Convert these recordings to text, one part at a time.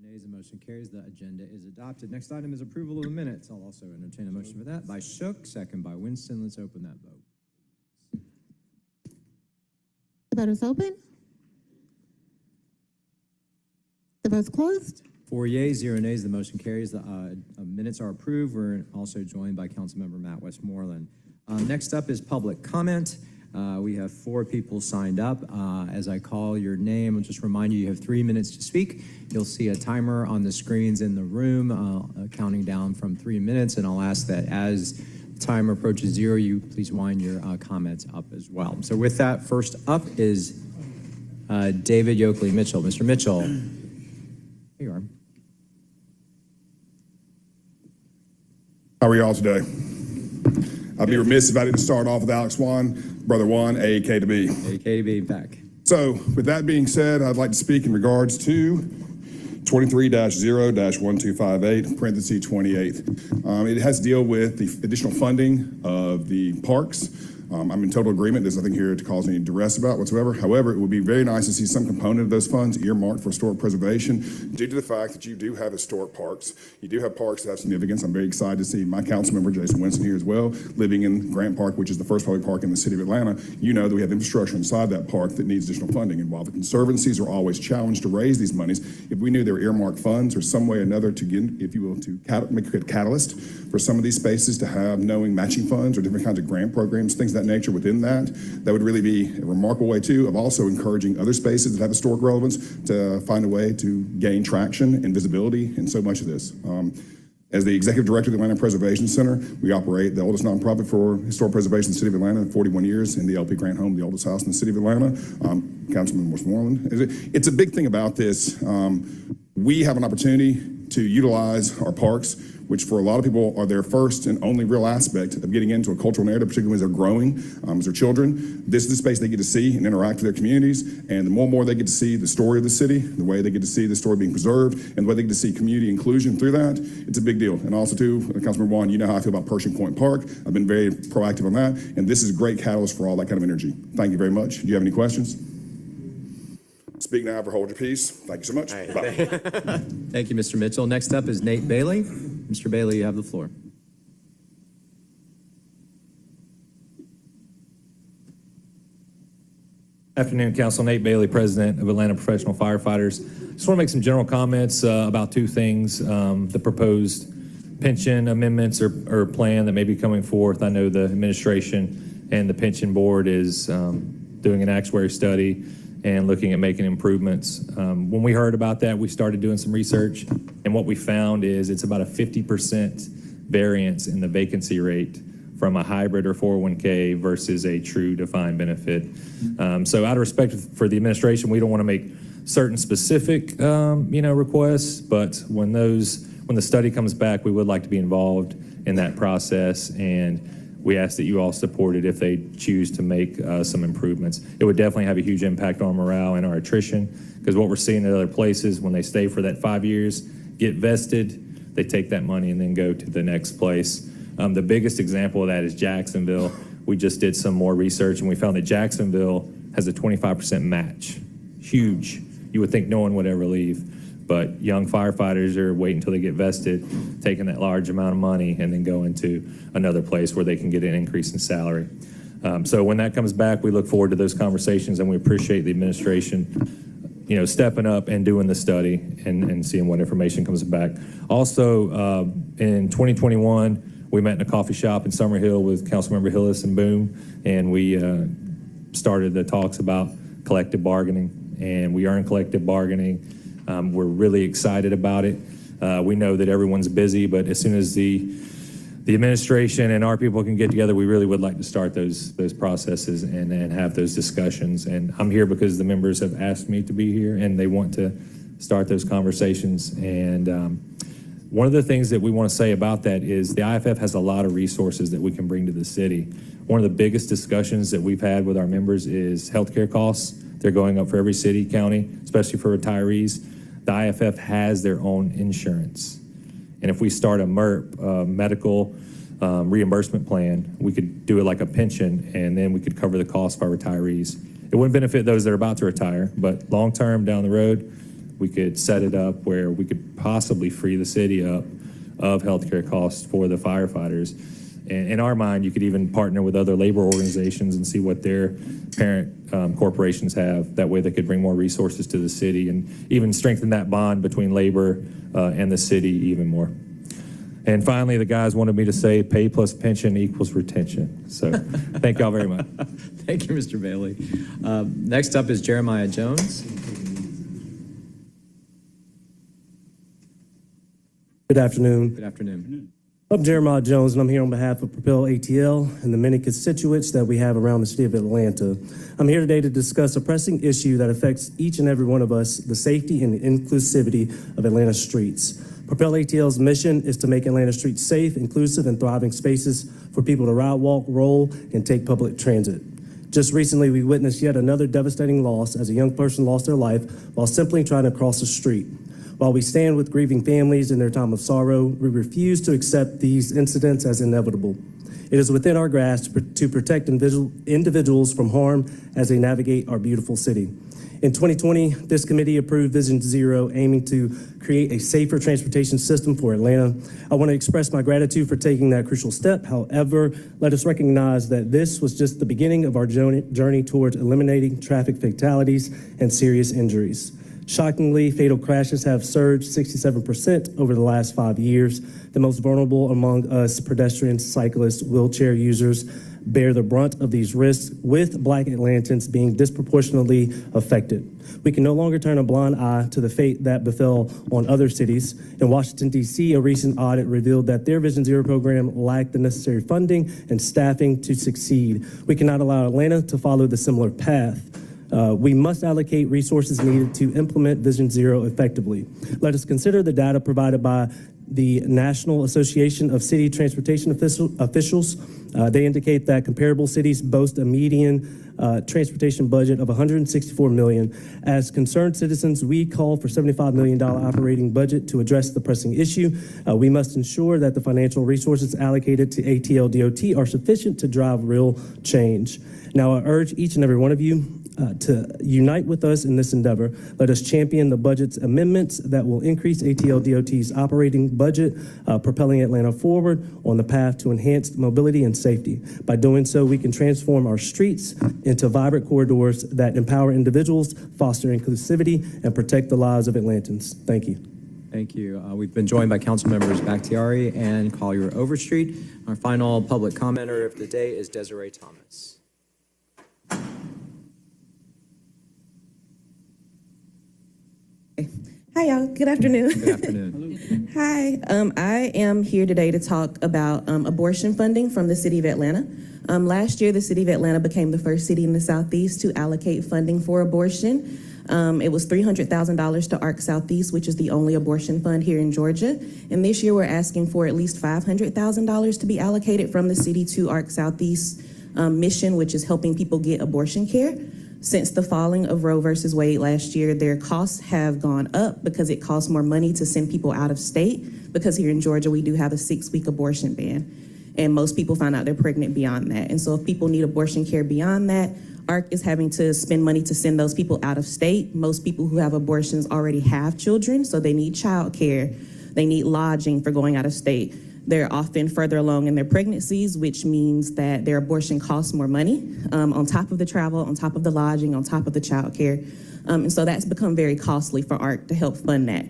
nays. The motion carries. The agenda is adopted. Next item is approval of the minutes. I'll also entertain a motion for that by Shook, second by Winston. Let's open that vote. The vote is open. The vote's closed. 4 yeas, 0 nays. The motion carries. The minutes are approved. We're also joined by Councilmember Matt Westmoreland. Next up is public comment. We have 4 people signed up. As I call your name, I'll just remind you, you have 3 minutes to speak. You'll see a timer on the screens in the room, counting down from 3 minutes, and I'll ask that as the timer approaches 0, you please wind your comments up as well. So with that, first up is David Yoakley Mitchell. Mr. Mitchell, here you are. How are y'all today? I'd be remiss if I didn't start off with Alex Juan, Brother Juan, A.K. to B. A.K. to B, back. So, with that being said, I'd like to speak in regards to 23-0-1258, parentheses 28. It has to deal with the additional funding of the parks. I'm in total agreement. There's nothing here to cause any duress about whatsoever. However, it would be very nice to see some component of those funds earmarked for historic preservation due to the fact that you do have historic parks. You do have parks that have significance. I'm very excited to see my council member, Jason Winston, here as well, living in Grant Park, which is the first public park in the city of Atlanta. You know that we have infrastructure inside that park that needs additional funding. And while the conservancies are always challenged to raise these monies, if we knew there were earmarked funds or some way or another to get, if you will, to make a catalyst for some of these spaces to have knowing matching funds or different kinds of grant programs, things of that nature within that would really be a remarkable way too of also encouraging other spaces that have historic relevance to find a way to gain traction and visibility in so much of this. As the executive director of the Atlanta Preservation Center, we operate the oldest nonprofit for historic preservation in the city of Atlanta, 41 years in the LP Grant home, the oldest house in the city of Atlanta. Councilman Westmoreland. It's a big thing about this. We have an opportunity to utilize our parks, which for a lot of people are their first and only real aspect of getting into a cultural narrative, particularly as they're growing, as they're children. This is the space they get to see and interact with their communities. And the more and more they get to see the story of the city, the way they get to see the story being preserved, and the way they get to see community inclusion through that, it's a big deal. And also too, Councilmember Juan, you know how I feel about Pershing Point Park. I've been very proactive on that. And this is a great catalyst for all that kind of energy. Thank you very much. Do you have any questions? Speak now or hold your peace. Thank you so much. Right. Bye. Thank you, Mr. Mitchell. Next up is Nate Bailey. Mr. Bailey, you have the floor. Afternoon, Council. Nate Bailey, President of Atlanta Professional Firefighters. Just want to make some general comments about 2 things. The proposed pension amendments or plan that may be coming forth. I know the administration and the pension board is doing an actuary study and looking at making improvements. When we heard about that, we started doing some research, and what we found is it's about a 50% variance in the vacancy rate from a hybrid or 401k versus a true defined benefit. So out of respect for the administration, we don't want to make certain specific requests, but when the study comes back, we would like to be involved in that process, and we ask that you all support it if they choose to make some improvements. It would definitely have a huge impact on morale and our attrition, because what we're seeing at other places, when they stay for that 5 years, get vested, they take that money and then go to the next place. The biggest example of that is Jacksonville. We just did some more research, and we found that Jacksonville has a 25% match. Huge. You would think no one would ever leave. But young firefighters are waiting until they get vested, taking that large amount of money, and then going to another place where they can get an increase in salary. So when that comes back, we look forward to those conversations, and we appreciate the administration, stepping up and doing the study and seeing what information comes back. Also, in 2021, we met in a coffee shop in Summerhill with Councilmember Hillis and Boone, and we started the talks about collective bargaining, and we are in collective bargaining. We're really excited about it. We know that everyone's busy, but as soon as the administration and our people can get together, we really would like to start those processes and have those discussions. And I'm here because the members have asked me to be here, and they want to start those conversations. And one of the things that we want to say about that is the IFF has a lot of resources that we can bring to the city. One of the biggest discussions that we've had with our members is healthcare costs. They're going up for every city, county, especially for retirees. The IFF has their own insurance. And if we start a MERP, medical reimbursement plan, we could do it like a pension, and then we could cover the cost for our retirees. It wouldn't benefit those that are about to retire, but long-term down the road, we could set it up where we could possibly free the city up of healthcare costs for the firefighters. And in our mind, you could even partner with other labor organizations and see what their parent corporations have. That way they could bring more resources to the city and even strengthen that bond between labor and the city even more. And finally, the guys wanted me to say pay plus pension equals retention. So thank y'all very much. Thank you, Mr. Bailey. Next up is Jeremiah Jones. Good afternoon. Good afternoon. I'm Jeremiah Jones, and I'm here on behalf of Propel ATL and the many constituents that we have around the city of Atlanta. I'm here today to discuss a pressing issue that affects each and every one of us, the safety and the inclusivity of Atlanta streets. Propel ATL's mission is to make Atlanta streets safe, inclusive, and thriving spaces for people to ride, walk, roll, and take public transit. Just recently, we witnessed yet another devastating loss as a young person lost their life while simply trying to cross the street. While we stand with grieving families in their time of sorrow, we refuse to accept these incidents as inevitable. It is within our grasp to protect individuals from harm as they navigate our beautiful city. In 2020, this committee approved Vision Zero, aiming to create a safer transportation system for Atlanta. I want to express my gratitude for taking that crucial step. However, let us recognize that this was just the beginning of our journey towards eliminating traffic fatalities and serious injuries. Shockingly, fatal crashes have surged 67% over the last 5 years. The most vulnerable among us, pedestrians, cyclists, wheelchair users, bear the brunt of these risks, with Black Atlantans being disproportionately affected. We can no longer turn a blind eye to the fate that befell on other cities. In Washington, D.C., a recent audit revealed that their Vision Zero program lacked the necessary funding and staffing to succeed. We cannot allow Atlanta to follow the similar path. We must allocate resources needed to implement Vision Zero effectively. Let us consider the data provided by the National Association of City Transportation Officials. They indicate that comparable cities boast a median transportation budget of $164 million. As concerned citizens, we call for $75 million operating budget to address the pressing issue. We must ensure that the financial resources allocated to ATL DOT are sufficient to drive real change. Now, I urge each and every one of you to unite with us in this endeavor. Let us champion the budget's amendments that will increase ATL DOT's operating budget, propelling Atlanta forward on the path to enhanced mobility and safety. By doing so, we can transform our streets into vibrant corridors that empower individuals, foster inclusivity, and protect the lives of Atlantans. Thank you. Thank you. We've been joined by council members Bakhtiari and Collier-Overstreet. Our final public commenter of the day is Desiree Thomas. Hi, y'all. Good afternoon. Good afternoon. Hi. I am here today to talk about abortion funding from the City of Atlanta. Last year, the City of Atlanta became the first city in the Southeast to allocate funding for abortion. It was $300,000 to ARC Southeast, which is the only abortion fund here in Georgia. And this year, we're asking for at least $500,000 to be allocated from the city to ARC Southeast mission, which is helping people get abortion care. Since the falling of Roe versus Wade last year, their costs have gone up because it costs more money to send people out of state, because here in Georgia, we do have a 6-week abortion ban. And most people find out they're pregnant beyond that. And so if people need abortion care beyond that, ARC is having to spend money to send those people out of state. Most people who have abortions already have children, so they need child care. They need lodging for going out of state. They're often further along in their pregnancies, which means that their abortion costs more money on top of the travel, on top of the lodging, on top of the child care. And so that's become very costly for ARC to help fund that.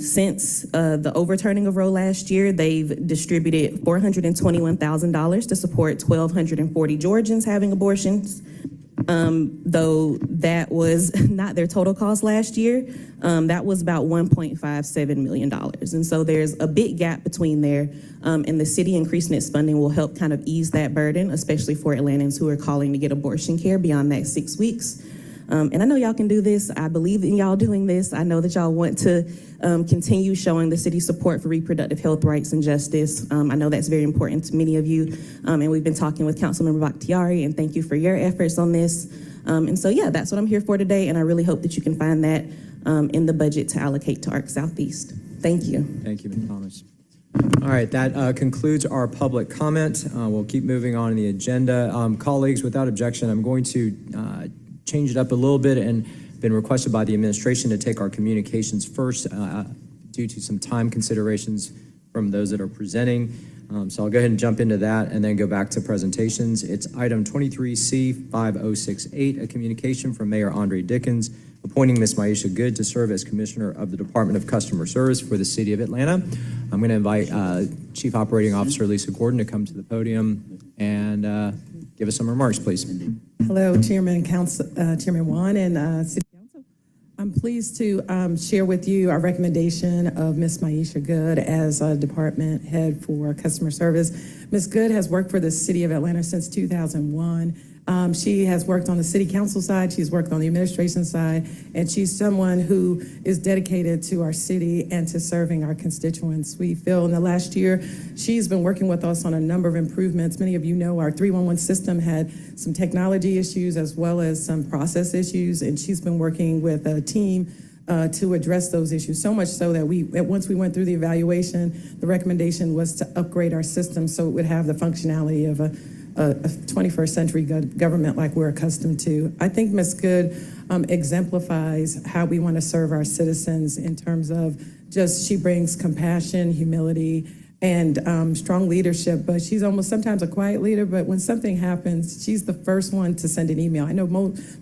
Since the overturning of Roe last year, they've distributed $421,000 to support 1,240 Georgians having abortions. Though that was not their total cost last year, that was about $1.57 million. And so there's a big gap between there, and the city increasing its funding will help kind of ease that burden, especially for Atlantans who are calling to get abortion care beyond that 6 weeks. And I know y'all can do this. I believe in y'all doing this. I know that y'all want to continue showing the city's support for reproductive health rights and justice. I know that's very important to many of you. And we've been talking with Councilmember Bakhtiari, and thank you for your efforts on this. And so, yeah, that's what I'm here for today. And I really hope that you can find that in the budget to allocate to ARC Southeast. Thank you. Thank you, Ms. Thomas. All right, that concludes our public comment. We'll keep moving on in the agenda. Colleagues, without objection, I'm going to change it up a little bit and been requested by the administration to take our communications first due to some time considerations from those that are presenting. So I'll go ahead and jump into that and then go back to presentations. It's item 23C5068, a communication from Mayor Andre Dickens appointing Ms. Maisha Good to serve as Commissioner of the Department of Customer Service for the City of Atlanta. I'm going to invite Chief Operating Officer Lisa Gordon to come to the podium and give us some remarks, please. Hello, Chairman and Council, Chairman Wan and City Council. I'm pleased to share with you our recommendation of Ms. Maisha Good as a department head for customer service. Ms. Good has worked for the City of Atlanta since 2001. She has worked on the city council side, she's worked on the administration side, and she's someone who is dedicated to our city and to serving our constituents. We feel in the last year, she's been working with us on a number of improvements. Many of you know our 311 system had some technology issues as well as some process issues, and she's been working with a team to address those issues, so much so that once we went through the evaluation, the recommendation was to upgrade our system so it would have the functionality of a 21st century government like we're accustomed to. I think Ms. Good exemplifies how we want to serve our citizens in terms of she brings compassion, humility, and strong leadership, but she's almost sometimes a quiet leader, but when something happens, she's the first one to send an email. I know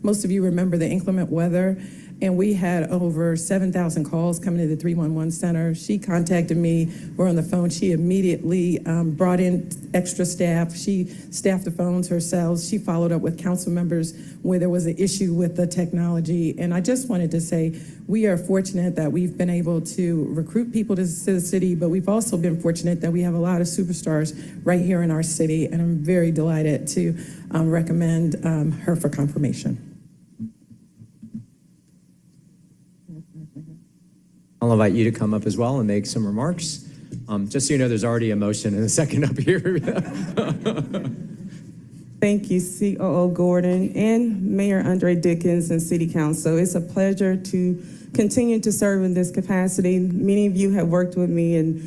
most of you remember the inclement weather, and we had over 7,000 calls coming to the 311 center. She contacted me, we're on the phone. She immediately brought in extra staff. She staffed the phones herself. She followed up with council members where there was an issue with the technology. And I just wanted to say, we are fortunate that we've been able to recruit people to the city, but we've also been fortunate that we have a lot of superstars right here in our city. And I'm very delighted to recommend her for confirmation. I'll invite you to come up as well and make some remarks. Just so you know, there's already a motion and a second up here. Thank you, COO Gordon and Mayor Andre Dickens and City Council. It's a pleasure to continue to serve in this capacity. Many of you have worked with me in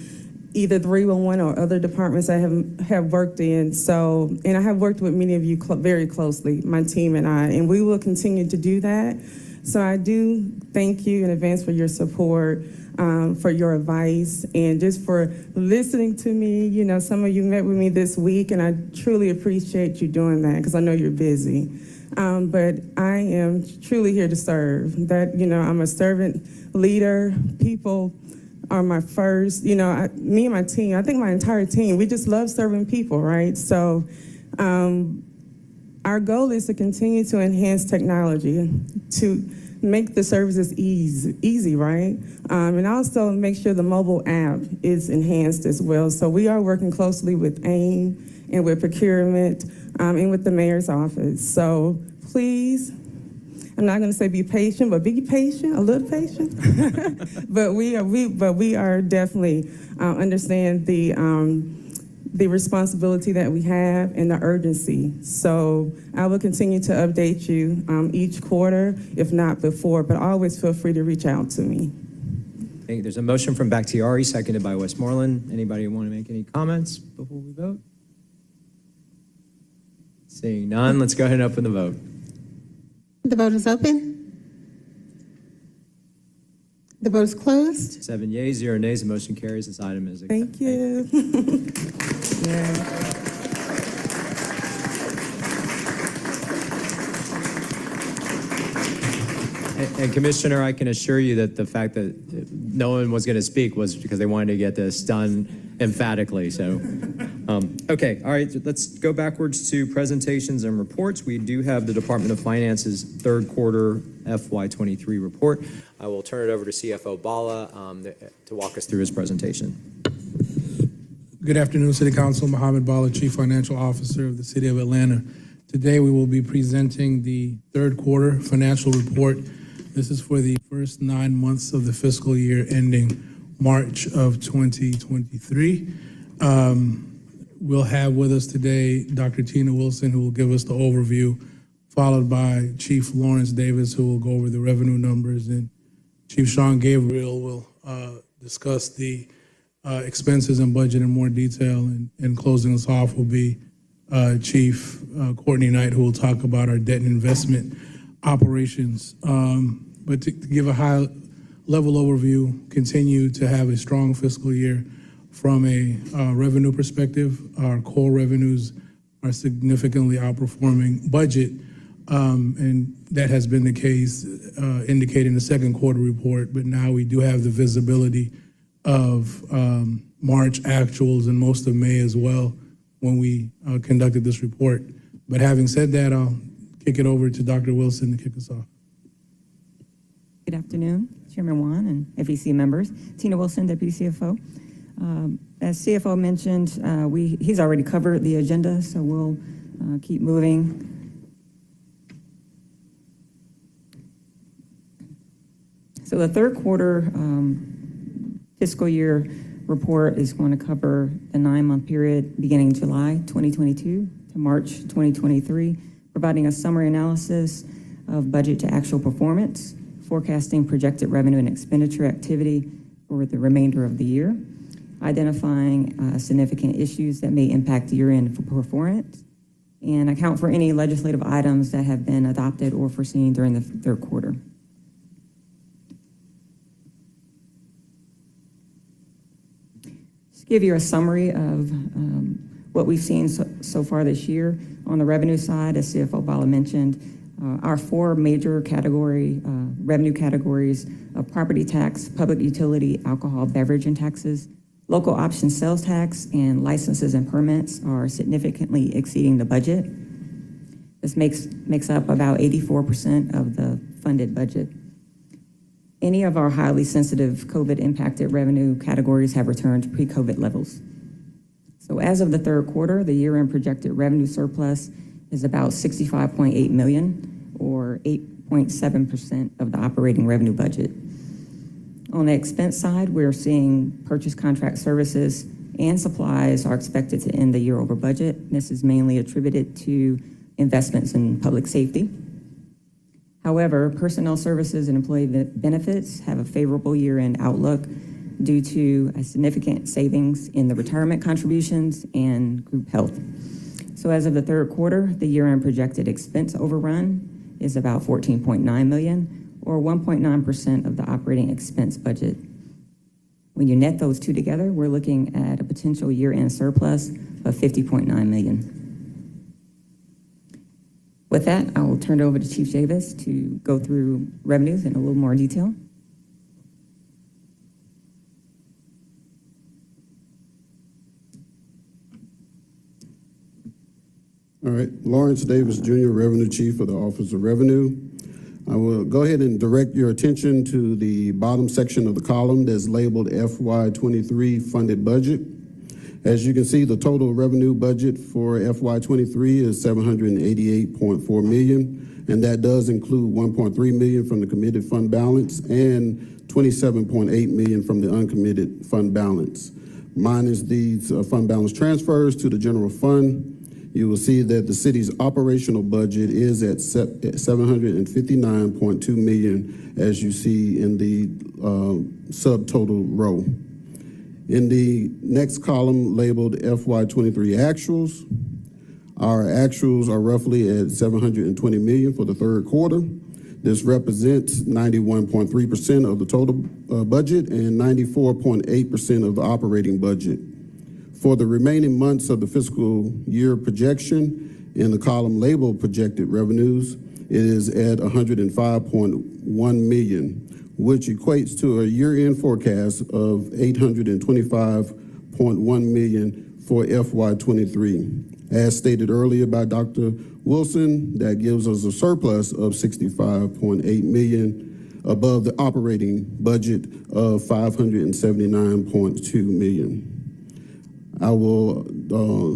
either 311 or other departments I have worked in. And I have worked with many of you very closely, my team and I, and we will continue to do that. So I do thank you in advance for your support, for your advice, and just for listening to me. You know, some of you met with me this week, and I truly appreciate you doing that because I know you're busy. But I am truly here to serve. I'm a servant leader. People are my first, me and my team, I think my entire team, we just love serving people, right? So our goal is to continue to enhance technology to make the services easy, right? And also make sure the mobile app is enhanced as well. So we are working closely with AIM and with procurement and with the mayor's office. So please, I'm not going to say be patient, but be patient, a little patient. But we are definitely understand the responsibility that we have and the urgency. So I will continue to update you each quarter, if not before, but always feel free to reach out to me. Okay, there's a motion from Bakhtiari, seconded by Westmoreland. Anybody want to make any comments before we vote? Seeing none, let's go ahead and open the vote. The vote is open. The vote is closed. 7 yeas, 0 nays, the motion carries. This item is accepted. Thank you. Yeah. And Commissioner, I can assure you that the fact that no one was going to speak was because they wanted to get this done emphatically. So, okay, all right, let's go backwards to presentations and reports. We do have the Department of Finance's third quarter FY23 report. I will turn it over to CFO Bala to walk us through his presentation. Good afternoon, City Council. Mohammed Bala, Chief Financial Officer of the City of Atlanta. Today, we will be presenting the third quarter financial report. This is for the first 9 months of the fiscal year ending March of 2023. We'll have with us today Dr. Tina Wilson, who will give us the overview, followed by Chief Lawrence Davis, who will go over the revenue numbers, and Chief Sean Gabriel will discuss the expenses and budget in more detail, and closing us off will be Chief Courtney Knight, who will talk about our debt and investment operations. But to give a high-level overview, continue to have a strong fiscal year from a revenue perspective. Our core revenues are significantly outperforming budget, and that has been the case indicating the second quarter report, but now we do have the visibility of March actuals and most of May as well when we conducted this report. But having said that, I'll kick it over to Dr. Wilson to kick us off. Good afternoon, Chairman Wan and FEC members. Tina Wilson, Deputy CFO. As CFO mentioned, he's already covered the agenda, so we'll keep moving. So the third quarter fiscal year report is going to cover the 9-month period beginning July 2022 to March 2023, providing a summary analysis of budget to actual performance, forecasting projected revenue and expenditure activity for the remainder of the year, identifying significant issues that may impact year-end performance, and account for any legislative items that have been adopted or foreseen during the third quarter. Just give you a summary of what we've seen so far this year. On the revenue side, as CFO Bala mentioned, our four major revenue categories of property tax, public utility, alcohol, beverage, and taxes, local option sales tax, and licenses and permits are significantly exceeding the budget. This makes up about 84% of the funded budget. Any of our highly sensitive COVID-impacted revenue categories have returned to pre-COVID levels. So as of the third quarter, the year-end projected revenue surplus is about $65.8 million, or 8.7% of the operating revenue budget. On the expense side, we're seeing purchase contract services and supplies are expected to end the year over budget. This is mainly attributed to investments in public safety. However, personnel services and employee benefits have a favorable year-end outlook due to a significant savings in the retirement contributions and group health. So as of the third quarter, the year-end projected expense overrun is about $14.9 million, or 1.9% of the operating expense budget. When you net those two together, we're looking at a potential year-end surplus of $50.9 million. With that, I will turn it over to Chief Davis to go through revenues in a little more detail. All right, Lawrence Davis, Jr., Revenue Chief of the Office of Revenue. I will go ahead and direct your attention to the bottom section of the column that's labeled FY23 funded budget. As you can see, the total revenue budget for FY23 is $788.4 million, and that does include $1.3 million from the committed fund balance and $27.8 million from the uncommitted fund balance. Minus these fund balance transfers to the general fund, you will see that the city's operational budget is at $759.2 million, as you see in the subtotal row. In the next column labeled FY23 actuals, our actuals are roughly at $720 million for the third quarter. This represents 91.3% of the total budget and 94.8% of the operating budget. For the remaining months of the fiscal year projection, in the column labeled projected revenues, it is at $105.1 million, which equates to a year-end forecast of $825.1 million for FY23. As stated earlier by Dr. Wilson, that gives us a surplus of $65.8 million above the operating budget of $579.2 million. I will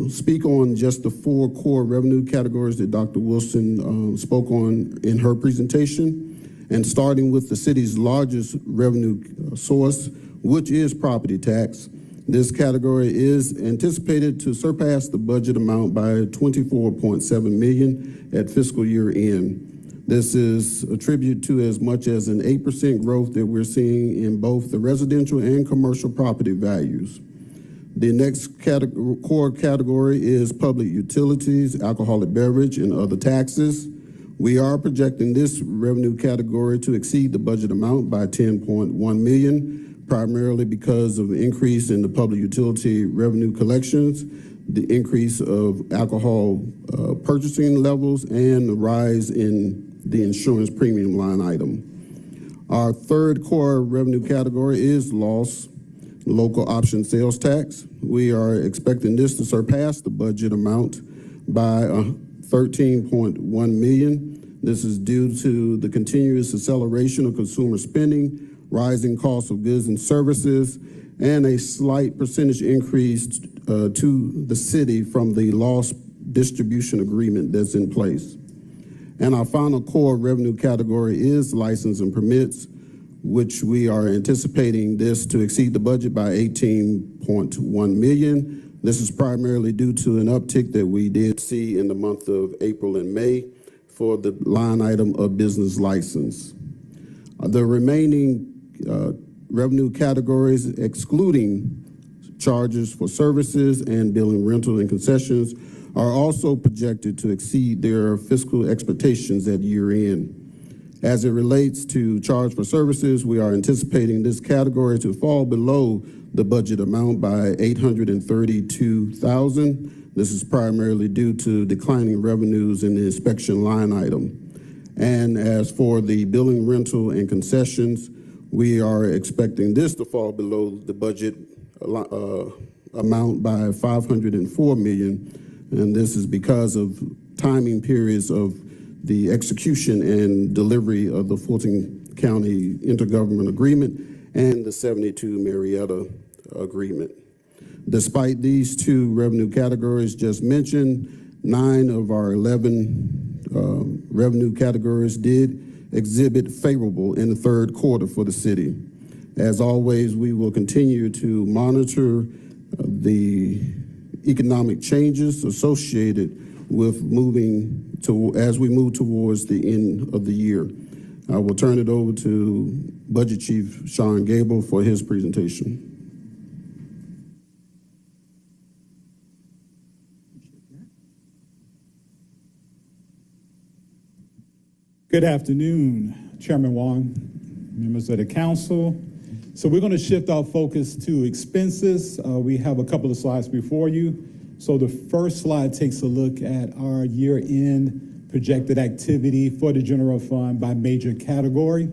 speak on just the four core revenue categories that Dr. Wilson spoke on in her presentation, and starting with the city's largest revenue source, which is property tax. This category is anticipated to surpass the budget amount by $24.7 million at fiscal year end. This is attributed to as much as an 8% growth that we're seeing in both the residential and commercial property values. The next core category is public utilities, alcoholic beverage, and other taxes, We are projecting this revenue category to exceed the budget amount by 10.1 million, primarily because of the increase in the public utility revenue collections, the increase of alcohol purchasing levels, and the rise in the insurance premium line item. Our third core revenue category is local option sales tax. We are expecting this to surpass the budget amount by 13.1 million. This is due to the continuous acceleration of consumer spending, rising costs of goods and services, and a slight percentage increase to the city from the loss distribution agreement that's in place. And our final core revenue category is license and permits, which we are anticipating this to exceed the budget by 18.1 million. This is primarily due to an uptick that we did see in the month of April and May for the line item of business license. The remaining revenue categories, excluding charges for services and billing rental and concessions, are also projected to exceed their fiscal expectations at year end. As it relates to charge for services, we are anticipating this category to fall below the budget amount by $832,000. This is primarily due to declining revenues in the inspection line item. And as for the billing rental and concessions, we are expecting this to fall below the budget amount by $504 million. And this is because of timing periods of the execution and delivery of the Fulton County Intergovernment Agreement and the 72 Marietta Agreement. Despite these two revenue categories just mentioned, 9 of our 11 revenue categories did exhibit favorable in the third quarter for the city. As always, we will continue to monitor the economic changes associated with as we move towards the end of the year. I will turn it over to Budget Chief Sean Gable for his presentation. Good afternoon, Chairman Wong, members of the council. So we're going to shift our focus to expenses. We have a couple of slides before you. So the first slide takes a look at our year-end projected activity for the general fund by major category.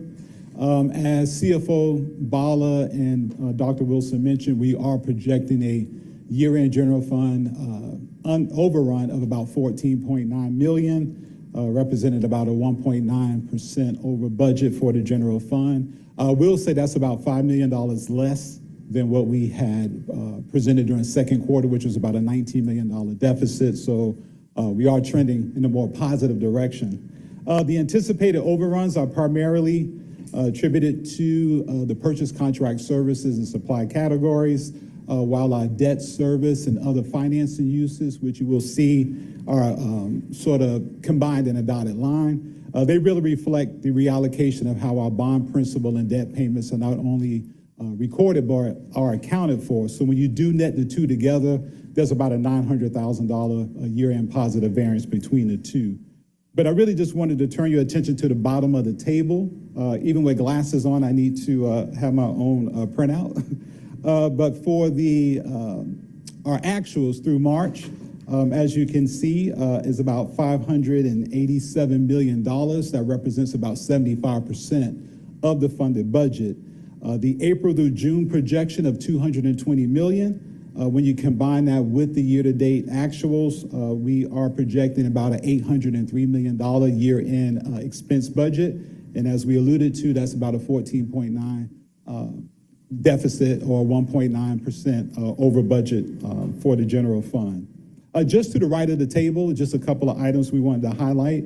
As CFO Bala and Dr. Wilson mentioned, we are projecting a year-end general fund overrun of about 14.9 million. Represented about a 1.9% over budget for the general fund. We'll say that's about $5 million less than what we had presented during second quarter, which was about a $19 million deficit. So we are trending in a more positive direction. The anticipated overruns are primarily attributed to the purchase contract services and supply categories, while our debt service and other financing uses, which you will see are sort of combined in a dotted line, they really reflect the reallocation of how our bond principal and debt payments are not only recorded but are accounted for. So when you do net the two together, there's about a $900,000 a year-end positive variance between the two. But I really just wanted to turn your attention to the bottom of the table. Even with glasses on, I need to have my own printout. But for our actuals through March, as you can see, is about $587 million. That represents about 75% of the funded budget. The April through June projection of $220 million. When you combine that with the year-to-date actuals, we are projecting about an $803 million year-end expense budget. And as we alluded to, that's about a 14.9 deficit or 1.9% over budget for the general fund. Just to the right of the table, just a couple of items we wanted to highlight.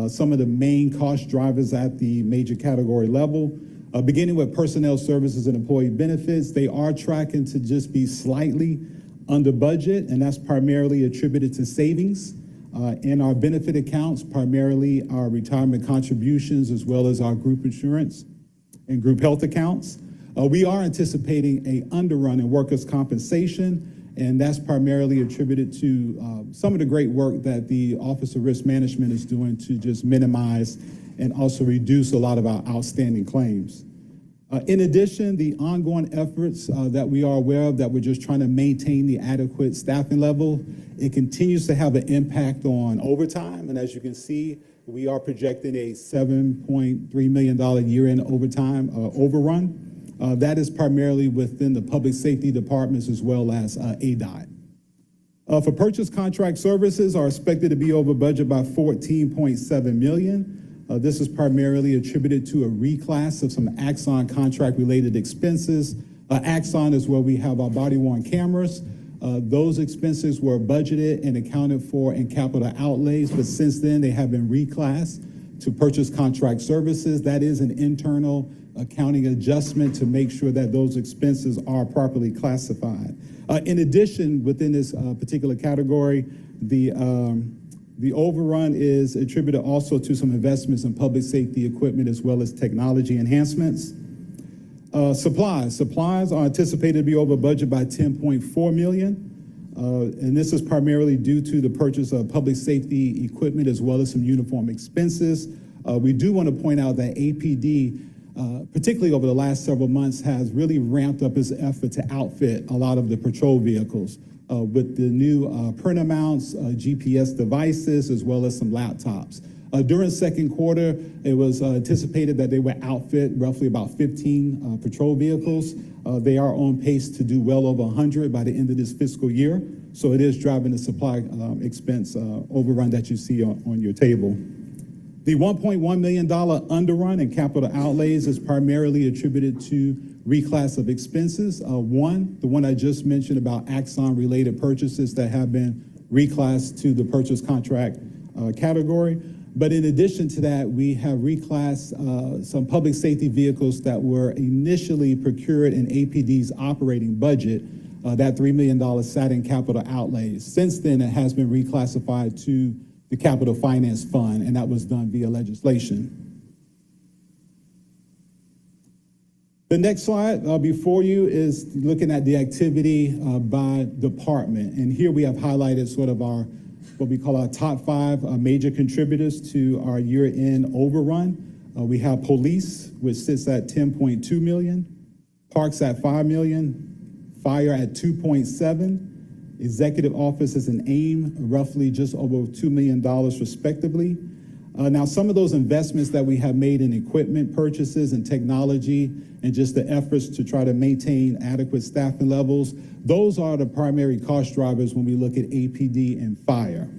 Some of the main cost drivers at the major category level. Beginning with personnel services and employee benefits, they are tracking to just be slightly under budget, and that's primarily attributed to savings in our benefit accounts, primarily our retirement contributions, as well as our group insurance and group health accounts. We are anticipating a underrun in workers' compensation And that's primarily attributed to some of the great work that the Office of Risk Management is doing to just minimize and also reduce a lot of our outstanding claims. In addition, the ongoing efforts that we are aware of, that we're just trying to maintain the adequate staffing level, it continues to have an impact on overtime. And as you can see, we are projecting a $7.3 million year-end overtime overrun. That is primarily within the public safety departments as well as ADOT. For purchase contract services are expected to be over budget by $14.7 million. This is primarily attributed to a reclass of some Axon contract-related expenses. Axon is where we have our body-worn cameras. Those expenses were budgeted and accounted for in capital outlays, but since then they have been reclassed to purchase contract services. That is an internal accounting adjustment to make sure that those expenses are properly classified. In addition, within this particular category, the overrun is attributed also to some investments in public safety equipment as well as technology enhancements. Supplies are anticipated to be over budget by $10.4 million. And this is primarily due to the purchase of public safety equipment as well as some uniform expenses. We do want to point out that APD, particularly over the last several months, has really ramped up its effort to outfit a lot of the patrol vehicles with the new printer mounts, GPS devices, as well as some laptops. During the second quarter, it was anticipated that they would outfit roughly about 15 patrol vehicles. They are on pace to do well over 100 by the end of this fiscal year. So it is driving the supply expense overrun that you see on your table. The $1.1 million underrun in capital outlays is primarily attributed to reclass of expenses. The one I just mentioned about Axon-related purchases that have been reclassed to the purchase contract category. But in addition to that, we have reclassed some public safety vehicles that were initially procured in APD's operating budget. That $3 million sat in capital outlays. Since then, it has been reclassified to the Capital Finance Fund, and that was done via legislation. The next slide before you is looking at the activity by department. And here we have highlighted sort of our, what we call our top 5 major contributors to our year-end overrun. We have police, which sits at $10.2 million, parks at $5 million, fire at $2.7, executive offices and AIM, roughly just over $2 million respectively. Now, some of those investments that we have made in equipment purchases and technology and just the efforts to try to maintain adequate staffing levels, those are the primary cost drivers when we look at APD and fire.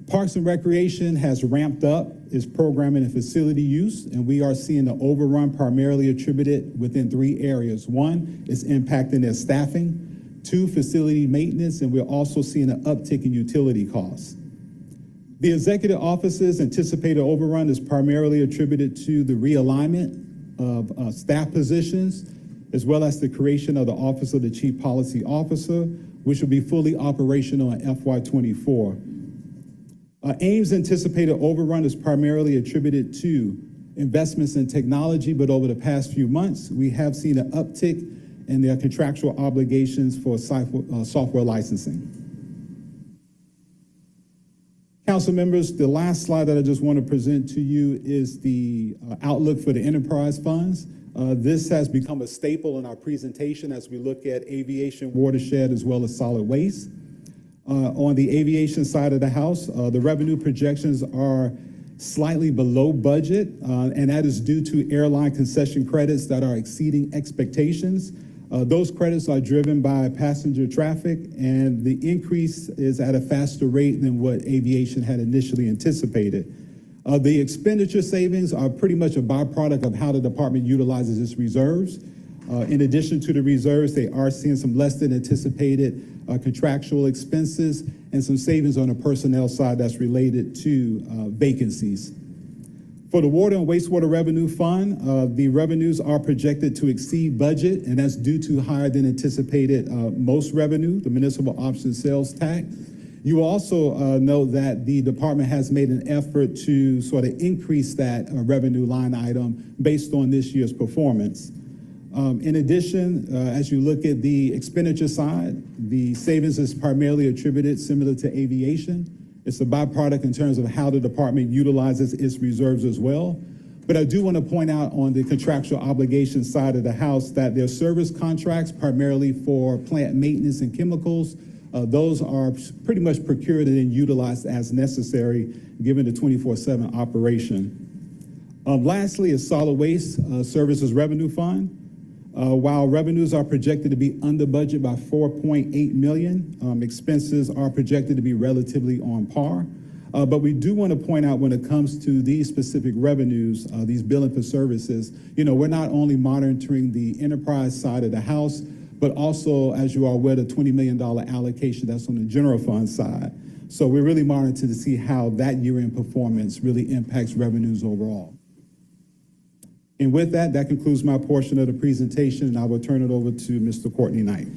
Parks and Recreation has ramped up its programming and facility use, and we are seeing the overrun primarily attributed within 3 areas. 1 is impacting their staffing. 2, facility maintenance, and we're also seeing an uptick in utility costs. The executive office's anticipated overrun is primarily attributed to the realignment of staff positions, as well as the creation of the Office of the Chief Policy Officer, which will be fully operational in FY24. AIM's anticipated overrun is primarily attributed to investments in technology, but over the past few months, we have seen an uptick in their contractual obligations for software licensing. Council members, the last slide that I just want to present to you is the outlook for the enterprise funds. This has become a staple in our presentation as we look at aviation, watershed, as well as solid waste. On the aviation side of the house, the revenue projections are slightly below budget, and that is due to airline concession credits that are exceeding expectations. Those credits are driven by passenger traffic, and the increase is at a faster rate than what aviation had initially anticipated. The expenditure savings are pretty much a byproduct of how the department utilizes its reserves. In addition to the reserves, they are seeing some less than anticipated contractual expenses and some savings on the personnel side that's related to vacancies. For the Water and Wastewater Revenue Fund, the revenues are projected to exceed budget, and that's due to higher than anticipated most revenue, the municipal option sales tax. You will also know that the department has made an effort to sort of increase that revenue line item based on this year's performance. In addition, as you look at the expenditure side, the savings is primarily attributed similar to aviation. It's a byproduct in terms of how the department utilizes its reserves as well. But I do want to point out on the contractual obligation side of the house that their service contracts, primarily for plant maintenance and chemicals, those are pretty much procured and then utilized as necessary, given the 24/7 operation. Lastly is solid waste services revenue fund. While revenues are projected to be under budget by 4.8 million, expenses are projected to be relatively on par. But we do want to point out when it comes to these specific revenues, these billing for services, we're not only monitoring the enterprise side of the house, but also, as you are aware, the $20 million allocation that's on the general fund side. So we're really monitoring to see how that year-end performance really impacts revenues overall. And with that, that concludes my portion of the presentation, and I will turn it over to Mr. Courtney Knight.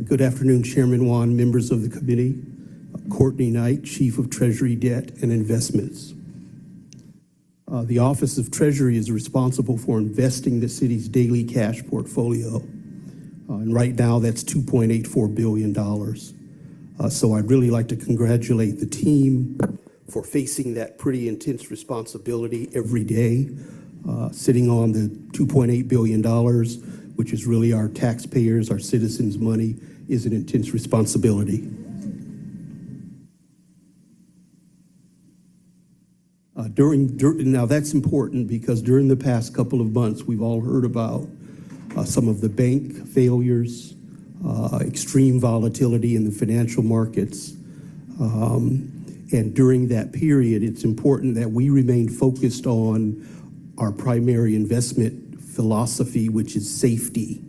Good afternoon, Chairman Wan, members of the committee. Courtney Knight, Chief of Treasury, Debt and Investments. The Office of Treasury is responsible for investing the city's daily cash portfolio. And right now, that's $2.84 billion. So I'd really like to congratulate the team for facing that pretty intense responsibility every day. Sitting on the $2.8 billion, which is really our taxpayers, our citizens' money, is an intense responsibility. Now that's important because during the past couple of months, we've all heard about some of the bank failures, extreme volatility in the financial markets. And during that period, it's important that we remain focused on our primary investment philosophy, which is safety.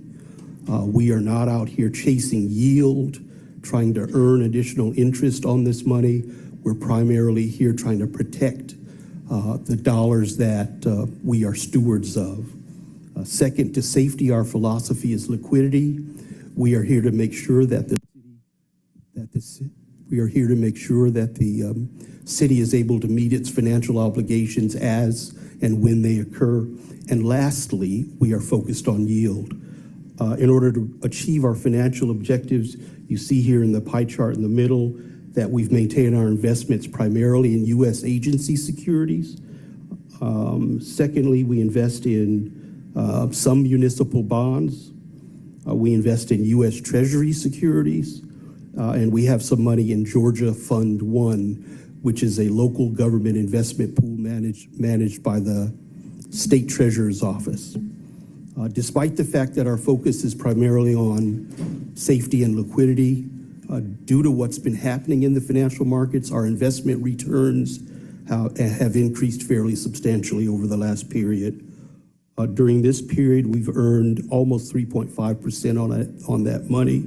We are not out here chasing yield, trying to earn additional interest on this money. We're primarily here trying to protect the dollars that we are stewards of. Second to safety, our philosophy is liquidity. We are here to make sure that the city is able to meet its financial obligations as and when they occur. And lastly, we are focused on yield. In order to achieve our financial objectives, you see here in the pie chart in the middle that we've maintained our investments primarily in U.S. agency securities. Secondly, we invest in some municipal bonds. We invest in U.S. Treasury securities. And we have some money in Georgia Fund 1, which is a local government investment pool managed by the State Treasurer's Office. Despite the fact that our focus is primarily on safety and liquidity, due to what's been happening in the financial markets, our investment returns have increased fairly substantially over the last period. During this period, we've earned almost 3.5% on that money.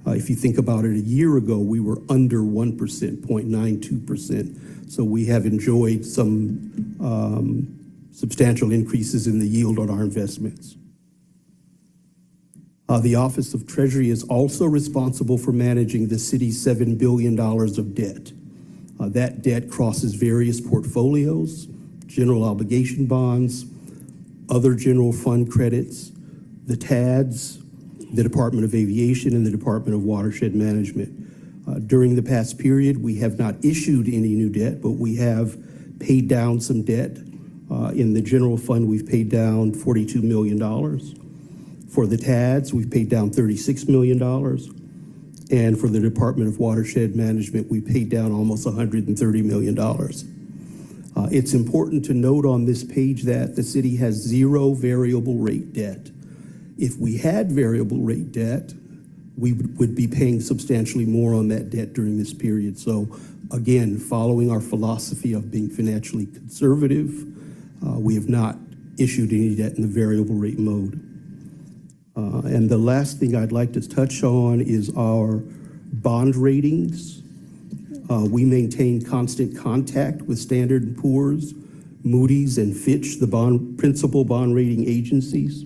If you think about it, a year ago, we were under 1%, 0.92%. So we have enjoyed some substantial increases in the yield on our investments. The Office of Treasury is also responsible for managing the city's $7 billion of debt. That debt crosses various portfolios, general obligation bonds, other general fund credits, the TADs, the Department of Aviation, and the Department of Watershed Management. During the past period, we have not issued any new debt, but we have paid down some debt. In the general fund, we've paid down $42 million. For the TADs, we've paid down $36 million. And for the Department of Watershed Management, we paid down almost $130 million. It's important to note on this page that the city has zero variable rate debt. If we had variable rate debt, we would be paying substantially more on that debt during this period. So again, following our philosophy of being financially conservative, we have not issued any debt in the variable rate mode. And the last thing I'd like to touch on is our bond ratings. We maintain constant contact with Standard & Poor's, Moody's, and Fitch, the principal bond rating agencies.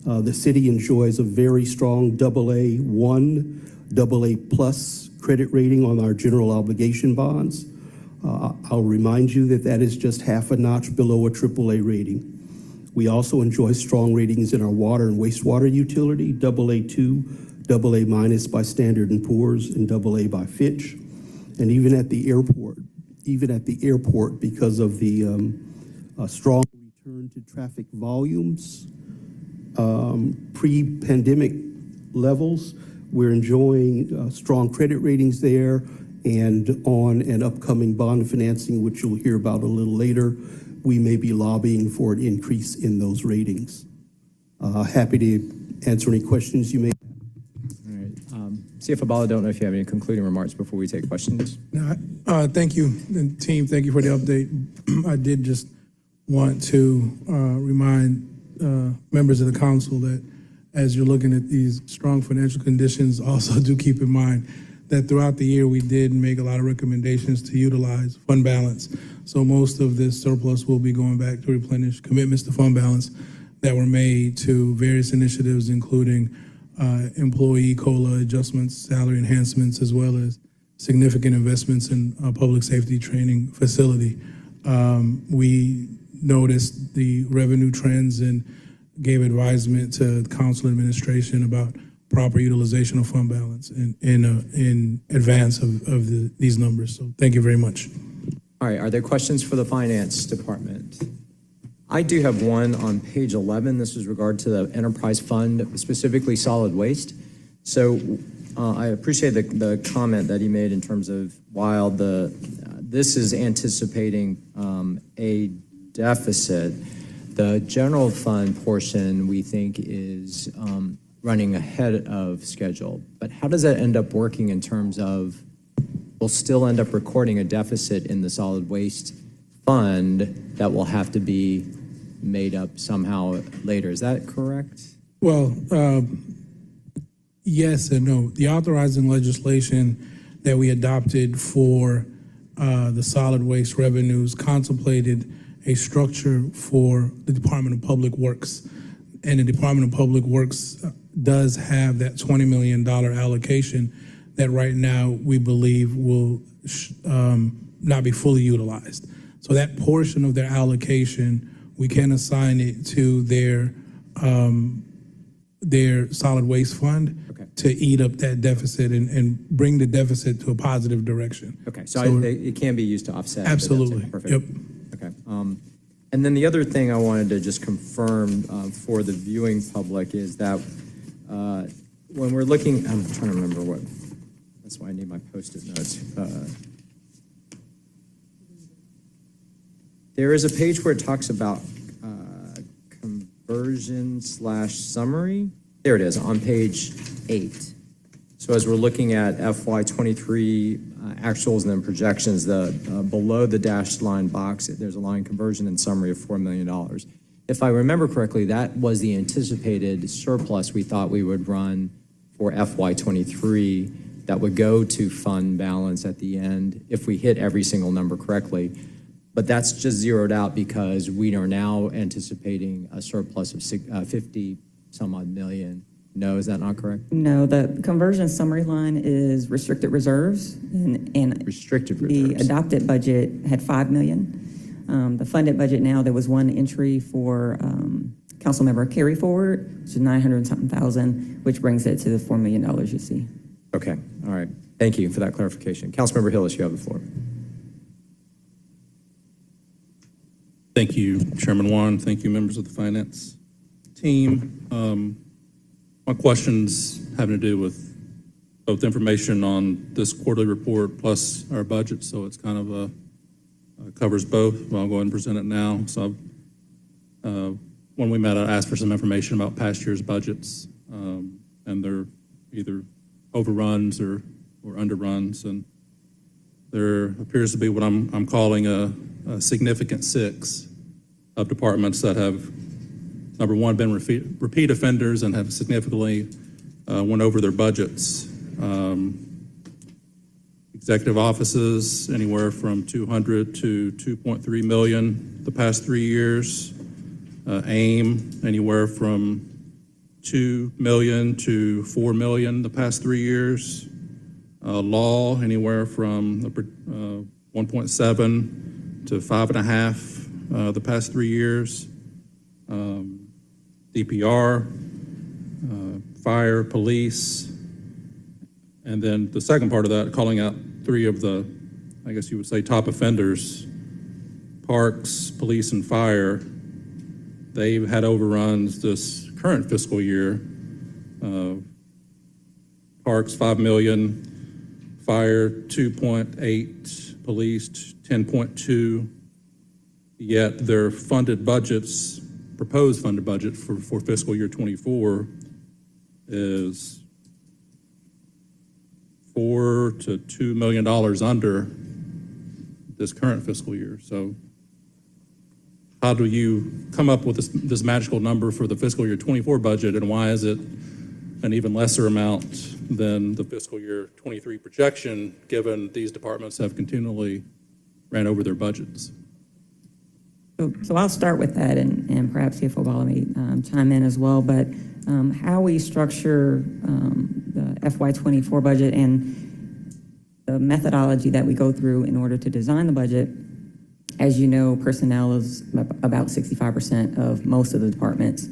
The city enjoys a very strong AA1, AA plus credit rating on our general obligation bonds. I'll remind you that that is just half a notch below a AAA rating. We also enjoy strong ratings in our water and wastewater utility, AA2, AA minus by Standard & Poor's, and AA by Fitch. And even at the airport, because of the strong return to traffic volumes, pre-pandemic levels, we're enjoying strong credit ratings there, and on an upcoming bond financing, which you'll hear about a little later, we may be lobbying for an increase in those ratings. Happy to answer any questions you may have. All right. CFO Bala, don't know if you have any concluding remarks before we take questions. No, thank you, and team. Thank you for the update. I did just want to remind members of the council that as you're looking at these strong financial conditions, also do keep in mind that throughout the year we did make a lot of recommendations to utilize fund balance. So most of this surplus will be going back to replenish commitments to fund balance that were made to various initiatives, including employee COLA adjustments, salary enhancements, as well as significant investments in a public safety training facility. We noticed the revenue trends and gave advisement to the council administration about proper utilization of fund balance in advance of these numbers. So thank you very much. All right, are there questions for the finance department? I do have one on page 11. This is regard to the enterprise fund, specifically solid waste. So I appreciate the comment that he made in terms of while this is anticipating a deficit, the general fund portion we think is running ahead of schedule. But how does that end up working in terms of we'll still end up recording a deficit in the solid waste fund that will have to be made up somehow later? Is that correct? Well, yes and no. The authorizing legislation that we adopted for the solid waste revenues contemplated a structure for the Department of Public Works. And the Department of Public Works does have that $20 million allocation that right now we believe will not be fully utilized. So that portion of their allocation, we can assign it to their solid waste fund to eat up that deficit and bring the deficit to a positive direction. Okay, so it can be used to offset. Absolutely. Perfect. Yep. Okay. And then the other thing I wanted to just confirm for the viewing public is that when we're looking, I'm trying to remember what, that's why I need my Post-it notes. There is a page where it talks about conversion/summary. There it is on page 8. So as we're looking at FY23 actuals and then projections, below the dashed line box, there's a line conversion and summary of $4 million. If I remember correctly, that was the anticipated surplus we thought we would run for FY23 that would go to fund balance at the end if we hit every single number correctly. But that's just zeroed out because we are now anticipating a surplus of 50 some odd million. No, is that not correct? No, the conversion summary line is restricted reserves, and restricted reserves. The adopted budget had $5 million. The funded budget now, there was one entry for council member carry forward, which is 900 and something thousand, which brings it to the $4 million you see. Okay, all right. Thank you for that clarification. Councilmember Hillis, you have the floor. Thank you, Chairman Wan. Thank you, members of the finance team. My questions having to do with both information on this quarterly report plus our budget, so it's kind of covers both. Well, I'll go ahead and present it now. So when we met, I asked for some information about past year's budgets, and they're either overruns or underruns, and there appears to be what I'm calling a significant 6 of departments that have, number one, been repeat offenders and have significantly went over their budgets. Executive offices, anywhere from 200 to 2.3 million the past 3 years. AIM, anywhere from million to 4 million the past 3 years. Law, anywhere from 1.7 to 5.5 the past 3 years. DPR, fire, police, and then the second part of that, calling out 3 of the, I guess you would say, top offenders, parks, police, and fire. They've had overruns this current fiscal year. Parks, 5 million, fire, 2.8, police, 10.2, yet their funded budgets, proposed funded budget for fiscal year 24 is $4 to $2 million under this current fiscal year. So how do you come up with this magical number for the fiscal year 24 budget, and why is it an even lesser amount than the fiscal year 23 projection, given these departments have continually ran over their budgets? So I'll start with that, and perhaps CFO Bala may chime in as well. But how we structure the FY24 budget and the methodology that we go through in order to design the budget, as you know, personnel is about 65% of most of the departments.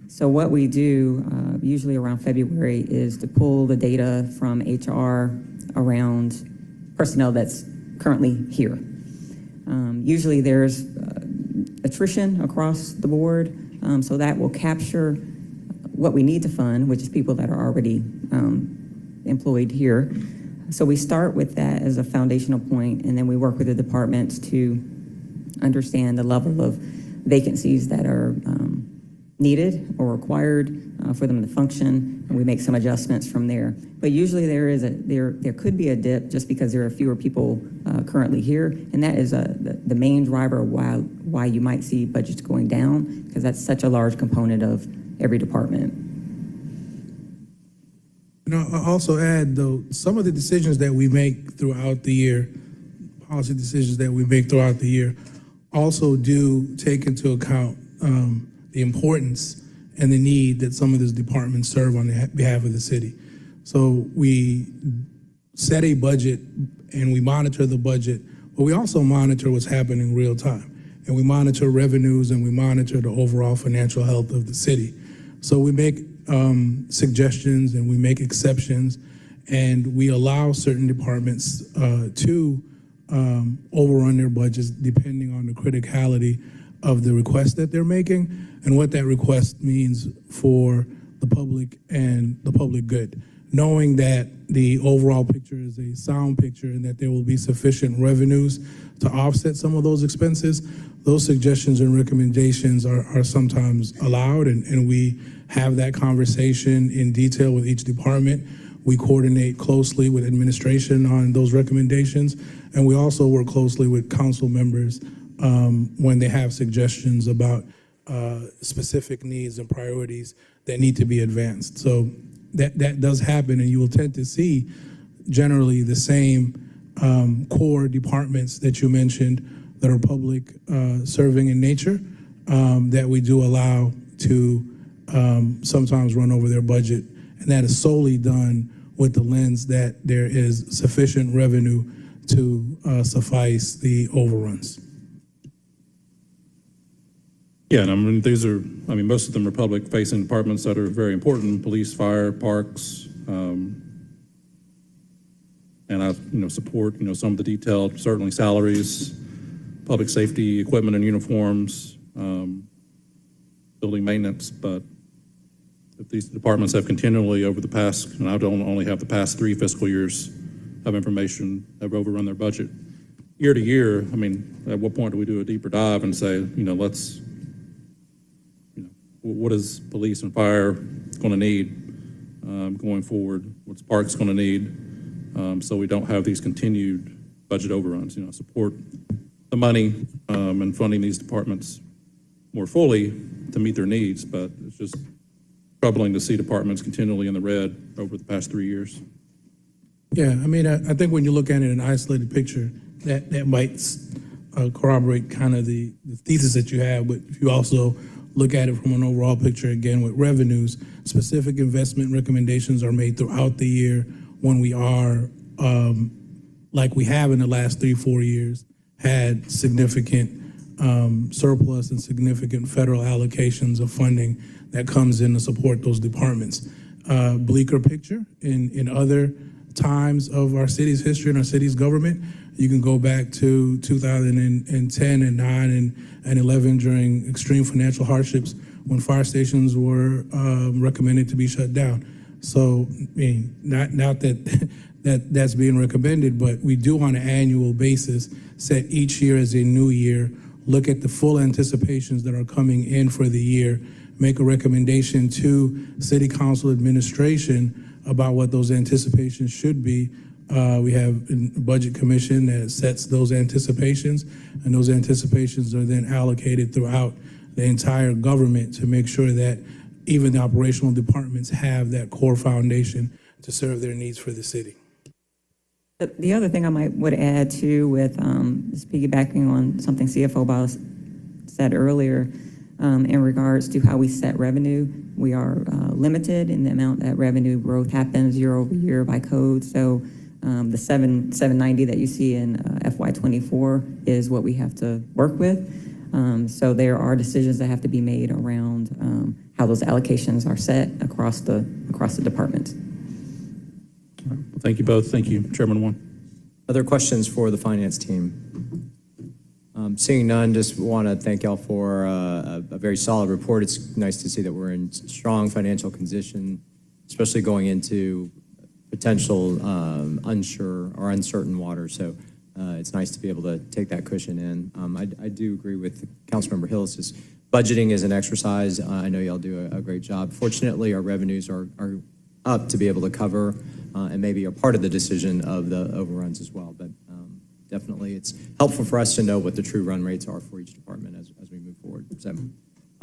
So what we do, usually around February, is to pull the data from HR around personnel that's currently here. Usually there's attrition across the board, so that will capture what we need to fund, which is people that are already employed here. So we start with that as a foundational point, and then we work with the departments to understand the level of vacancies that are needed or required for them to function, and we make some adjustments from there. But usually there could be a dip just because there are fewer people currently here, and that is the main driver of why you might see budgets going down, because that's such a large component of every department. I'll also add, though, some of the decisions that we make throughout the year, policy decisions that we make throughout the year, also do take into account the importance and the need that some of these departments serve on behalf of the city. So we set a budget and we monitor the budget, but we also monitor what's happening real time. And we monitor revenues and we monitor the overall financial health of the city. So we make suggestions and we make exceptions, and we allow certain departments to overrun their budgets depending on the criticality of the request that they're making and what that request means for the public and the public good. Knowing that the overall picture is a sound picture and that there will be sufficient revenues to offset some of those expenses, those suggestions and recommendations are sometimes allowed, and we have that conversation in detail with each department. We coordinate closely with administration on those recommendations, and we also work closely with council members when they have suggestions about specific needs and priorities that need to be advanced. So that does happen, and you will tend to see generally the same core departments that you mentioned that are public serving in nature that we do allow to sometimes run over their budget, and that is solely done with the lens that there is sufficient revenue to suffice the overruns. Yeah, and I mean, most of them are public-facing departments that are very important: police, fire, parks, and I, support, some of the detailed, certainly salaries, public safety, equipment and uniforms, building maintenance. But if these departments have continually over the past, and I don't only have the past 3 fiscal years of information, have overrun their budget year to year, I mean, at what point do we do a deeper dive and say, let's, what is police and fire going to need going forward? What's parks going to need? So we don't have these continued budget overruns. Support the money and funding these departments more fully to meet their needs, but it's just troubling to see departments continually in the red over the past 3 years. Yeah, I mean, I think when you look at it in an isolated picture, that might corroborate kind of the thesis that you have, but if you also look at it from an overall picture again with revenues. Specific investment recommendations are made throughout the year when we are, like we have in the last 3-4 years, had significant surplus and significant federal allocations of funding that comes in to support those departments. Bleaker picture in other times of our city's history and our city's government. You can go back to 2010 and 9 and 11 during extreme financial hardships when fire stations were recommended to be shut down. So, I mean, not that that's being recommended, but we do on an annual basis set each year as a new year, look at the full anticipations that are coming in for the year, make a recommendation to City Council administration about what those anticipations should be. We have a budget commission that sets those anticipations, and those anticipations are then allocated throughout the entire government to make sure that even the operational departments have that core foundation to serve their needs for the city. The other thing I would add too, with just piggybacking on something CFO Boss said earlier, in regards to how we set revenue, we are limited in the amount that revenue growth happens year over year by code. So the 790 that you see in FY24 is what we have to work with. So there are decisions that have to be made around how those allocations are set across the departments. Well, thank you both. Thank you, Chairman Wan. Other questions for the finance team? Seeing none, just want to thank y'all for a very solid report. It's nice to see that we're in strong financial condition, especially going into potential unsure or uncertain water. So it's nice to be able to take that cushion in. I do agree with Councilmember Hillis. Budgeting is an exercise. I know y'all do a great job. Fortunately, our revenues are up to be able to cover and maybe a part of the decision of the overruns as well. But definitely it's helpful for us to know what the true run rates are for each department as we move forward. So,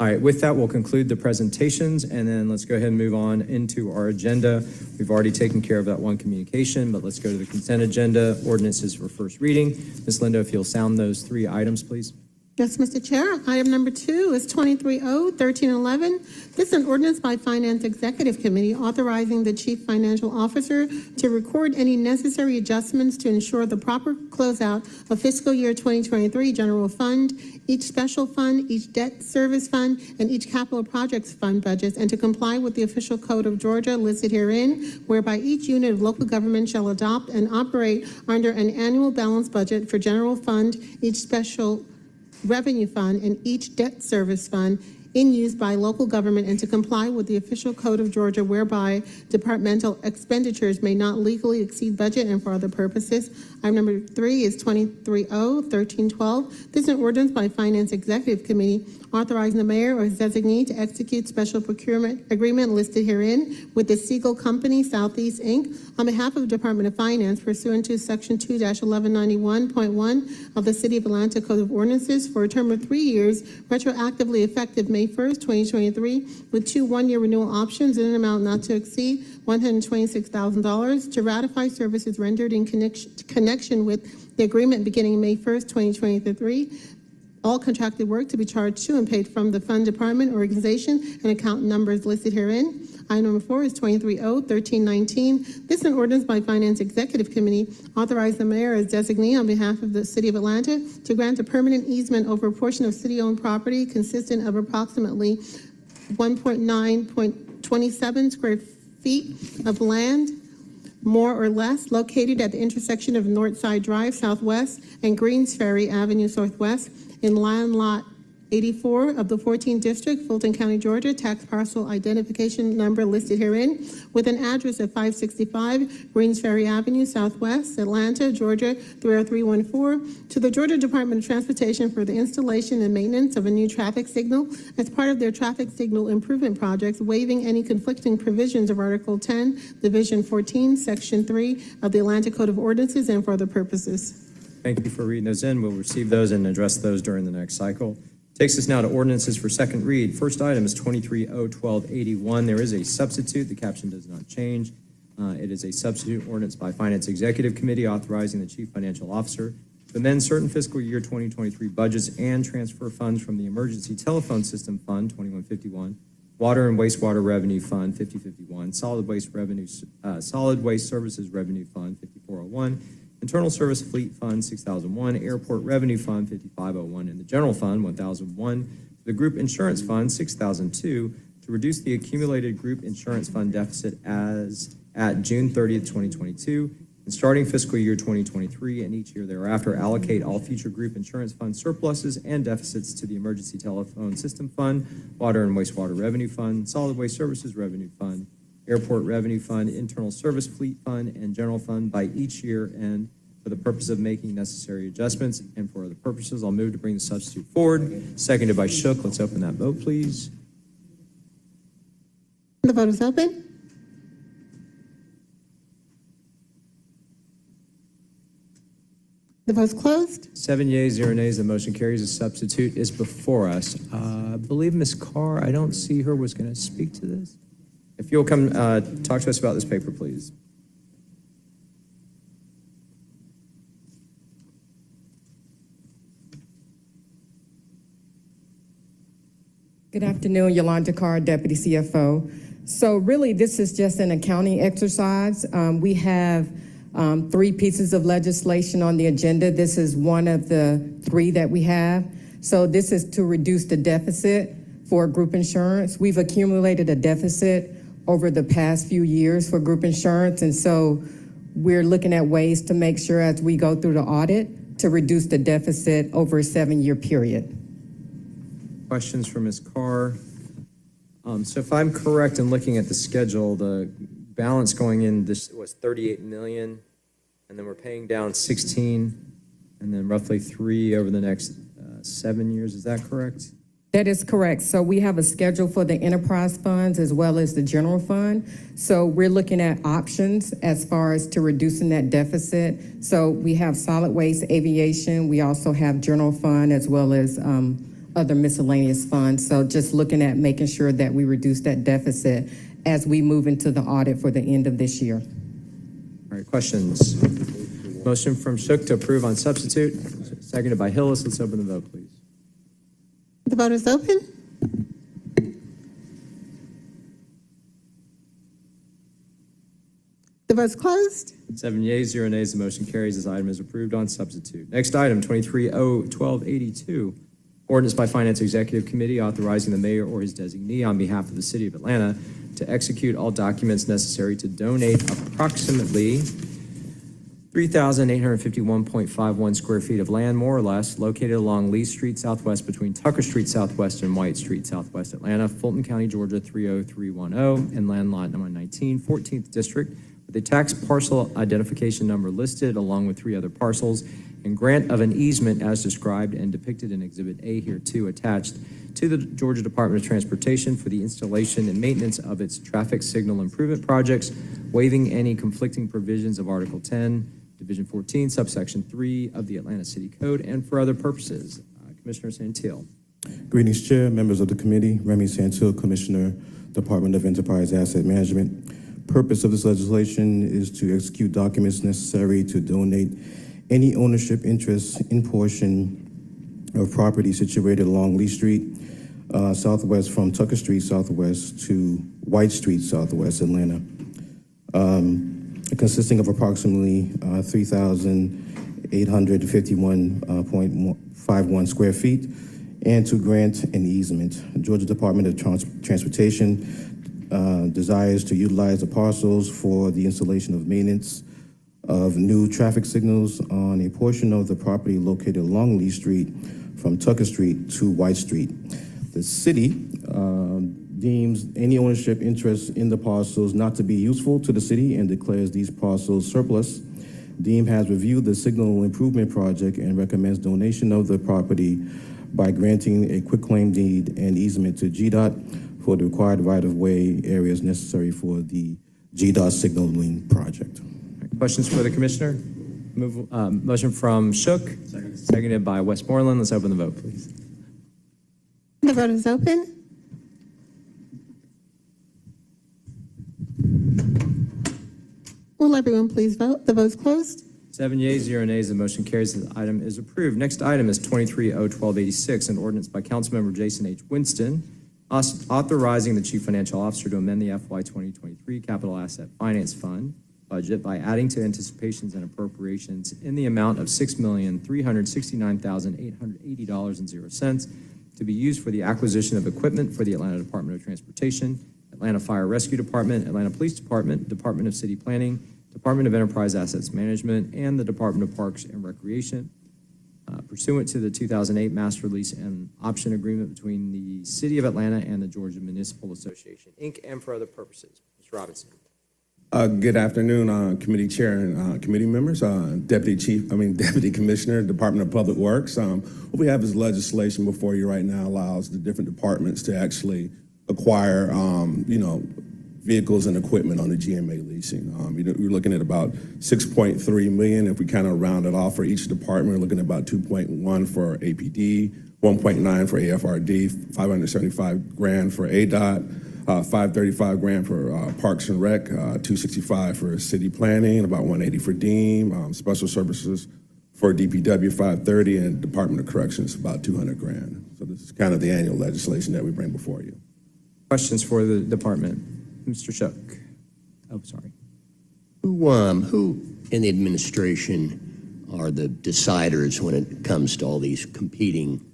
all right, with that, we'll conclude the presentations, and then let's go ahead and move on into our agenda. We've already taken care of that one communication, but let's go to the consent agenda, ordinances for first reading. Ms. Lindo, if you'll sound those 3 items, please. Yes, Mr. Chair. Item number 2 is 2030-1311. This is an ordinance by Finance Executive Committee authorizing the Chief Financial Officer to record any necessary adjustments to ensure the proper closeout of fiscal year 2023 general fund, each special fund, each debt service fund, and each capital projects fund budgets, and to comply with the official code of Georgia listed herein, whereby each unit of local government shall adopt and operate under an annual balanced budget for general fund, each special revenue fund, and each debt service fund in use by local government, and to comply with the official code of Georgia, whereby departmental expenditures may not legally exceed budget and for other purposes. Item number 3 is 2030-1312. This is an ordinance by Finance Executive Committee authorizing the mayor or his designee to execute special procurement agreement listed herein with the Siegel Company Southeast, Inc. on behalf of the Department of Finance pursuant to Section 2-1191.1 of the City of Atlanta Code of Ordinances for a term of 3 years, retroactively effective May 1st, 2023, with 2 one-year renewal options in an amount not to exceed $126,000 to ratify services rendered in connection with the agreement beginning May 1st, 2023. All contracted work to be charged to and paid from the fund department, organization, and account numbers listed herein. Item number 4 is 2030-1319. This is an ordinance by Finance Executive Committee authorizing the mayor as designee on behalf of the City of Atlanta to grant a permanent easement over a portion of city-owned property consistent of approximately 1.9.27 square feet of land, more or less, located at the intersection of Northside Drive Southwest and Greens Ferry Avenue Southwest in land lot 84 of the 14th District, Fulton County, Georgia, tax parcel identification number listed herein, with an address of 565 Greens Ferry Avenue Southwest, Atlanta, Georgia 30314, to the Georgia Department of Transportation for the installation and maintenance of a new traffic signal as part of their traffic signal improvement projects, waiving any conflicting provisions of Article 10, Division 14, Section 3 of the Atlanta Code of Ordinances, and for other purposes. Thank you for reading those in. We'll receive those and address those during the next cycle. Takes us now to ordinances for second read. First item is 2030-1281. There is a substitute. The caption does not change. It is a substitute ordinance by Finance Executive Committee authorizing the Chief Financial Officer to amend certain fiscal year 2023 budgets and transfer funds from the Emergency Telephone System Fund 2151, Water and Wastewater Revenue Fund 5051, Solid Waste Services Revenue Fund 5401, Internal Service Fleet Fund 6001, Airport Revenue Fund 5501, and the General Fund 1001 to the Group Insurance Fund 6002 to reduce the accumulated group insurance fund deficit as at June 30th, 2022, and starting fiscal year 2023 and each year thereafter, allocate all future group insurance fund surpluses and deficits to the Emergency Telephone System Fund, Water and Wastewater Revenue Fund, Solid Waste Services Revenue Fund, Airport Revenue Fund, Internal Service Fleet Fund, and General Fund by each year and for the purpose of making necessary adjustments. And for other purposes, I'll move to bring the substitute forward. Seconded by Shook. Let's open that vote, please. The vote is open. The vote's closed. 7 yeas, 0 nays. The motion carries. The substitute is before us. I believe Ms. Carr, I don't see her, was going to speak to this. If you'll come talk to us about this paper, please. Good afternoon, Yolanda Carr, Deputy CFO. So really, this is just an accounting exercise. We have 3 pieces of legislation on the agenda. This is one of the 3 that we have. So this is to reduce the deficit for group insurance. We've accumulated a deficit over the past few years for group insurance, and so we're looking at ways to make sure as we go through the audit to reduce the deficit over a 7-year period. Questions for Ms. Carr? So if I'm correct in looking at the schedule, the balance going in this was 38 million, and then we're paying down 16, and then roughly 3 over the next 7 years. Is that correct? That is correct. So we have a schedule for the enterprise funds as well as the general fund. So we're looking at options as far as to reducing that deficit. So we have solid waste, aviation. We also have general fund as well as other miscellaneous funds. So just looking at making sure that we reduce that deficit as we move into the audit for the end of this year. All right, questions? Motion from Shook to approve on substitute, seconded by Hillis. Let's open the vote, please. The vote is open. The vote's closed. 7 yeas, 0 nays. The motion carries. This item is approved on substitute. Next item, 23-0-1282. Ordinance by Finance Executive Committee authorizing the mayor or his designee on behalf of the city of Atlanta to execute all documents necessary to donate approximately 3,851.51 square feet of land, more or less, located along Lee Street Southwest between Tucker Street Southwest and White Street Southwest, Atlanta, Fulton County, Georgia 30310, and land lot number 19, 14th District, with a tax parcel identification number listed along with 3 other parcels, and grant of an easement as described and depicted in Exhibit A hereto attached to the Georgia Department of Transportation for the installation and maintenance of its traffic signal improvement projects, waiving any conflicting provisions of Article 10, Division 14, subsection 3 of the Atlanta City Code, and for other purposes. Commissioner Santil. Greetings, Chair, members of the committee. Remy Santil, Commissioner, Department of Enterprise Asset Management. Purpose of this legislation is to execute documents necessary to donate any ownership interest in portion of property situated along Lee Street Southwest from Tucker Street Southwest to White Street Southwest, Atlanta, consisting of approximately 3,851.51 square feet, and to grant an easement. Georgia Department of Transportation desires to utilize the parcels for the installation of maintenance of new traffic signals on a portion of the property located along Lee Street from Tucker Street to White Street. The city deems any ownership interest in the parcels not to be useful to the city and declares these parcels surplus. DEEM has reviewed the signal improvement project and recommends donation of the property by granting a quitclaim deed and easement to GDOT for the required right-of-way areas necessary for the GDOT signaling project. Questions for the commissioner? Motion from Shook, seconded by Westmoreland. Let's open the vote, please. The vote is open. Will everyone please vote? The vote's closed. 7 yeas, 0 nays, the motion carries. The item is approved. Next item is 23-01286, an ordinance by Councilmember Jason H. Winston, authorizing the Chief Financial Officer to amend the FY 2023 Capital Asset Finance Fund budget by adding to anticipations and appropriations in the amount of $6,369,880.00 to be used for the acquisition of equipment for the Atlanta Department of Transportation, Atlanta Fire Rescue Department, Atlanta Police Department, Department of City Planning, Department of Enterprise Assets Management, and the Department of Parks and Recreation, pursuant to the 2008 Master Lease and Option Agreement between the City of Atlanta and the Georgia Municipal Association, Inc., and for other purposes. Mr. Robinson. Good afternoon, committee chair and committee members, Deputy Commissioner, Department of Public Works. What we have is legislation before you right now allows the different departments to actually acquire, vehicles and equipment on the GMA leasing. We're looking at about $6.3 million. If we kind of round it off for each department, we're looking at about 2.1 for APD, 1.9 for AFRD, $575,000 for ADOT, $535,000 for Parks and Rec, $265,000 for City Planning, about $180,000 for DEEM, Special Services for DPW, $530,000, and Department of Corrections, about $200,000. So this is kind of the annual legislation that we bring before you. Questions for the department? Mr. Shook. Oh, sorry. Who in the administration are the deciders when it comes to all these competing,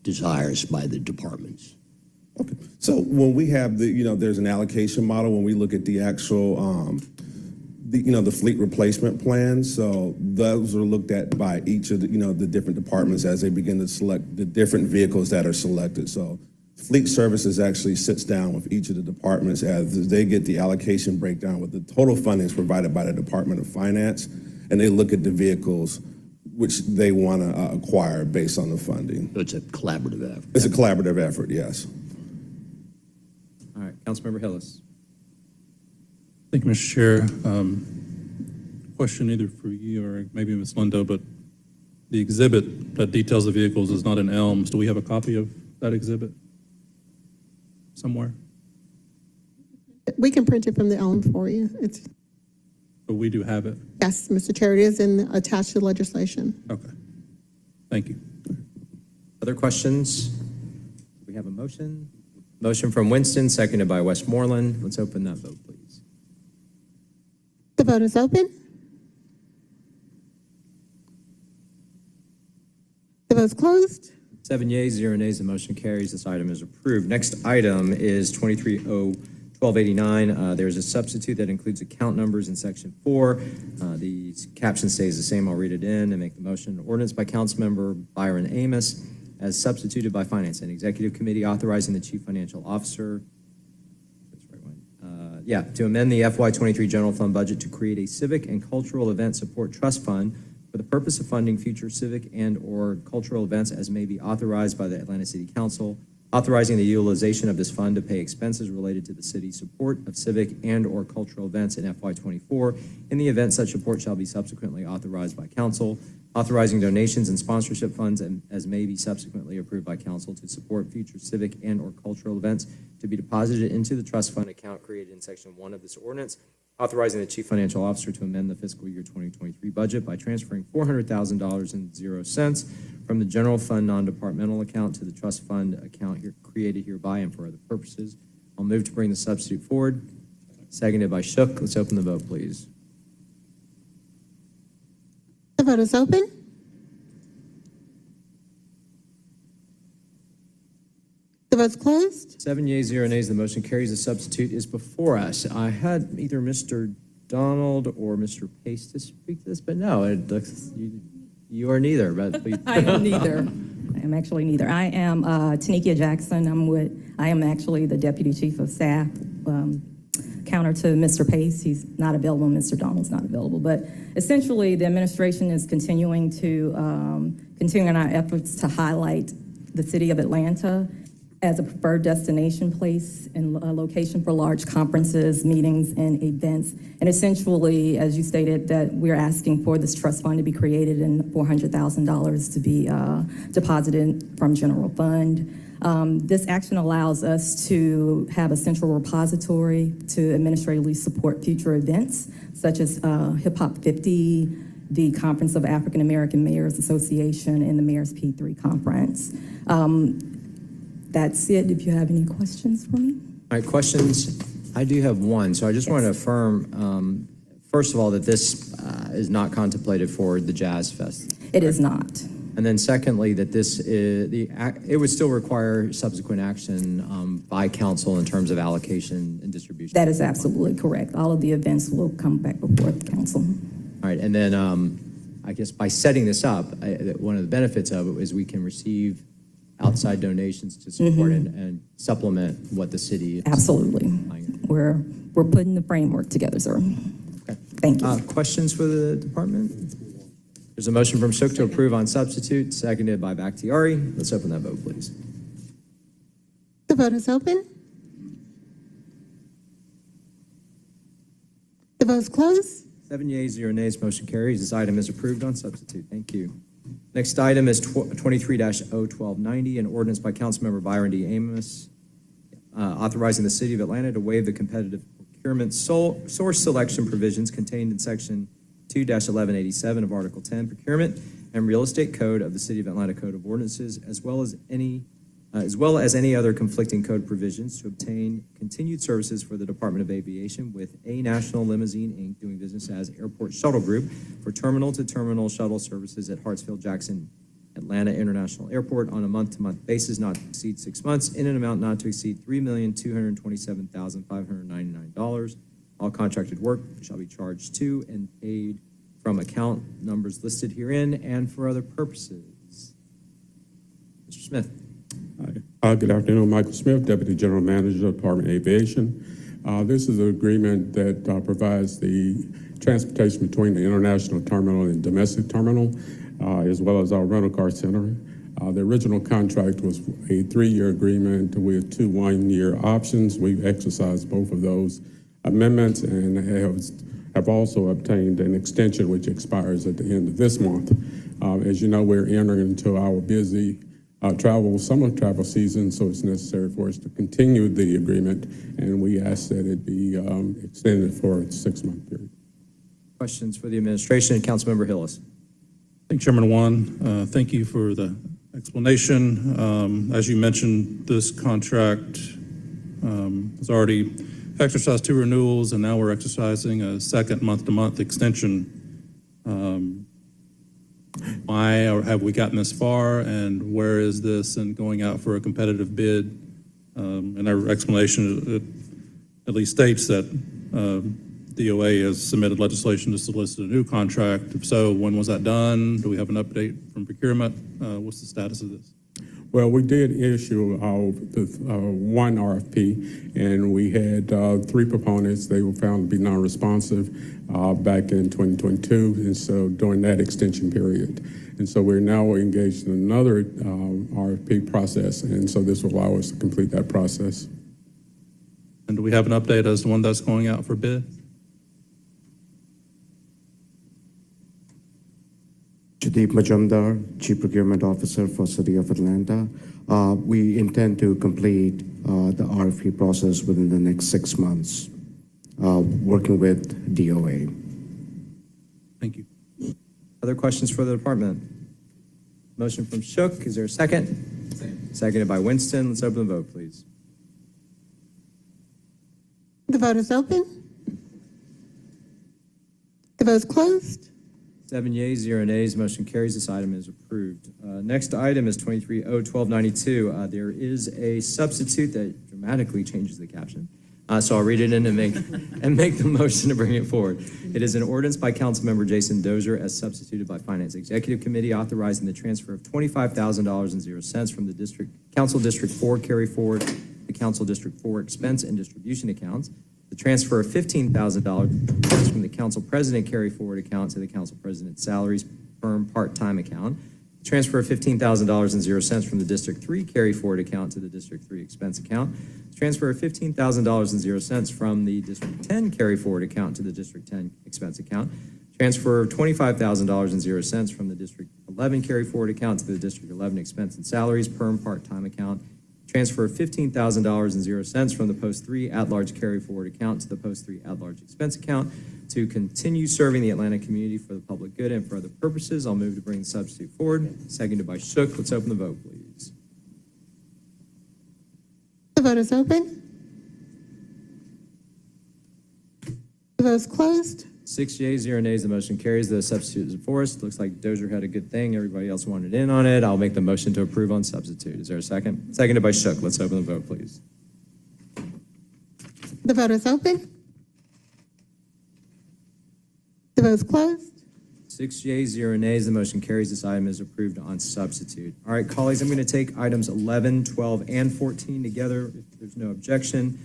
desires by the departments? Okay. So when we have there's an allocation model when we look at the actual, the fleet replacement plans. So those are looked at by each of the different departments as they begin to select the different vehicles that are selected. So Fleet Services actually sits down with each of the departments as they get the allocation breakdown with the total funding is provided by the Department of Finance, and they look at the vehicles which they want to acquire based on the funding. So it's a collaborative effort. It's a collaborative effort, yes. All right, Councilmember Hillis. Thank you, Mr. Chair. Question either for you or maybe Ms. Lindo, but the exhibit that details the vehicles is not in Elms. Do we have a copy of that exhibit somewhere? We can print it from the Elm for you. But we do have it? Yes, Mr. Chair, it is attached to legislation. Okay. Thank you. Other questions? We have a motion. Motion from Winston, seconded by Westmoreland. Let's open that vote, please. The vote is open. The vote's closed. 7 yeas, 0 nays, the motion carries. This item is approved. Next item is 23-01289. There's a substitute that includes account numbers in section 4. The caption stays the same. I'll read it in and make the motion. Ordinance by Councilmember Byron Amos as substituted by Finance and Executive Committee authorizing the Chief Financial Officer to amend the FY23 General Fund budget to create a civic and cultural event support trust fund for the purpose of funding future civic and or cultural events as may be authorized by the Atlanta City Council, authorizing the utilization of this fund to pay expenses related to the city's support of civic and or cultural events in FY24 in the event such support shall be subsequently authorized by council, authorizing donations and sponsorship funds as may be subsequently approved by council to support future civic and or cultural events to be deposited into the trust fund account created in section 1 of this ordinance, authorizing the Chief Financial Officer to amend the fiscal year 2023 budget by transferring $400,000 from the general fund non-departmental account to the trust fund account created hereby and for other purposes. I'll move to bring the substitute forward. Seconded by Shook. Let's open the vote, please. The vote is open. The vote's closed. 7 yeas, 0 nays. The motion carries. The substitute is before us. I had either Mr. Donald or Mr. Pace to speak to this, but no, it looks you are neither. But please. I am neither. I am actually neither. I am Tanikia Jackson. I am actually the Deputy Chief of Staff, counter to Mr. Pace. He's not available. Mr. Donald's not available. But essentially, the administration is continuing our efforts to highlight the city of Atlanta as a preferred destination place and a location for large conferences, meetings, and events. And essentially, as you stated, that we're asking for this trust fund to be created and $400,000 to be deposited from general fund. This action allows us to have a central repository to administratively support future events, such as Hip Hop 50, the Conference of African American Mayors Association, and the Mayors P3 Conference. That's it. If you have any questions for me. All right, questions? I do have one. So I just want to affirm, first of all, that this is not contemplated for the Jazz Fest. It is not. And then secondly, that this is, it would still require subsequent action by council in terms of allocation and distribution. That is absolutely correct. All of the events will come back before the council. All right, and then I guess by setting this up, one of the benefits of it is we can receive outside donations to support and supplement what the city is. Absolutely. We're putting the framework together, sir. Okay. Thank you. Questions for the department? There's a motion from Shook to approve on substitute, seconded by Bakhtiari. Let's open that vote, please. The vote is open. The vote is closed. 7 yeas, 0 nays, motion carries. This item is approved on substitute. Thank you. Next item is 23-01290, an ordinance by Councilmember Byron D. Amos, authorizing the City of Atlanta to waive the competitive procurement source selection provisions contained in Section 2-1187 of Article 10, Procurement and Real Estate Code of the City of Atlanta Code of Ordinances, as well as any other conflicting code provisions to obtain continued services for the Department of Aviation with A National Limousine, Inc., doing business as Airport Shuttle Group for terminal-to-terminal shuttle services at Hartsfield-Jackson Atlanta International Airport on a month-to-month basis not to exceed 6 months in an amount not to exceed $3,227,599. All contracted work shall be charged to and paid from account numbers listed herein and for other purposes. Mr. Smith. Good afternoon, Michael Smith, Deputy General Manager, Department of Aviation. This is an agreement that provides the transportation between the international terminal and domestic terminal, as well as our rental car center. The original contract was a 3-year agreement with 2 one-year options. We've exercised both of those amendments and have also obtained an extension which expires at the end of this month. As you know, we're entering into our busy summer travel season, so it's necessary for us to continue the agreement, and we ask that it be extended for a 6-month period. Questions for the administration? Councilmember Hillis. Thank you, Chairman Wan. Thank you for the explanation. As you mentioned, this contract has already exercised 2 renewals, and now we're exercising a second month-to-month extension. Why have we gotten this far, and where is this and going out for a competitive bid? And our explanation at least states that DOA has submitted legislation to solicit a new contract. If so, when was that done? Do we have an update from procurement? What's the status of this? Well, we did issue one RFP, and we had 3 proponents. They were found to be non-responsive back in 2022, and so during that extension period. And so we're now engaged in another RFP process, and so this will allow us to complete that process. And do we have an update as to when that's going out for bid? Deep Majumdar, Chief Procurement Officer for City of Atlanta. We intend to complete the RFP process within the next 6 months, working with DOA. Thank you. Other questions for the department? Motion from Shook. Is there a second? Seconded by Winston. Let's open the vote, please. The vote is open. The vote is closed. 7 yeas, 0 nays, motion carries. This item is approved. Next item is 23-01292. There is a substitute that dramatically changes the caption. So I'll read it in and make the motion to bring it forward. It is an ordinance by Councilmember Jason Dozier as substituted by Finance Executive Committee authorizing the transfer of $25,000.00 from the Council District 4 carry forward to Council District 4 expense and distribution accounts. The transfer of $15,000 from the Council President carry forward account to the Council President's salaries firm part-time account. The transfer of $15,000.00 from the District 3 carry forward account to the District 3 expense account. The transfer of $15,000.00 from the District 10 carry forward account to the District 10 expense account. Transfer of $25,000.00 from the District 11 carry forward account to the District 11 expense and salaries per part-time account. Transfer $15,000.00 from the Post 3 at-large carry-forward account to the Post 3 at-large expense account to continue serving the Atlanta community for the public good and for other purposes. I'll move to bring the substitute forward. Seconded by Shook. Let's open the vote, please. The vote is open. The vote is closed. 6 yeas, 0 nays, the motion carries. The substitute is before us. Looks like Dozier had a good thing. Everybody else wanted in on it. I'll make the motion to approve on substitute. Is there a second? Seconded by Shook. Let's open the vote, please. The vote is open. The vote is closed. 6 yeas, 0 nays, the motion carries. This item is approved on substitute. All right, colleagues, I'm going to take items 11, 12, and 14 together if there's no objection.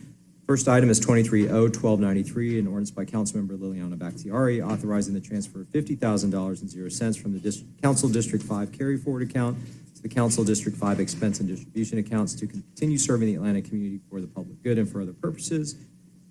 First item is 23-0-1293, an ordinance by Councilmember Liliana Bakhtiari authorizing the transfer of $50,000.00 from the Council District 5 carry-forward account to the Council District 5 expense and distribution accounts to continue serving the Atlanta community for the public good and for other purposes.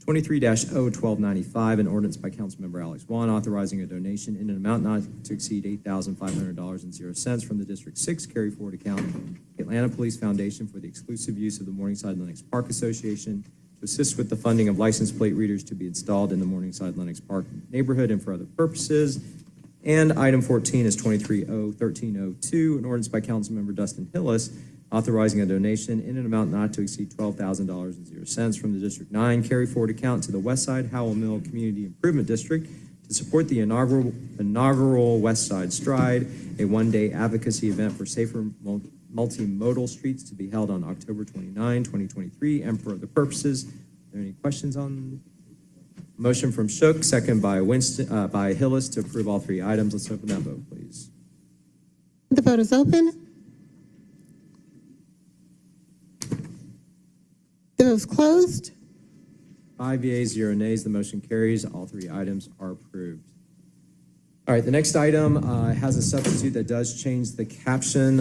23-0-1295, an ordinance by Councilmember Alex Vaughn authorizing a donation in an amount not to exceed $8,500.00 from the District 6 carry-forward account to the Atlanta Police Foundation for the exclusive use of the Morningside Lennox Park Association to assist with the funding of license plate readers to be installed in the Morningside Lennox Park neighborhood and for other purposes. And item 14 is 23-0-1302, an ordinance by Councilmember Dustin Hillis authorizing a donation in an amount not to exceed $12,000.00 from the District 9 carry-forward account to the Westside Howell Mill Community Improvement District to support the inaugural Westside Stride, a one-day advocacy event for safer multimodal streets to be held on October 29, 2023, and for other purposes. Are there any questions on motion from Shook, second by by Hillis to approve all three items? Let's open that vote, please. The vote is open. The vote is closed. 5 yeas, 0 nays, the motion carries. All three items are approved. All right, the next item has a substitute that does change the caption.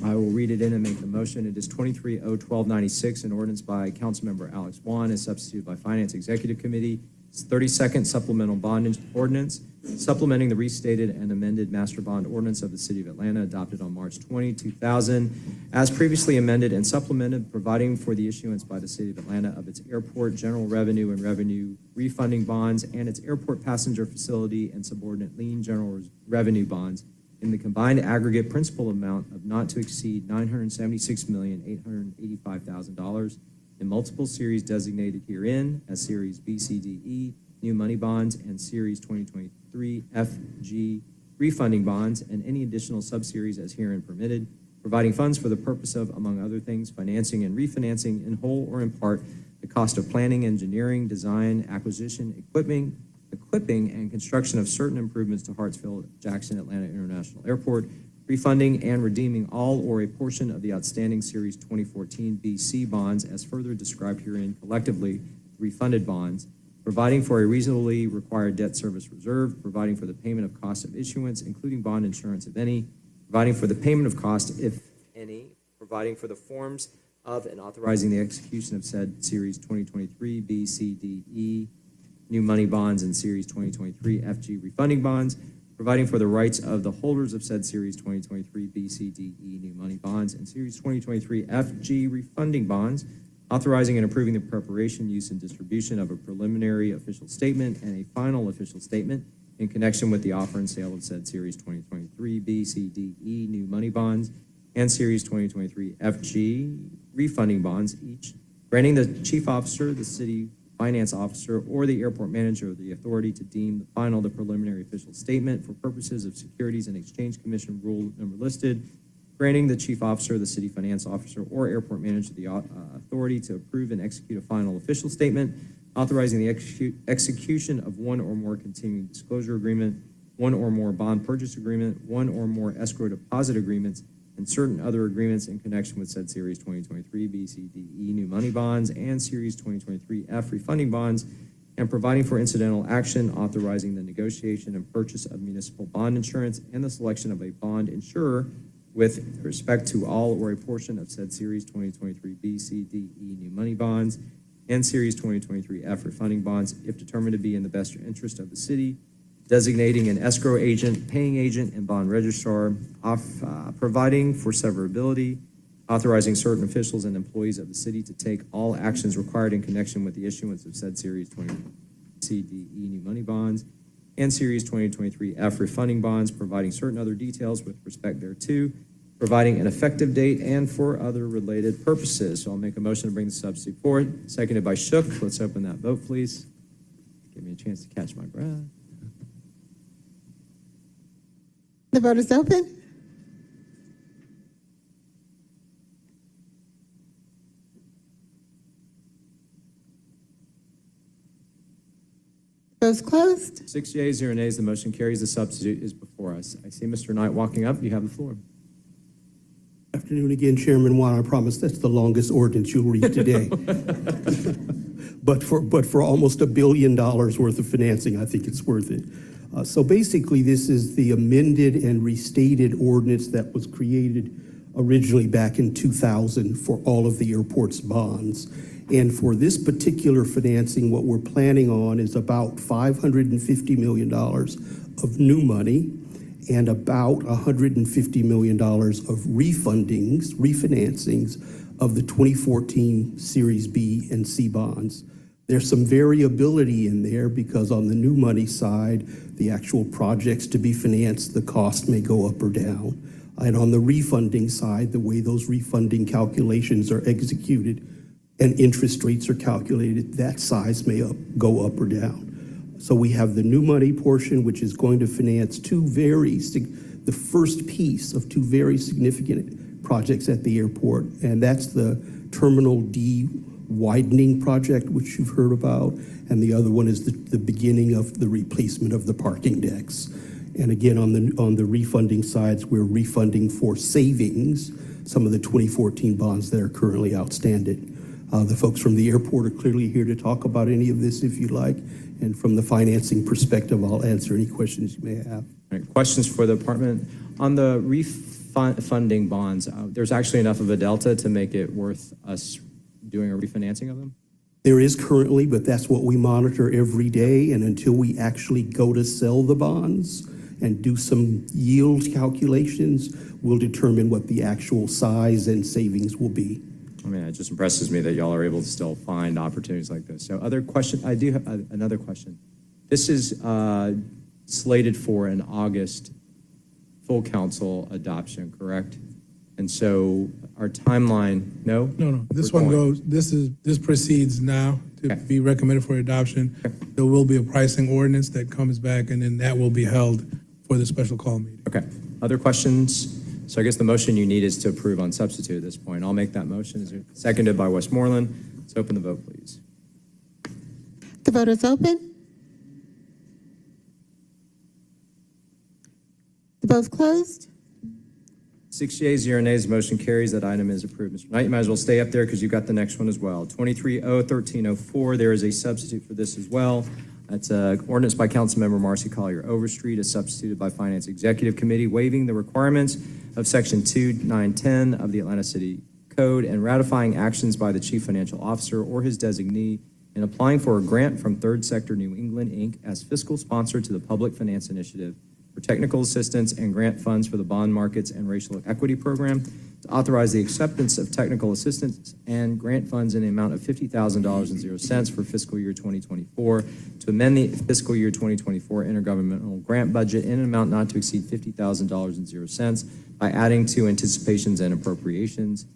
I will read it in and make the motion. It is 23-0-1296, an ordinance by Councilmember Alex Vaughn, as substituted by Finance Executive Committee. It's 32nd supplemental bond ordinance, supplementing the restated and amended master bond ordinance of the City of Atlanta adopted on March 20, 2000, as previously amended and supplemented, providing for the issuance by the City of Atlanta of its airport general revenue and revenue refunding bonds and its airport passenger facility and subordinate lien general revenue bonds in the combined aggregate principal amount of not to exceed $976,885,000 in multiple series designated herein as Series B, C, D, E, new money bonds, and Series 2023 FG refunding bonds, and any additional subseries as herein permitted, providing funds for the purpose of, among other things, financing and refinancing in whole or in part the cost of planning, engineering, design, acquisition, equipping, and construction of certain improvements to Hartsfield-Jackson Atlanta International Airport, refunding and redeeming all or a portion of the outstanding Series 2014 BC bonds as further described herein, collectively refunded bonds, providing for a reasonably required debt service reserve, providing for the payment of cost of issuance, including bond insurance, if any, providing for the payment of cost, if any, providing for the forms of and authorizing the execution of said Series 2023 B, C, D, E, new money bonds, and Series 2023 FG refunding bonds, providing for the rights of the holders of said Series 2023 B, C, D, E, new money bonds, and Series 2023 FG refunding bonds, authorizing and approving the preparation, use, and distribution of a preliminary official statement and a final official statement in connection with the offer and sale of said Series 2023 B, C, D, E, new money bonds, and Series 2023 FG refunding bonds, each granting the chief officer, the city finance officer, or the airport manager the authority to deem the preliminary official statement for purposes of Securities and Exchange Commission rule number listed, granting the chief officer, the city finance officer, or airport manager the authority to approve and execute a final official statement, authorizing the execution of one or more continuing disclosure agreement, one or more bond purchase agreement, one or more escrow deposit agreements, and certain other agreements in connection with said Series 2023 B, C, D, E, new money bonds, and Series 2023 F refunding bonds, and providing for incidental action, authorizing the negotiation and purchase of municipal bond insurance and the selection of a bond insurer with respect to all or a portion of said Series 2023 B, C, D, E, new money bonds, and Series 2023 F refunding bonds, if determined to be in the best interest of the city, designating an escrow agent, paying agent, and bond registrar, providing for severability, authorizing certain officials and employees of the city to take all actions required in connection with the issuance of said Series 20 CDE new money bonds and Series 2023 F refunding bonds, providing certain other details with respect thereto, providing an effective date, and for other related purposes. So I'll make a motion to bring the substitute forward, seconded by Shook. Let's open that vote, please. Give me a chance to catch my breath. The vote is open. Vote is closed. 6 yeas, 0 nays. The motion carries. The substitute is before us. I see Mr. Knight walking up. You have the floor. Afternoon again, Chairman Juan. I promise that's the longest ordinance you'll read today. But for almost $1 billion worth of financing, I think it's worth it. So basically, this is the amended and restated ordinance that was created originally back in 2000 for all of the airport's bonds. And for this particular financing, what we're planning on is about $550 million of new money and about $150 million of refinancings of the 2014 Series B and C bonds. There's some variability in there because on the new money side, the actual projects to be financed, the cost may go up or down. And on the refunding side, the way those refunding calculations are executed and interest rates are calculated, that size may go up or down. So we have the new money portion, which is going to finance the first piece of two very significant projects at the airport, and that's the Terminal D widening project, which you've heard about, and the other one is the beginning of the replacement of the parking decks. And again, on the refunding sides, we're refunding for savings some of the 2014 bonds that are currently outstanding. The folks from the airport are clearly here to talk about any of this if you'd like. And from the financing perspective, I'll answer any questions you may have. All right, questions for the department? On the refunding bonds, there's actually enough of a delta to make it worth us doing a refinancing of them? There is currently, but that's what we monitor every day. And until we actually go to sell the bonds and do some yield calculations, we'll determine what the actual size and savings will be. I mean, it just impresses me that y'all are able to still find opportunities like this. So other question, I do have another question. This is slated for an August full council adoption, correct? And so our timeline, no? No. This one goes, this proceeds now to be recommended for adoption. There will be a pricing ordinance that comes back, and then that will be held for the special call meeting. Okay. Other questions? So I guess the motion you need is to approve on substitute at this point. I'll make that motion. Is it seconded by Westmoreland? Let's open the vote, please. The vote is open. The vote's closed. 6 yeas, 0 nays, the motion carries. That item is approved. Mr. Knight, you might as well stay up there because you've got the next one as well. 23-0-1304, there is a substitute for this as well. That's an ordinance by Councilmember Marcy Collier Overstreet, as substituted by Finance Executive Committee, waiving the requirements of Section 2910 of the Atlanta City Code and ratifying actions by the Chief Financial Officer or his designee in applying for a grant from Third Sector New England, Inc. as fiscal sponsor to the Public Finance Initiative for technical assistance and grant funds for the bond markets and racial equity program, to authorize the acceptance of technical assistance and grant funds in the amount of $50,000.00 for fiscal year 2024, to amend the fiscal year 2024 intergovernmental grant budget in an amount not to exceed $50,000.00 by adding to anticipations and appropriations,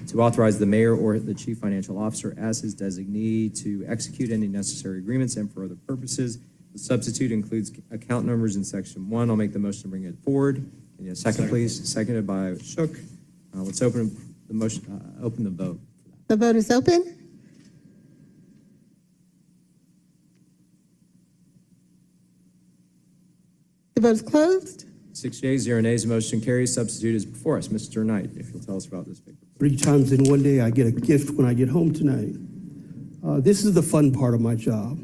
to authorize the mayor or the chief financial officer as his designee to execute any necessary agreements and for other purposes. The substitute includes account numbers in section 1. I'll make the motion to bring it forward. Can you a second, please? Seconded by Shook. Let's open the motion. Open the vote. The vote is open. The vote is closed. 6 yeas, 0 nays. The motion carries. Substitute is before us. Mr. Knight, if you'll tell us about this paper. 3 times in one day, I get a gift when I get home tonight. This is the fun part of my job.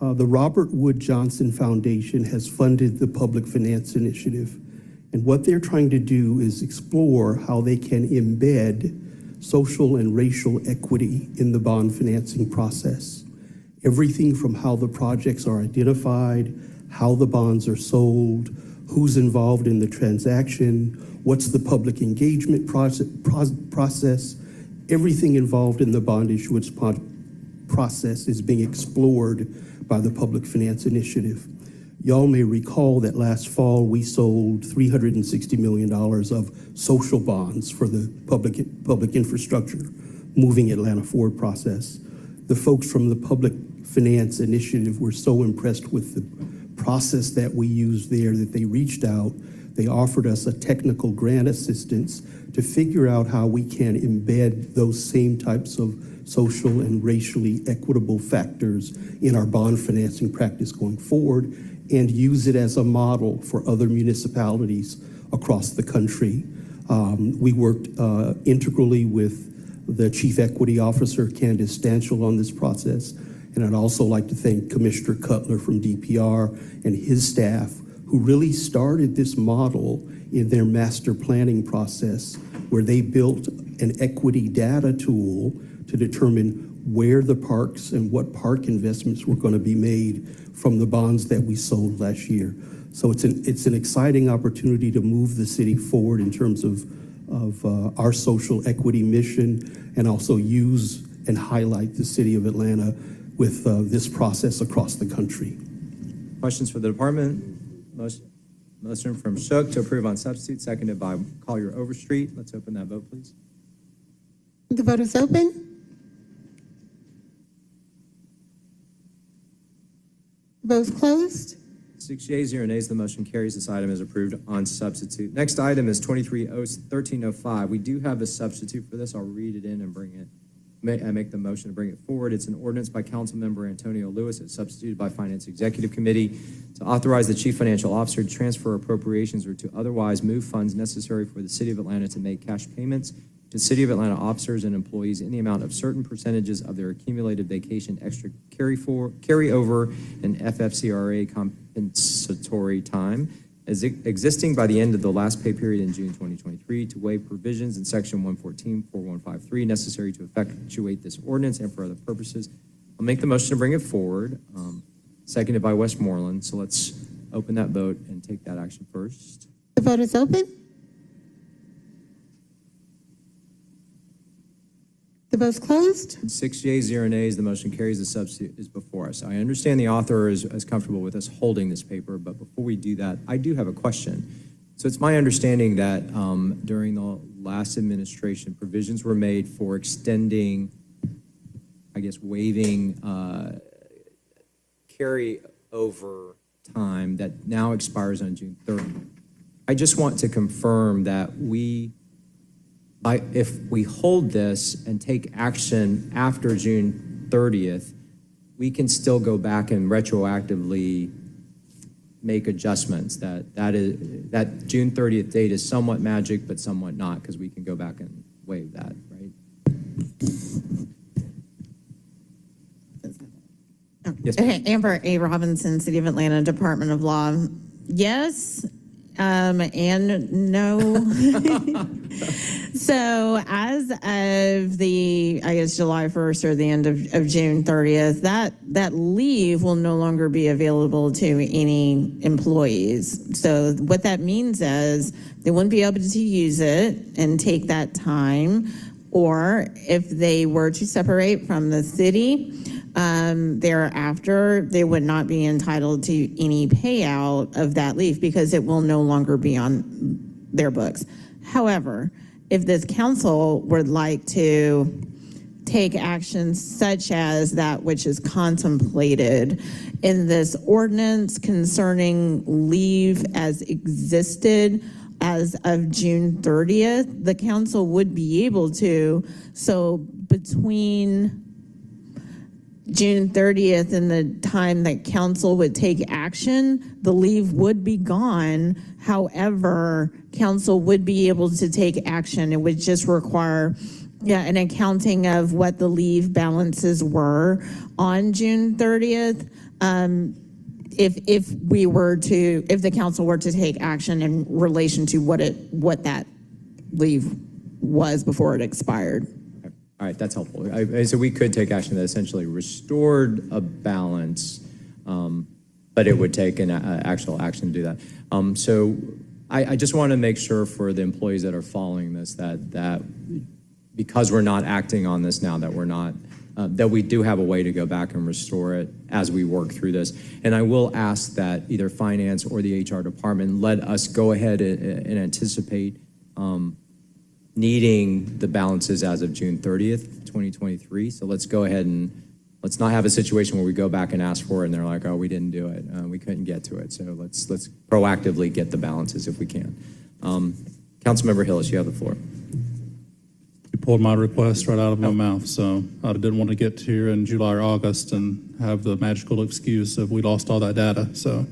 The Robert Wood Johnson Foundation has funded the Public Finance Initiative, and what they're trying to do is explore how they can embed social and racial equity in the bond financing process. Everything from how the projects are identified, how the bonds are sold, who's involved in the transaction, What's the public engagement process? Everything involved in the bond issuance process is being explored by the Public Finance Initiative. Y'all may recall that last fall we sold $360 million of social bonds for the public infrastructure, moving Atlanta forward process. The folks from the Public Finance Initiative were so impressed with the process that we used there that they reached out. They offered us a technical grant assistance to figure out how we can embed those same types of social and racially equitable factors in our bond financing practice going forward and use it as a model for other municipalities across the country. We worked integrally with the Chief Equity Officer, Candace Stanchel, on this process. And I'd also like to thank Commissioner Cutler from DPR and his staff, who really started this model in their master planning process, where they built an equity data tool to determine where the parks and what park investments were going to be made from the bonds that we sold last year. So it's an exciting opportunity to move the city forward in terms of our social equity mission, and also use and highlight the city of Atlanta with this process across the country. Questions for the department? Motion from Shook to approve on substitute, seconded by Collier Overstreet. Let's open that vote, please. The vote is open. Vote is closed. 6 yeas, 0 nays. The motion carries. This item is approved on substitute. Next item is 1305. We do have a substitute for this. I'll read it in and make the motion to bring it forward. It's an ordinance by Councilmember Antonio Lewis. It's substituted by Finance Executive Committee to authorize the Chief Financial Officer to transfer appropriations or to otherwise move funds necessary for the City of Atlanta to make cash payments to City of Atlanta officers and employees in the amount of certain percentages of their accumulated vacation extra carryover and FFCRA compensatory time as existing by the end of the last pay period in June 2023, to waive provisions in Section 114.4153 necessary to effectuate this ordinance and for other purposes. I'll make the motion to bring it forward, seconded by Westmoreland. So let's open that vote and take that action first. The vote is open. The vote is closed. 6 yeas, 0 nays. The motion carries. The substitute is before us. I understand the author is comfortable with us holding this paper, but before we do that, I do have a question. So it's my understanding that during the last administration, provisions were made for extending, I guess, waiving carryover time that now expires on June 30th. I just want to confirm that if we hold this and take action after June 30th, we can still go back and retroactively make adjustments. That June 30th date is somewhat magic, but somewhat not, because we can go back and waive that, right? Yes, Okay, Amber A. Robinson, City of Atlanta, Department of Law. Yes, and no. So as of July 1st or the end of June 30th, that leave will no longer be available to any employees. So what that means is they wouldn't be able to use it and take that time, or if they were to separate from the city, thereafter, they would not be entitled to any payout of that leave because it will no longer be on their books. However, if this council would like to take actions such as that which is contemplated in this ordinance concerning leave as existed as of June 30th, the council would be able to. So between June 30th and the time that council would take action, the leave would be gone. However, council would be able to take action. It would just require an accounting of what the leave balances were on June 30th. If the council were to take action in relation to what that leave was before it expired. All right, that's helpful. So we could take action that essentially restored a balance, but it would take an actual action to do that. So I just want to make sure for the employees that are following this that because we're not acting on this now, that we're not, that we do have a way to go back and restore it as we work through this. And I will ask that either finance or the HR department let us go ahead and anticipate needing the balances as of June 30th, 2023. So let's go ahead and let's not have a situation where we go back and ask for it and they're like, oh, we didn't do it. We couldn't get to it. So let's proactively get the balances if we can. Councilmember Hillis, you have the floor. You pulled my request right out of my mouth, so I didn't want to get here in July or August and have the magical excuse of we lost all that data. So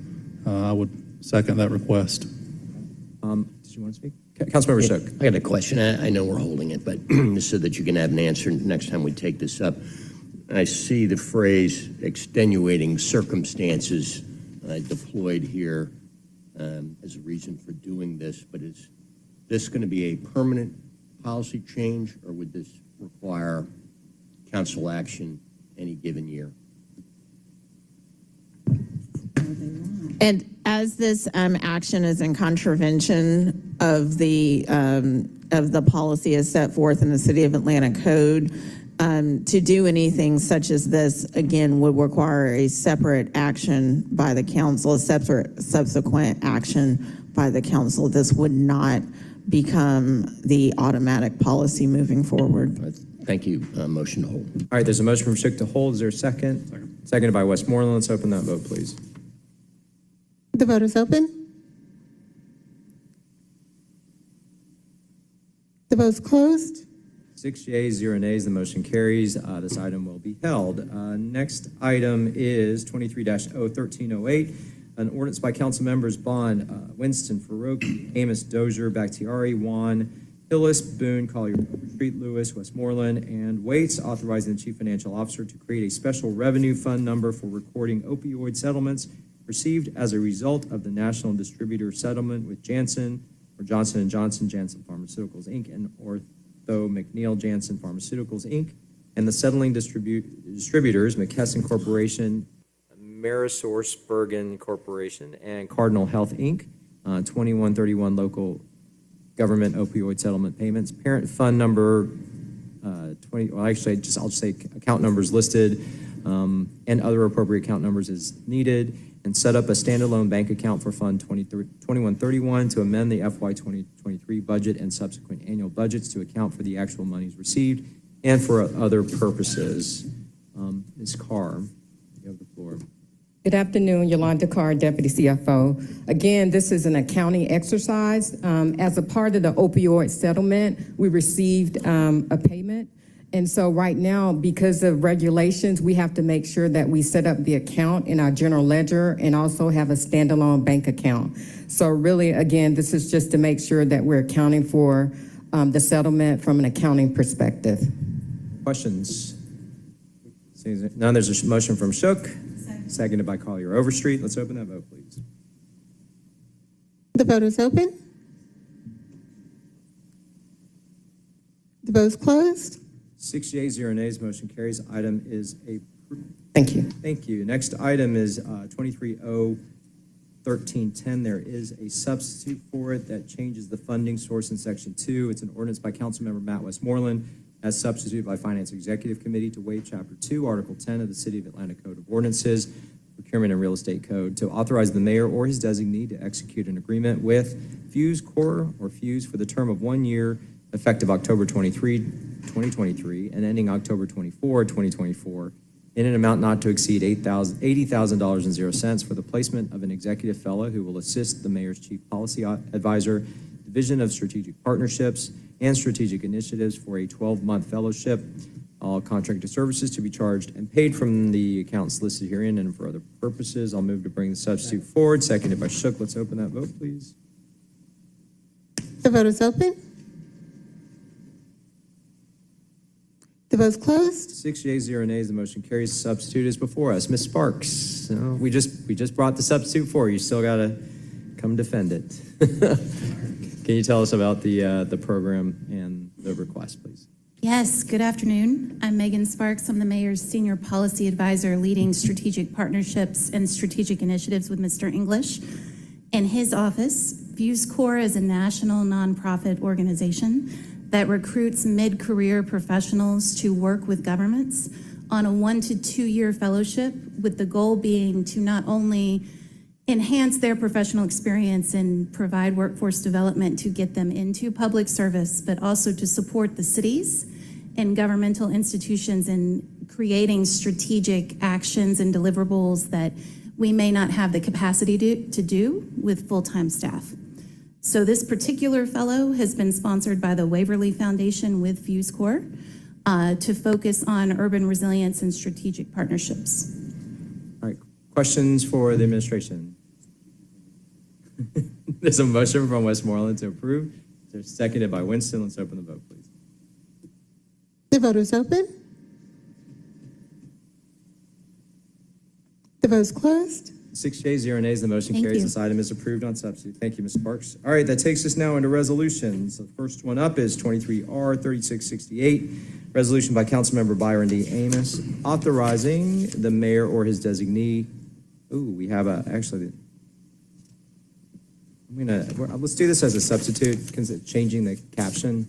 I would second that request. Did you want to speak? Councilmember Shook. I got a question. I know we're holding it, but just so that you can have an answer next time we take this up. I see the phrase extenuating circumstances deployed here as a reason for doing this, but is this going to be a permanent policy change, or would this require council action any given year? And as this action is in contravention of the policy as set forth in the City of Atlanta Code, to do anything such as this, again, would require a separate action by the council, a separate subsequent action by the council. This would not become the automatic policy moving forward. Thank you. Motion to hold. All right, there's a motion from Shook to hold. Is there a second? Seconded by Westmoreland. Let's open that vote, please. The vote is open. The vote's closed. 6 yeas, 0 nays, the motion carries. This item will be held. Next item is 23-01308, an ordinance by council members Bond, Winston, Farouk, Amos, Dozier, Bakhtiari, Juan, Hillis, Boone, Collier, Street, Lewis, Westmoreland, and Waits, authorizing the chief financial officer to create a special revenue fund number for recording opioid settlements received as a result of the national distributor settlement with Janssen, or Johnson & Johnson, Janssen Pharmaceuticals, Inc., and McNeil Janssen Pharmaceuticals, Inc., and the settling distributors, McKesson Corporation, AmerisourceBergen Corporation, and Cardinal Health, Inc., 2131 local government opioid settlement payments. Parent fund number I'll just say account numbers listed, and other appropriate account numbers as needed, and set up a standalone bank account for Fund 2131 to amend the FY 2023 budget and subsequent annual budgets to account for the actual monies received and for other purposes. Ms. Carr, you have the floor. Good afternoon, Yolanda Carr, Deputy CFO. Again, this is an accounting exercise. As a part of the opioid settlement, we received a payment. And so right now, because of regulations, we have to make sure that we set up the account in our general ledger and also have a standalone bank account. So really, again, this is just to make sure that we're accounting for the settlement from an accounting perspective. Questions? Seeing none, there's a motion from Shook, seconded by Collier Overstreet. Let's open that vote, please. The vote is open. The vote's closed. 6 yeas, 0 nays, motion carries. Item is approved. Thank you. Thank you. Next item is 23-01310. There is a substitute for it that changes the funding source in Section 2. It's an ordinance by Councilmember Matt Westmoreland as substituted by Finance Executive Committee to waive Chapter 2, Article 10 of the City of Atlanta Code of Ordinances, Procurement and Real Estate Code, to authorize the mayor or his designee to execute an agreement with Fuse Corps or Fuse for the term of 1 year, effective October 23, 2023, and ending October 24, 2024, in an amount not to exceed $80,000.00 for the placement of an executive fellow who will assist the mayor's chief policy advisor, Division of Strategic Partnerships and Strategic Initiatives for a 12-month fellowship. All contracted services to be charged and paid from the accounts listed herein and for other purposes. I'll move to bring the substitute forward, seconded by Shook. Let's open that vote, please. The vote is open. The vote's closed. 6 yeas, 0 nays. The motion carries. Substitute is before us. Ms. Sparks, we just brought the substitute forward. You still got to come defend it. Can you tell us about the program and the request, please? Yes, good afternoon. I'm Megan Sparks. I'm the Mayor's Senior Policy Advisor leading strategic partnerships and strategic initiatives with Mr. English. In his office, Fuse Corps is a national nonprofit organization that recruits mid-career professionals to work with governments on a 1 to 2 year fellowship, with the goal being to not only enhance their professional experience and provide workforce development to get them into public service, but also to support the cities and governmental institutions in creating strategic actions and deliverables that we may not have the capacity to do with full-time staff. So this particular fellow has been sponsored by the Waverly Foundation with Fuse Corps to focus on urban resilience and strategic partnerships. All right, questions for the administration? There's a motion from Westmoreland to approve. They're seconded by Winston. Let's open the vote, please. The vote is open. The vote is closed. 6 yeas, 0 nays, the motion Thank carries. you. This item is approved on substitute. Thank you, Ms. Sparks. All right, that takes us now into resolutions. The first one up is 23R 3668, resolution by Councilmember Byron D. Amos, authorizing the mayor or his designee. Ooh, we have actually, let's do this as a substitute because it's changing the caption.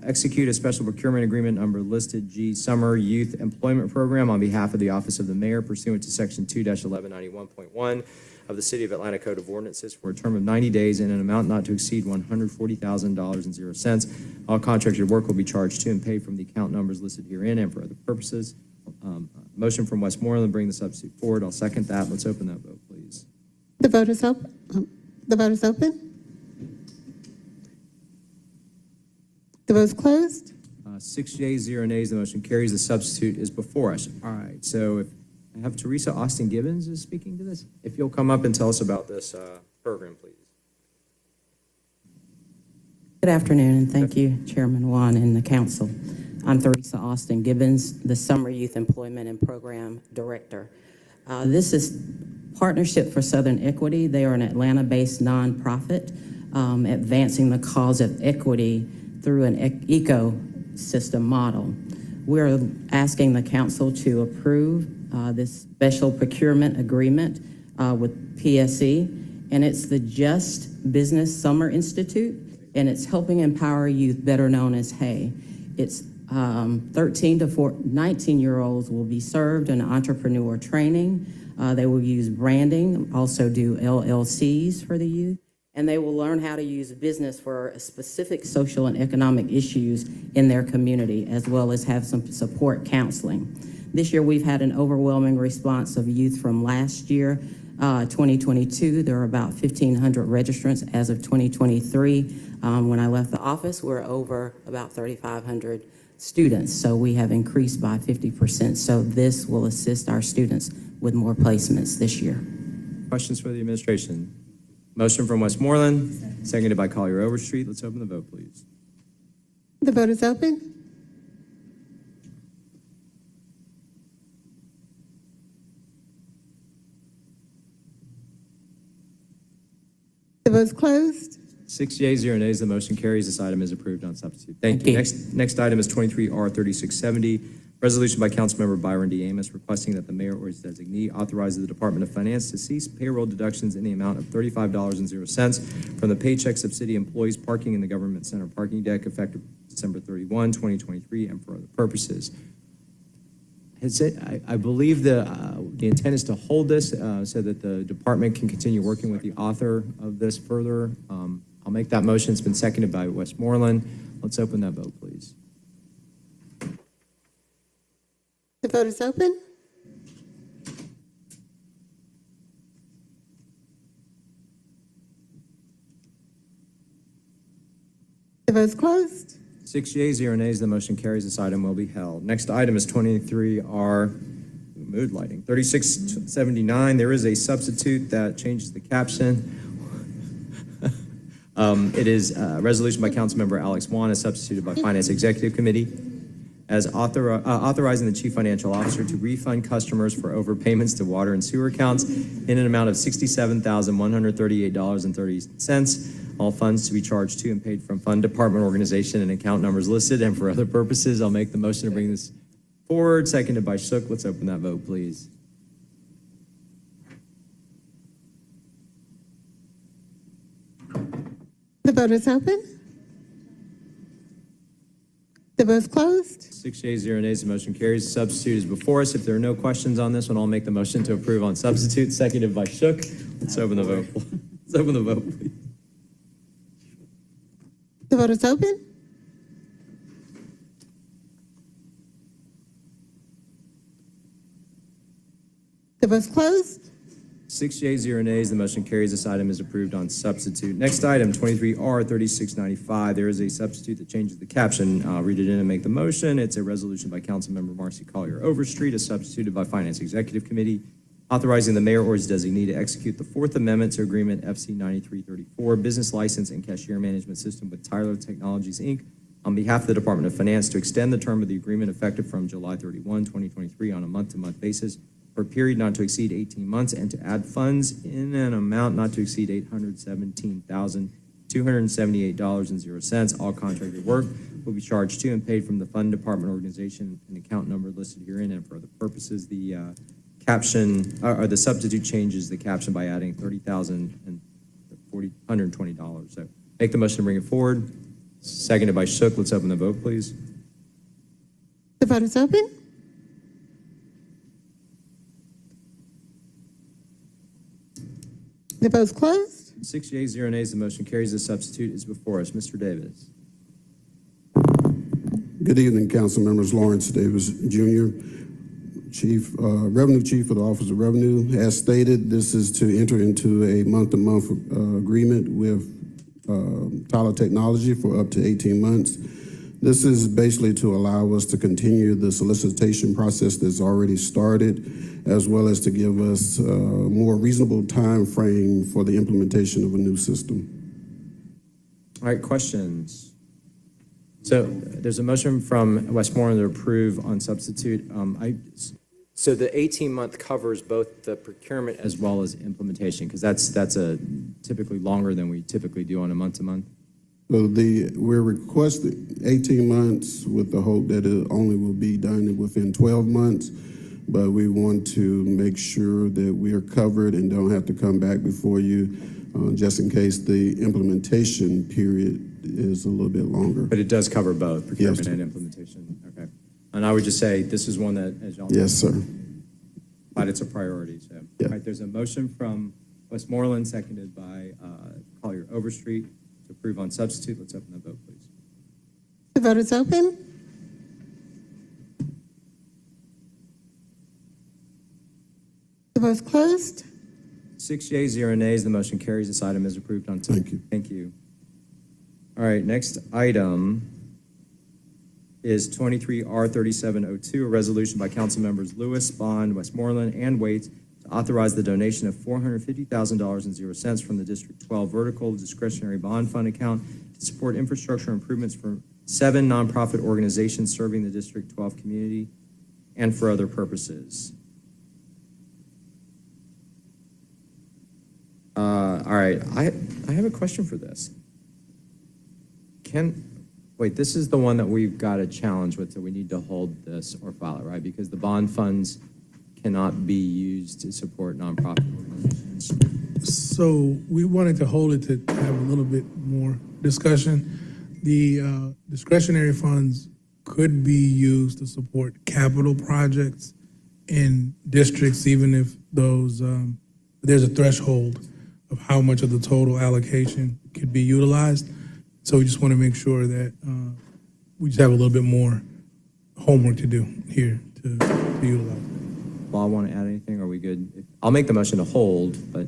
Execute a special procurement agreement number listed G Summer Youth Employment Program on behalf of the Office of the Mayor pursuant to Section 2-1191.1 of the City of Atlanta Code of Ordinances for a term of 90 days in an amount not to exceed $140,000.00. All contracted work will be charged to and paid from the account numbers listed herein and for other purposes. Motion from Westmoreland, bring the substitute forward. I'll second that. Let's open that vote, please. The vote is open. The vote is open. The vote is closed. 6 yeas, 0 nays, the motion carries. The substitute is before us. All right, so if I have Teresa Austin Gibbons is speaking to this. If you'll come up and tell us about this program, please. Good afternoon, and thank you, Chairman Wan and the council. I'm Teresa Austin Gibbons, the Summer Youth Employment and Program Director. This is Partnership for Southern Equity. They are an Atlanta-based nonprofit advancing the cause of equity through an ecosystem model. We're asking the council to approve this special procurement agreement with PSE, and it's the Just Business Summer Institute, and it's helping empower youth, better known as HAY. It's 13 to 19-year-olds will be served in entrepreneur training. They will use branding, also do LLCs for the youth, and they will learn how to use business for specific social and economic issues in their community, as well as have some support counseling. This year, we've had an overwhelming response of youth from last year, 2022. There are about 1,500 registrants as of 2023. When I left the office, we're over about 3,500 students, so we have increased by 50%. So this will assist our students with more placements this year. Questions for the administration? Motion from Westmoreland, seconded by Collier Overstreet. Let's open the vote, please. The vote is open. The vote is closed. 6 yeas, 0 nays, the motion carries. This item is approved on substitute. Thank you. Next item is 23R 3670, resolution by Councilmember Byron D. Amos requesting that the mayor or his designee authorizes the Department of Finance to cease payroll deductions in the amount of $35.00 from the paychecks of city employees parking in the government center parking deck effective December 31, 2023, and for other purposes. I believe the intent is to hold this so that the department can continue working with the author of this further. I'll make that motion. It's been seconded by Westmoreland. Let's open that vote, please. The vote is open. The vote is closed. 6 yeas, 0 nays, the motion carries. This item will be held. Next item is 23R, mood lighting, 3679. There is a substitute that changes the caption. It is a resolution by Councilmember Alex Wan, as substituted by Finance Executive Committee, as authorizing the Chief Financial Officer to refund customers for overpayments to water and sewer accounts in an amount of $67,138.30. All funds to be charged to and paid from fund, department, organization, and account numbers listed and for other purposes. I'll make the motion to bring this forward, seconded by Shook. Let's open that vote, please. The vote is open. The vote's closed. 6 yeas, 0 nays, the motion carries. Substitute is before us. If there are no questions on this one, I'll make the motion to approve on substitute, seconded by Shook. Let's open the vote. Let's open the vote, please. The vote is open. The vote's closed. 6 yeas, 0 nays, the motion carries. This item is approved on substitute. Next item, 23R 3695. There is a substitute that changes the caption. I'll read it in and make the motion. It's a resolution by Councilmember Marcy Collier Overstreet, as substituted by Finance Executive Committee, authorizing the mayor or his designee to execute the Fourth Amendment to Agreement FC 9334, Business License and Cashier Management System with Tyler Technologies, Inc., on behalf of the Department of Finance to extend the term of the agreement effective from July 31, 2023 on a month-to-month basis for a period not to exceed 18 months, and to add funds in an amount not to exceed $817,278.00. All contracted work will be charged to and paid from the fund department organization and account number listed herein, and for other purposes. The caption, or the substitute changes the caption by adding $30,120. So make the motion to bring it forward. Seconded by Shook. Let's open the vote, please. The vote is open. The vote's closed. 6 yeas, 0 nays, the motion carries. The substitute is before us. Mr. Davis. Good evening, council members. Lawrence Davis, Jr., Revenue Chief of the Office of Revenue. As stated, this is to enter into a month-to-month agreement with Tyler Technology for up to 18 months. This is basically to allow us to continue the solicitation process that's already started, as well as to give us a more reasonable time frame for the implementation of a new system. All right, questions? So there's a motion from Westmoreland to approve on substitute. So the 18-month covers both the procurement as well as implementation, because that's a typically longer than we typically do on a month-to-month. So we're requesting 18 months with the hope that it only will be done within 12 months, but we want to make sure that we are covered and don't have to come back before you just in case the implementation period is a little bit longer. But it does cover both procurement Yes, and implementation. Okay. And I would just say this is one that, as y'all Yes, know, sir. but it's a priority. So, Yeah. all right, there's a motion from Westmoreland, seconded by Collier Overstreet, to approve on substitute. Let's open the vote, please. The vote is open. The vote's closed. 6 yeas, 0 nays, the motion carries. This item is approved on Thank you. Thank you. All right, next item is 23R 3702, a resolution by council members Lewis, Bond, Westmoreland, and Waits to authorize the donation of $450,000.00 from the District 12 Vertical Discretionary Bond Fund account to support infrastructure improvements for 7 nonprofit organizations serving the District 12 community and for other purposes. All right, I have a question for this. Wait, this is the one that we've got a challenge with, so we need to hold this or file it, right? Because the bond funds cannot be used to support nonprofit organizations. So we wanted to hold it to have a little bit more discussion. The discretionary funds could be used to support capital projects in districts, even if those, there's a threshold of how much of the total allocation could be utilized. So we just want to make sure that we just have a little bit more homework to do here to utilize it. Law, want to add anything? Are we good? I'll make the motion to hold, but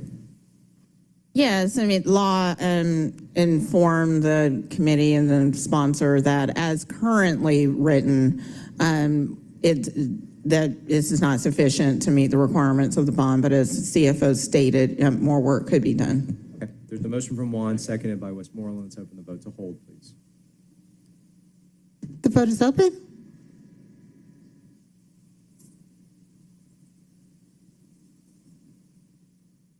Yes, I mean, law informed the committee and the sponsor that as currently written, that this is not sufficient to meet the requirements of the bond, but as CFO stated, more work could be done. okay. There's the motion from Juan, seconded by Westmoreland. Let's open the vote to hold, please. The vote is open.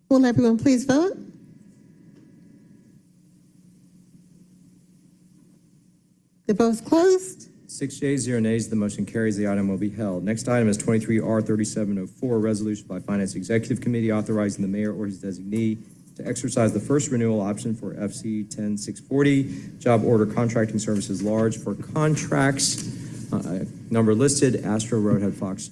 Will everyone please vote? The vote's closed. 6 yeas, 0 nays, the motion carries. The item will be held. Next item is 23R 3704, a resolution by Finance Executive Committee authorizing the mayor or his designee to exercise the first renewal option for FC 10640, job order contracting services large for contracts, number listed, Astro Roadhead Fox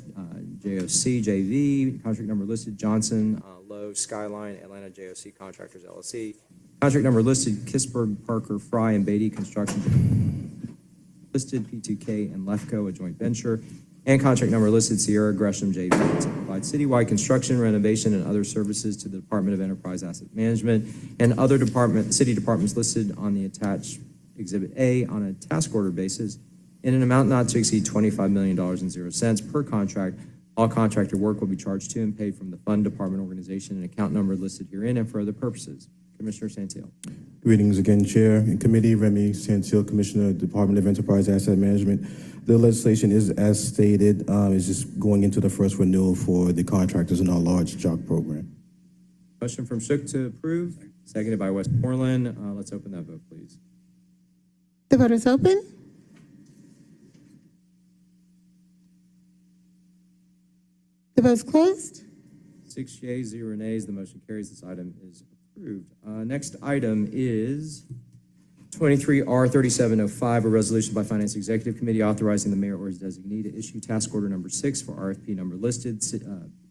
JOC JV, contract number listed, Johnson Lowe Skyline Atlanta JOC Contractors LLC, contract number listed, Kisberg Parker Fry and Beatty Construction listed, P2K and Lefco, a joint venture, and contract number listed, Sierra Gresham JV, to provide citywide construction, renovation, and other services to the Department of Enterprise Asset Management and other city departments listed on the attached Exhibit A on a task order basis in an amount not to exceed $25 million and 0 cents per contract. All contractor work will be charged to and paid from the fund, department, organization, and account number listed herein and for other purposes. Commissioner Santil. Greetings again, Chair and Committee. Remy Santil, Commissioner, Department of Enterprise Asset Management. The legislation is as stated, is just going into the first renewal for the contractors in our large job program. Motion from Shook to approve, seconded by Westmoreland. Let's open that vote, please. The vote is open. The vote is closed. 6 yeas, 0 nays. The motion carries. This item is approved. Next item is 23R3705, a resolution by Finance Executive Committee authorizing the mayor or his designee to issue task order number 6 for RFP number listed,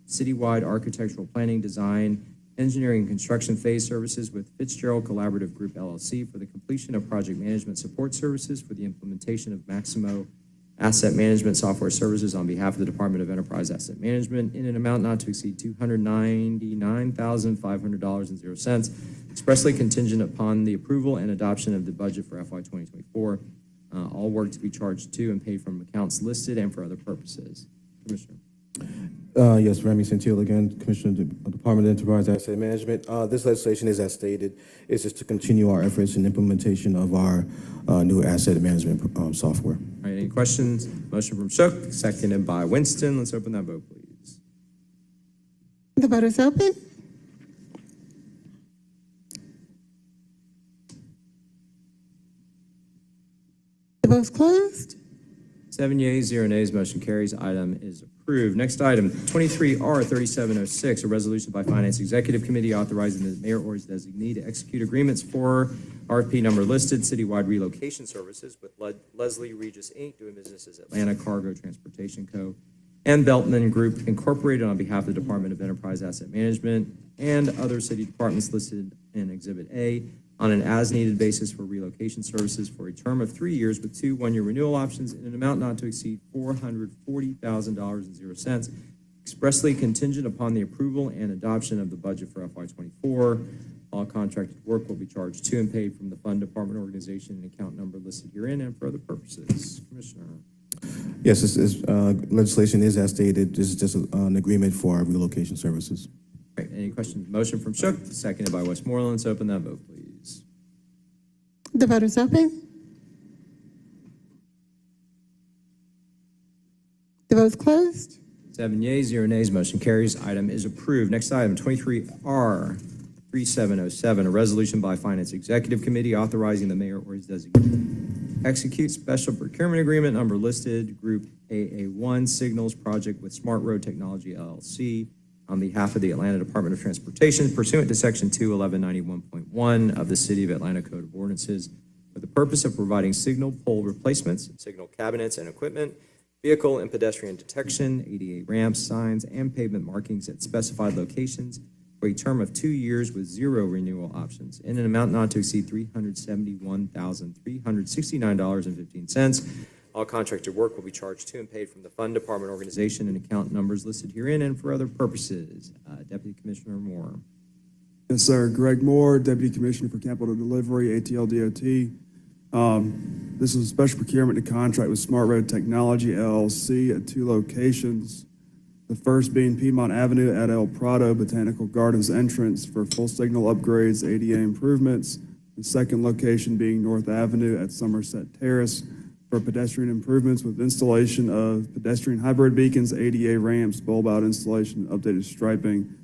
citywide architectural planning, design, engineering, and construction phase services with Fitzgerald Collaborative Group LLC for the completion of project management support services for the implementation of Maximo Asset Management Software Services on behalf of the Department of Enterprise Asset Management in an amount not to exceed $299,500 and 0 cents, expressly contingent upon the approval and adoption of the budget for FY 2024. All work to be charged to and paid from accounts listed and for other purposes. Commissioner. Yes, Remy Santil again, Commissioner of the Department of Enterprise Asset Management. This legislation is as stated. It's just to continue our efforts in implementation of our new asset management software. All right, any questions? Motion from Shook, seconded by Winston. Let's open that vote, please. The vote is open. The vote is closed. 7 yeas, 0 nays. Motion carries. Item is approved. Next item, 23R3706, a resolution by Finance Executive Committee authorizing the mayor or his designee to execute agreements for RFP number listed, citywide relocation services with Leslie Regis, Inc., doing business as Atlanta Cargo Transportation Co., and Beltman Group Incorporated on behalf of the Department of Enterprise Asset Management and other city departments listed in Exhibit A on an as-needed basis for relocation services for a term of 3 years with 2 one-year renewal options in an amount not to exceed $440,000 and 0 cents, expressly contingent upon the approval and adoption of the budget for FY 24. All contracted work will be charged to and paid from the fund, department, organization, and account number listed herein and for other purposes. Commissioner. Yes, this legislation is as stated. This is just an agreement for our relocation services. All right, any questions? Motion from Shook, seconded by Westmoreland. Let's open that vote, please. The vote is open. The vote is closed. 7 yeas, 0 nays. Motion carries. Item is approved. Next item, 23R3707, a resolution by Finance Executive Committee authorizing the mayor or his designee execute special procurement agreement number listed, Group AA1 Signals Project with Smart Road Technology LLC on behalf of the Atlanta Department of Transportation pursuant to Section 21191.1 of the City of Atlanta Code of Ordinances for the purpose of providing signal pole replacements, signal cabinets and equipment, vehicle and pedestrian detection, ADA ramps, signs, and pavement markings at specified locations for a term of 2 years with 0 renewal options in an amount not to exceed $371,369.15. All contracted work will be charged to and paid from the fund, department, organization, and account numbers listed herein and for other purposes. Deputy Commissioner Moore. Yes, sir. Greg Moore, Deputy Commissioner for Capital Delivery, ATL DOT. This is a special procurement to contract with Smart Road Technology LLC at 2 locations. The first being Piedmont Avenue at El Prado Botanical Gardens entrance for full signal upgrades, ADA improvements. The second location being North Avenue at Somerset Terrace for pedestrian improvements with installation of pedestrian hybrid beacons, ADA ramps, bulb out installation, and updated striping.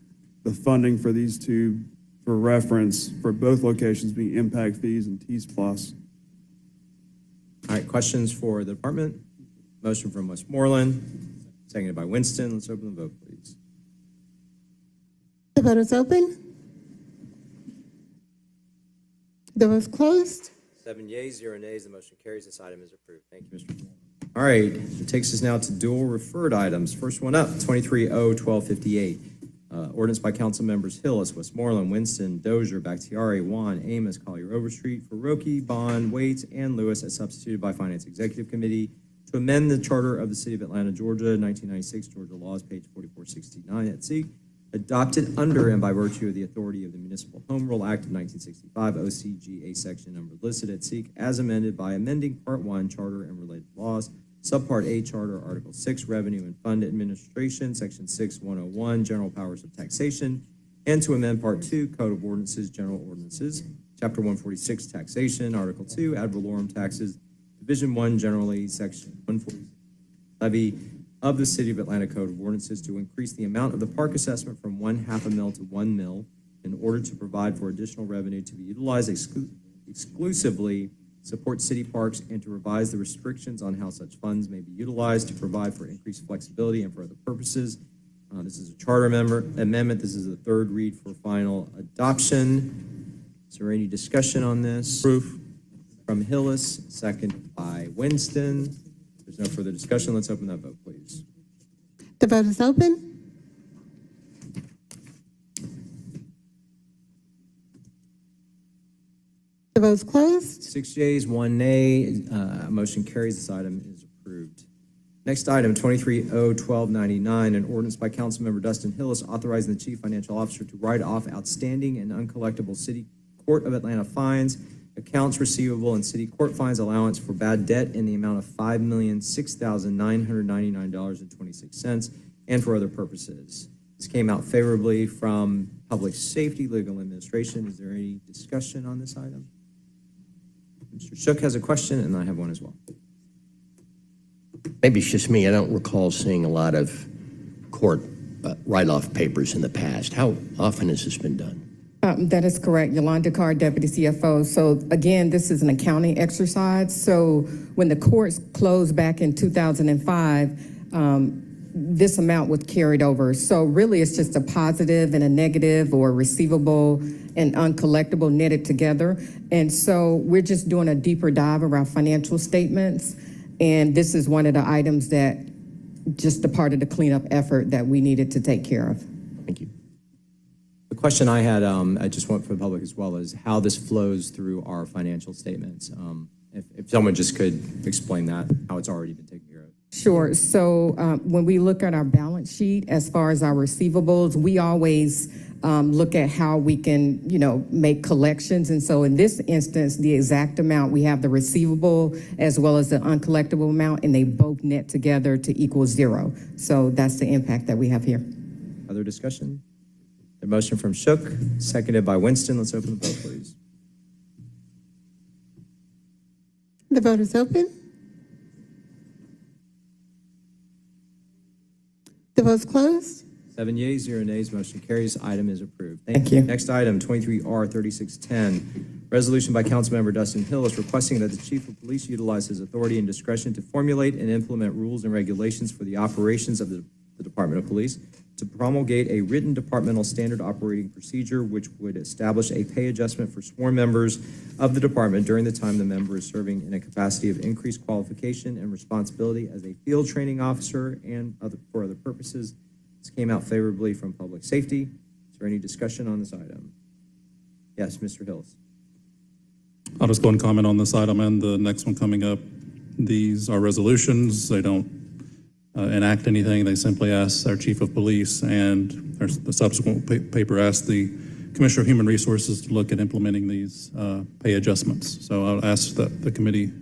The funding for these two, for reference, for both locations being impact fees and T's plus. All right, questions for the department? Motion from Westmoreland, seconded by Winston. Let's open the vote, please. The vote is open. The vote's closed. 7 yeas, 0 nays. The motion carries. This item is approved. Thank you, Mr. Moore. All right, it takes us now to dual referred items. First one up, 23-0-1258. Ordinance by council members Hillis, Westmoreland, Winston, Dozier, Bakhtiari, Juan, Amos, Collier Overstreet, Faroki, Bond, Waits, and Lewis, as substituted by Finance Executive Committee to amend the charter of the City of Atlanta, Georgia, 1996, Georgia laws, page 4469 at C, adopted under and by virtue of the authority of the Municipal Home Rule Act of 1965, OCGA section number listed at SEEK, as amended by amending Part 1, Charter and Related Laws, Subpart A, Charter, Article 6, Revenue and Fund Administration, Section 6101, General Powers of Taxation, and to amend Part 2, Code of Ordinances, General Ordinances, Chapter 146, Taxation, Article 2, Ad valorem taxes, Division 1, generally, Section 146, levy of the City of Atlanta Code of Ordinances to increase the amount of the park assessment from 1/2 mil to 1 mil in order to provide for additional revenue to be utilized exclusively support city parks and to revise the restrictions on how such funds may be utilized to provide for increased flexibility and for other purposes. This is a charter amendment. This is the third read for final adoption. Is there any discussion on this? Proof. From Hillis, second by Winston. If there's no further discussion, let's open that vote, please. The vote is open. The vote's closed. 6 yeas, 1 nay. Motion carries. This item is approved. Next item, 23-0-1299, an ordinance by Councilmember Dustin Hillis authorizing the Chief Financial Officer to write off outstanding and uncollectible City Court of Atlanta fines, accounts receivable, and city court fines allowance for bad debt in the amount of $5,006,999.26 and for other purposes. This came out favorably from Public Safety, Legal Administration. Is there any discussion on this item? Mr. Shook has a question, and I have one as well. Maybe it's just me. I don't recall seeing a lot of court write-off papers in the past. How often has this been done? That is correct. Yolanda Carr, Deputy CFO. So again, this is an accounting exercise. So when the courts closed back in 2005, this amount was carried over. So really it's just a positive and a negative, or receivable and uncollectible netted together. And so we're just doing a deeper dive of our financial statements. And this is one of the items that just a part of the cleanup effort that we needed to take care of. Thank you. The question I had, I just want for the public as well, is how this flows through our financial statements. If someone just could explain that, how it's already been taken care of. Sure. So when we look at our balance sheet, as far as our receivables, we always look at how we can, make collections. And so in this instance, the exact amount, we have the receivable as well as the uncollectible amount, and they both net together to equal 0. So that's the impact that we have here. Other discussion? The motion from Shook, seconded by Winston. Let's open the vote, please. The vote is open. The vote's closed. 7 yeas, 0 nays. Motion carries. Item is approved. Thank you. Next item, 23-R-3610. Resolution by Councilmember Dustin Hillis requesting that the Chief of Police utilize his authority and discretion to formulate and implement rules and regulations for the operations of the Department of Police, to promulgate a written departmental standard operating procedure which would establish a pay adjustment for sworn members of the department during the time the member is serving in a capacity of increased qualification and responsibility as a field training officer and for other purposes. This came out favorably from Public Safety. Is there any discussion on this item? Yes, Mr. Hills. I'll just go and comment on this item and the next one coming up. These are resolutions. They don't enact anything. They simply ask our Chief of Police, and the subsequent paper asks the Commissioner of Human Resources to look at implementing these pay adjustments. So I'll ask that the committee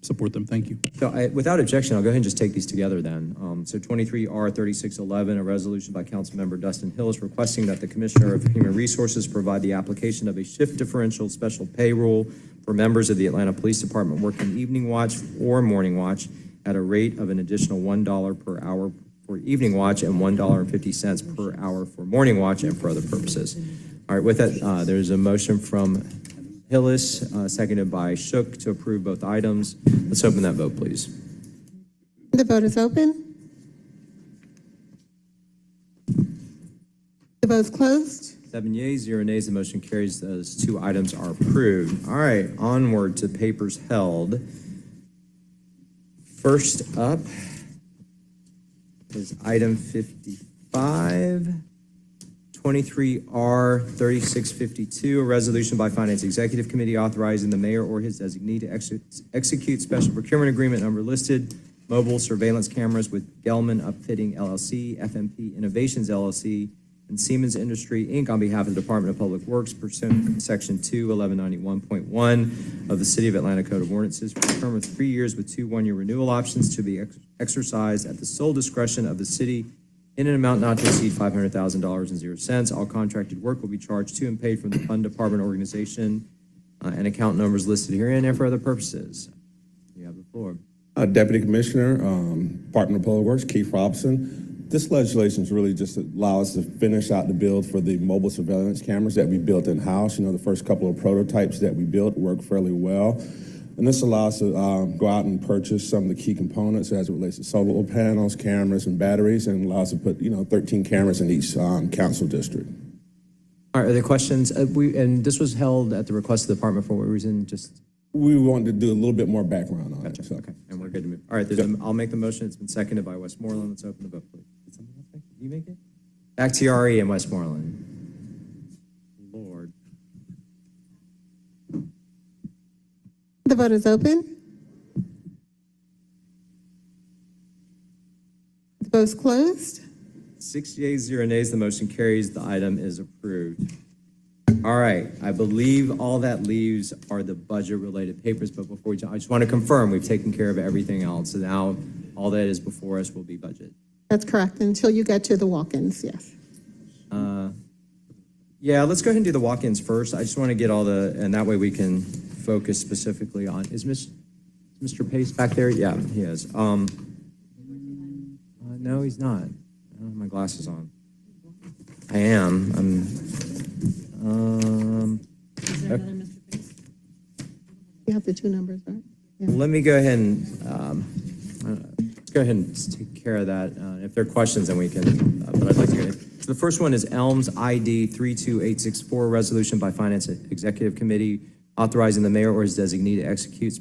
support them. Thank you. So without objection, I'll go ahead and just take these together then. So 23-R-3611, a resolution by Councilmember Dustin Hillis requesting that the Commissioner of Human Resources provide the application of a shift differential special pay rule for members of the Atlanta Police Department working evening watch or morning watch at a rate of an additional $1 per hour for evening watch and $1.50 per hour for morning watch and for other purposes. All right, with that, there's a motion from Hillis, seconded by Shook, to approve both items. Let's open that vote, please. The vote is open. The vote's closed. 7 yeas, 0 nays, the motion carries. Those two items are approved. All right, onward to papers held. First up is item 55, 23R 3652, a resolution by Finance Executive Committee authorizing the mayor or his designee to execute special procurement agreement number listed, mobile surveillance cameras with Gelman Upfitting LLC, FMP Innovations LLC, and Siemens Industry, Inc. on behalf of the Department of Public Works pursuant to Section 21191.1 of the City of Atlanta Code of Ordinances for a term of 3 years with 2 one-year renewal options to be exercised at the sole discretion of the city in an amount not to exceed $500,000.00. All contracted work will be charged to and paid from the fund department organization and account numbers listed herein and for other purposes. You have the floor. Deputy Commissioner, Department of Public Works, Keith Robinson. This legislation is really just allow us to finish out the build for the mobile surveillance cameras that we built in-house. You know, the first couple of prototypes that we built worked fairly well. And this allows us to go out and purchase some of the key components as it relates to solar panels, cameras, and batteries, and allows us to put, 13 cameras in each council district. All right, are there questions? And this was held at the request of the department for what reason? We wanted to do a little bit more background on it. So. Okay, and we're good to move. All right, I'll make the motion. It's been seconded by Westmoreland. Let's open the vote, please. Did somebody else make it? Did you make it? Bakhtiari and Westmoreland. Lord. The vote is open. The vote is closed. 6 yeas, 0 nays, the motion carries. The item is approved. All right, I believe all that leaves are the budget-related papers, but before we, I just want to confirm we've taken care of everything else. So now all that is before us will be budget. That's correct, until you get to the walk-ins, yes. Yeah, let's go ahead and do the walk-ins first. I just want to get all and that way we can focus specifically on, is Mr. Pace back there? Yeah, he is. No, he's not. I don't have my glasses on. I am. You have the two numbers, right? Yeah. Let me go ahead and let's go ahead and take care of that. If there are questions, then we can. But I'd like to go ahead. So the first one is Elms ID 32864, resolution by Finance Executive Committee authorizing the mayor or his designee to execute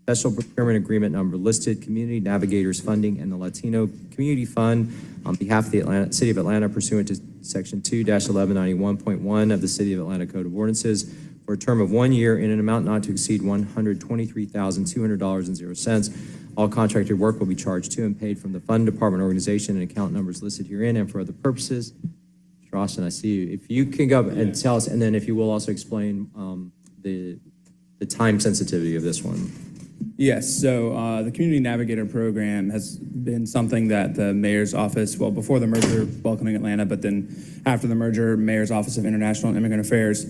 special procurement agreement number listed, Community Navigators Funding, and the Latino Community Fund on behalf of the City of Atlanta pursuant to Section 2-1191.1 of the City of Atlanta Code of Ordinances for a term of 1 year in an amount not to exceed $123,200.00. All contracted work will be charged to and paid from the fund department organization and account numbers listed herein and for other purposes. Mr. Austin, I see you. If you can go up and tell us, and then if you will also explain the time sensitivity of this one. Yes, so the Community Navigator Program has been something that the Mayor's Office, well, before the merger, Welcoming Atlanta, but then after the merger, Mayor's Office of International and Immigrant Affairs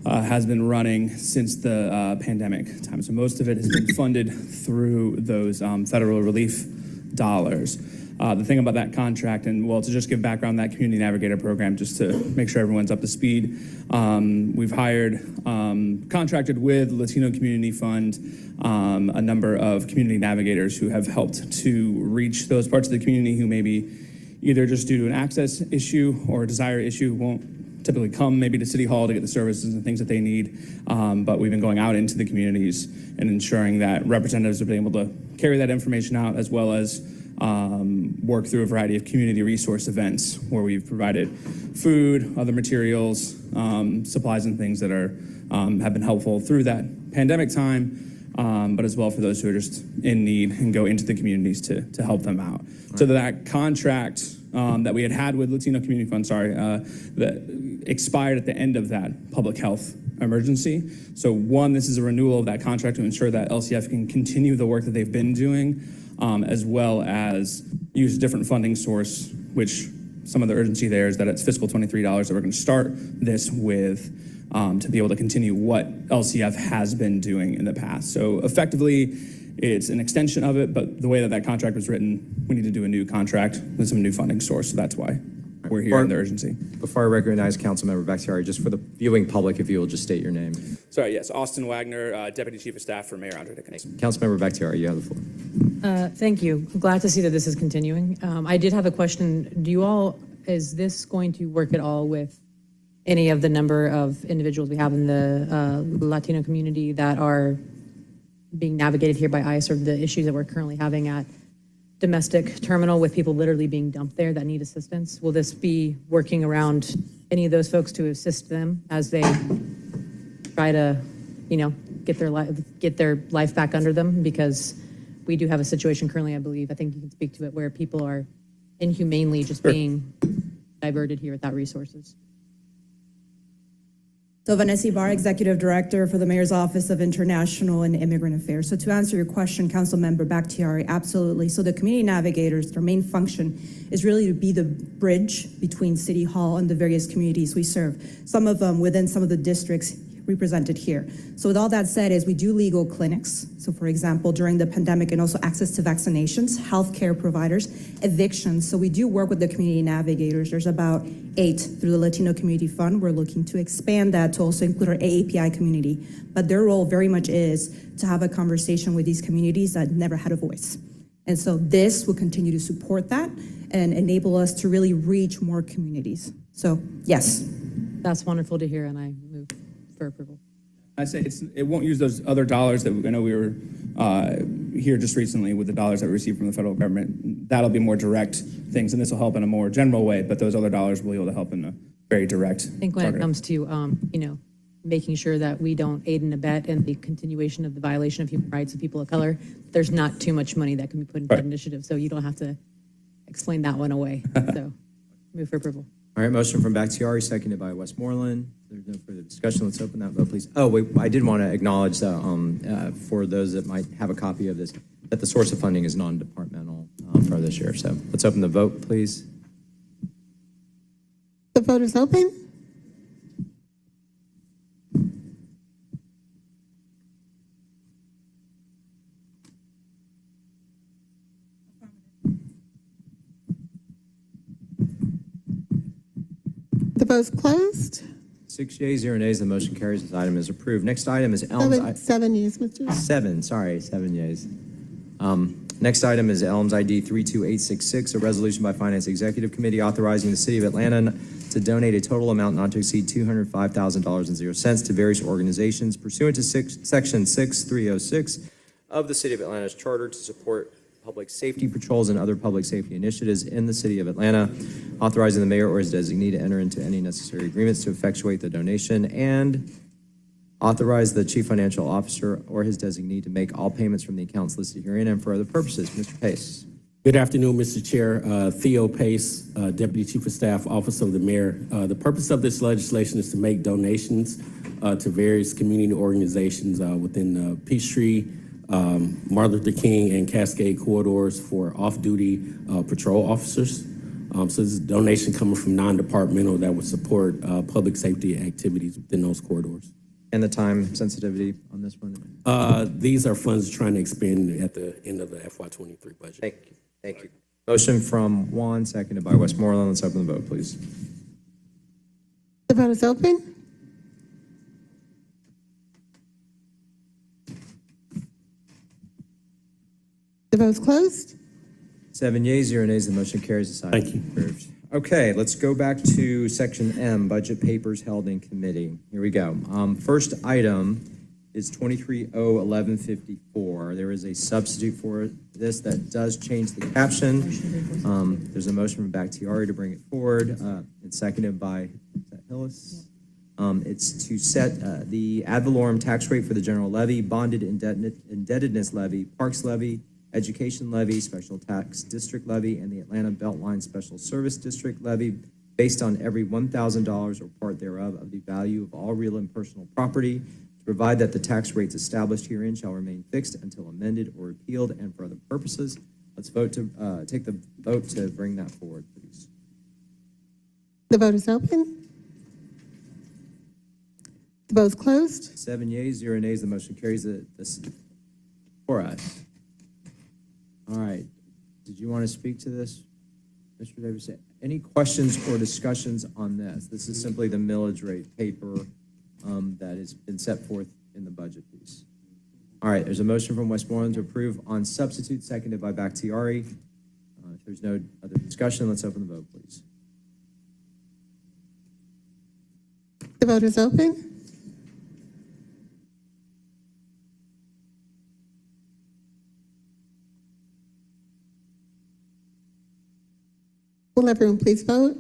has been running since the pandemic time. So most of it has been funded through those federal relief dollars. The thing about that contract, and well, to just give background on that Community Navigator Program, just to make sure everyone's up to speed, we've hired, contracted with Latino Community Fund, a number of community navigators who have helped to reach those parts of the community who maybe either just due to an access issue or a desire issue won't typically come maybe to City Hall to get the services and things that they need. But we've been going out into the communities and ensuring that representatives have been able to carry that information out, as well as work through a variety of community resource events where we've provided food, other materials, supplies and things that are have been helpful through that pandemic time, but as well for those who are just in need and go into the communities to help them out. Right. So that contract that we had with Latino Community Fund, that expired at the end of that public health emergency. So one, this is a renewal of that contract to ensure that LCF can continue the work that they've been doing, as well as use a different funding source, which some of the urgency there is that it's fiscal $23 that we're going to start this with to be able to continue what LCF has been doing in the past. So effectively, it's an extension of it, but the way that contract was written, we need to do a new contract with some new funding source, so that's why we're here in the urgency. Before I recognize Councilmember Bakhtiari, just for the viewing public, if you will just state your name. Sorry, yes, Austin Wagner, Deputy Chief of Staff for Mayor Andre Dickens. Councilmember Bakhtiari, you have the floor. Thank you. I'm glad to see that this is continuing. I did have a question. Is this going to work at all with any of the number of individuals we have in the Latino community that are being navigated here by ICE, or the issues that we're currently having at domestic terminal with people literally being dumped there that need assistance? Will this be working around any of those folks to assist them as they try to, get their life back under them? Because we do have a situation currently, I believe, I think you can speak to it, where people are inhumanely just being diverted here without resources. So Vanessa Barr, Executive Director for the Mayor's Office of International and Immigrant Affairs. So to answer your question, Councilmember Bakhtiari, absolutely. So the community navigators, their main function is really to be the bridge between City Hall and the various communities we serve. Some of them within some of the districts represented here. So with all that said, is we do legal clinics. So for example, during the pandemic, and also access to vaccinations, healthcare providers, evictions. So we do work with the community navigators. There's about 8 through the Latino Community Fund. We're looking to expand that to also include our AAPI community. But their role very much is to have a conversation with these communities that never had a voice. And so this will continue to support that and enable us to really reach more communities. So yes. That's wonderful to hear, and I move for approval. I say it won't use those other dollars that I know we were here just recently with the dollars that we received from the federal government. That'll be more direct things, and this will help in a more general way, but those other dollars will be able to help in a very direct. I think when it comes to, making sure that we don't aid and abet in the continuation of the violation of human rights of people of color, there's not too much money that can be put into that initiative, so you don't have to explain that one away. So move for approval. All right, motion from Bakhtiari, seconded by Westmoreland. There's no further discussion. Let's open that vote, please. Oh, wait, I did want to acknowledge that for those that might have a copy of this, that the source of funding is non-departmental for this year. So let's open the vote, please. The vote is open. The vote's closed. 6 yeas, 0 nays. The motion carries. This item is approved. Next item is Elms. 7 yeas, Mr. 7 yeas. Next item is Elms ID 32866, a resolution by Finance Executive Committee authorizing the City of Atlanta to donate a total amount not to exceed $205,000.00 to various organizations pursuant to Section 6306 of the City of Atlanta's Charter to support public safety patrols and other public safety initiatives in the City of Atlanta, authorizing the mayor or his designee to enter into any necessary agreements to effectuate the donation, and authorize the chief financial officer or his designee to make all payments from the accounts listed herein and for other purposes. Mr. Pace. Good afternoon, Mr. Chair. Theo Pace, Deputy Chief of Staff, Office of the Mayor. The purpose of this legislation is to make donations to various community organizations within the Peachtree, Martin Luther King, and Cascade corridors for off-duty patrol officers. So this is a donation coming from non-departmental that would support public safety activities within those corridors. And the time sensitivity on this one? These are funds trying to expend at the end of the FY23 budget. Thank you. Thank you. Motion from Juan, seconded by Westmoreland. Let's open the vote, please. The vote is open. The vote's closed. 7 yeas, 0 nays. The motion carries. This item Thank you. Approved. Okay, let's go back to Section M, Budget Papers Held in Committee. Here we go. First item is 23-0-1154. There is a substitute for this that does change the caption. There's a motion from Bakhtiari to bring it forward. It's seconded by, is that Hillis? It's to set the ad valorem tax rate for the general levy, bonded indebtedness levy, parks levy, education levy, special tax district levy, and the Atlanta Beltline Special Service District levy based on every $1,000 or part thereof of the value of all real and personal property, to provide that the tax rates established herein shall remain fixed until amended or repealed and for other purposes. Let's vote to take the vote to bring that forward, please. The vote is open. The vote's closed. 7 yeas, 0 nays. The motion carries. This for us. All right. Did you want to speak to this, Mr. Davis? Any questions or discussions on this? This is simply the millage rate paper that has been set forth in the budget piece. All right. There's a motion from Westmoreland to approve on substitute, seconded by Bakhtiari. If there's no other discussion, let's open the vote, please. The vote is open. Will everyone please vote?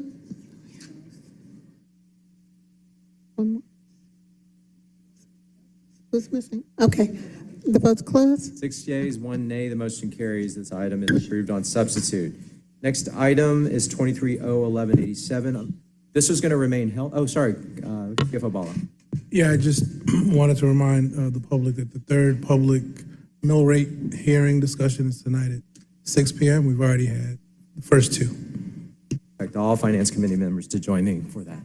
One more. Who's missing? Okay, the vote's closed. 6 yeas, 1 nay. The motion carries. This item is approved on substitute. Next item is 23-01187. This is going to remain held. Oh, sorry, CFO Bala. Yeah, I just wanted to remind the public that the third public mill rate hearing discussion is tonight at 6 p.m. We've already had the first two. In fact, all finance committee members to join me for that.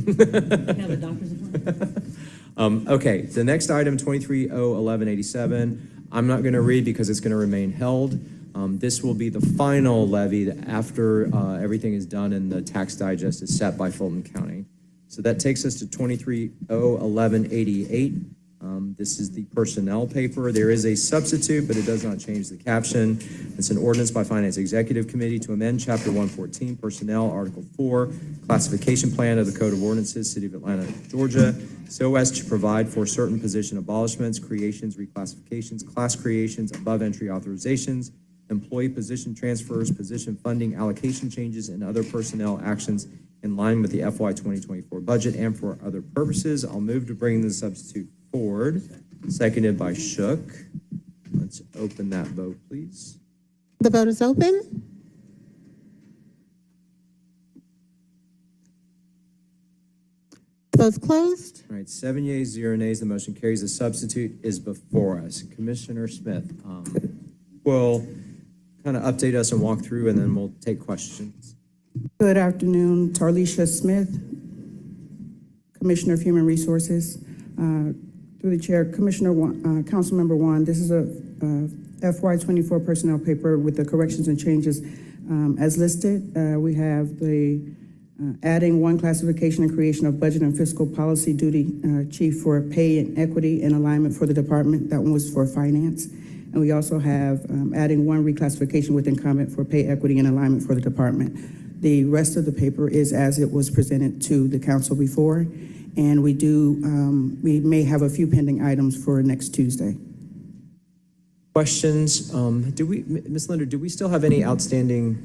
Have a doctor's appointment. Okay, the next item, 23-01187, I'm not going to read because it's going to remain held. This will be the final levy after everything is done and the tax digest is set by Fulton County. So that takes us to 23-01188. This is the personnel paper. There is a substitute, but it does not change the caption. It's an ordinance by Finance Executive Committee to amend Chapter 114, Personnel, Article 4, Classification Plan of the Code of Ordinances, City of Atlanta, Georgia, so as to provide for certain position abolishments, creations, reclassifications, class creations, above entry authorizations, employee position transfers, position funding, allocation changes, and other personnel actions in line with the FY 2024 budget and for other purposes. I'll move to bring the substitute forward, seconded by Shook. Let's open that vote, please. The vote is open. The vote's closed. All right, 7 yeas, 0 nays. The motion carries. The substitute is before us. Commissioner Smith will kind of update us and walk through, and then we'll take questions. Good afternoon, Tarlisha Smith, Commissioner of Human Resources. Through the chair, Councilmember Juan, this is a FY24 personnel paper with the corrections and changes as listed. We have the adding one classification and creation of budget and fiscal policy duty chief for pay and equity and alignment for the department. That one was for finance. And we also have adding one reclassification within comment for pay equity and alignment for the department. The rest of the paper is as it was presented to the council before. And we may have a few pending items for next Tuesday. Questions? Ms. Linder, do we still have any outstanding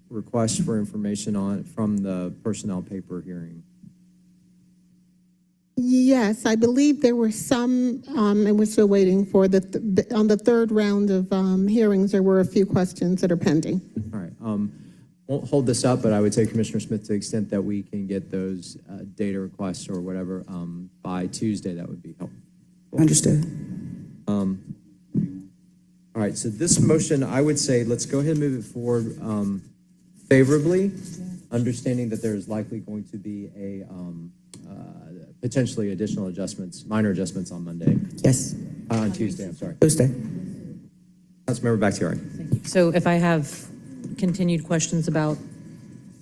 requests for information from the personnel paper hearing? Yes, I believe there were some, and we're still waiting for on the third round of hearings, there were a few questions that are pending. All right. Won't hold this up, but I would say, Commissioner Smith, to the extent that we can get those data requests or whatever by Tuesday, that would be helpful. Understood. All right, so this motion, I would say, let's go ahead and move it forward favorably, understanding that there's likely going to be a potentially additional adjustments, minor adjustments on Monday. Yes. On Tuesday, I'm sorry. Tuesday. Councilmember Bakhtiari. So if I have continued questions about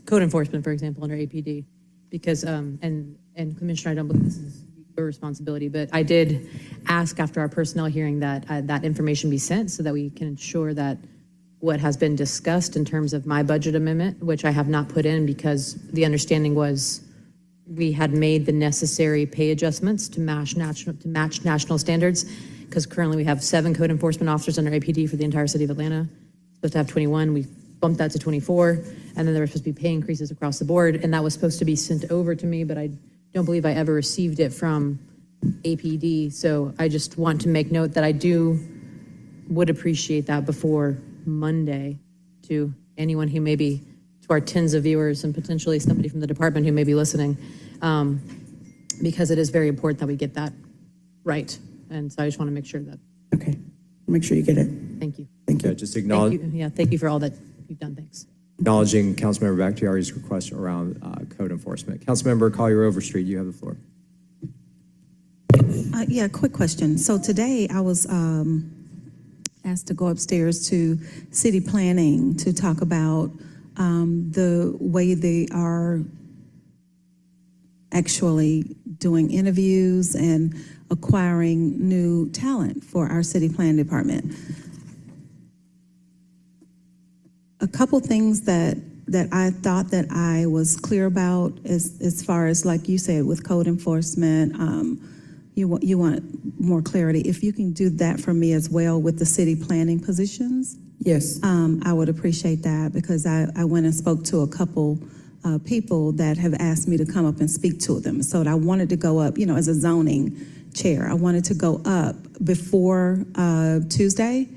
code enforcement, for example, under APD, because, and Commissioner, I don't believe this is your responsibility, but I did ask after our personnel hearing that that information be sent so that we can ensure that what has been discussed in terms of my budget amendment, which I have not put in because the understanding was we had made the necessary pay adjustments to match national standards, because currently we have 7 code enforcement officers under APD for the entire city of Atlanta. Supposed to have 21. We bumped that to 24, and then there were supposed to be pay increases across the board, and that was supposed to be sent over to me, but I don't believe I ever received it from APD. So I just want to make note that I would appreciate that before Monday to anyone who may be, to our tens of viewers and potentially somebody from the department who may be listening, because it is very important that we get that right. And so I just want to make sure that. Okay, make sure you get it. Thank you. Thank you. Yeah, just acknowledge. Thank you for all that you've done. Thanks. Acknowledging Councilmember Bakhtiari's request around code enforcement. Councilmember Collier Overstreet, you have the floor. Yeah, quick question. So today I was asked to go upstairs to city planning to talk about the way they are actually doing interviews and acquiring new talent for our city planning department. A couple things that that I thought that I was clear about as far as, like you said, with code enforcement, you want more clarity. If you can do that for me as well with the city planning positions, Yes. I would appreciate that, because I went and spoke to a couple people that have asked me to come up and speak to them. So I wanted to go up, as a zoning chair, I wanted to go up before Tuesday,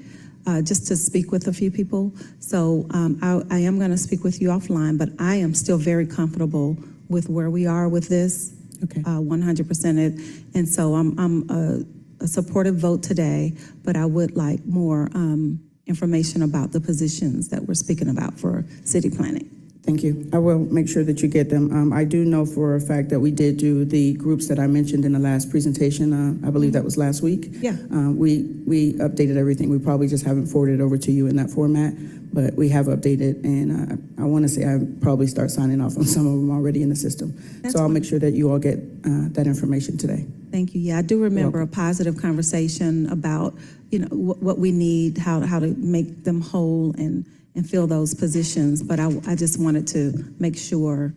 just to speak with a few people. So I am going to speak with you offline, but I am still very comfortable with where we are with this. Okay. 100%. And so I'm a supportive vote today, but I would like more information about the positions that we're speaking about for city planning. Thank you. I will make sure that you get them. I do know for a fact that we did do the groups that I mentioned in the last presentation. I believe that was last week. Yeah. We updated everything. We probably just haven't forwarded it over to you in that format, but we have updated, and I want to say I probably start signing off on some of them already in the system. So I'll make sure that you all get that information today. Thank you. Yeah, I do remember a positive conversation about, what we need, how to make them whole and fill those positions. But I just wanted to make sure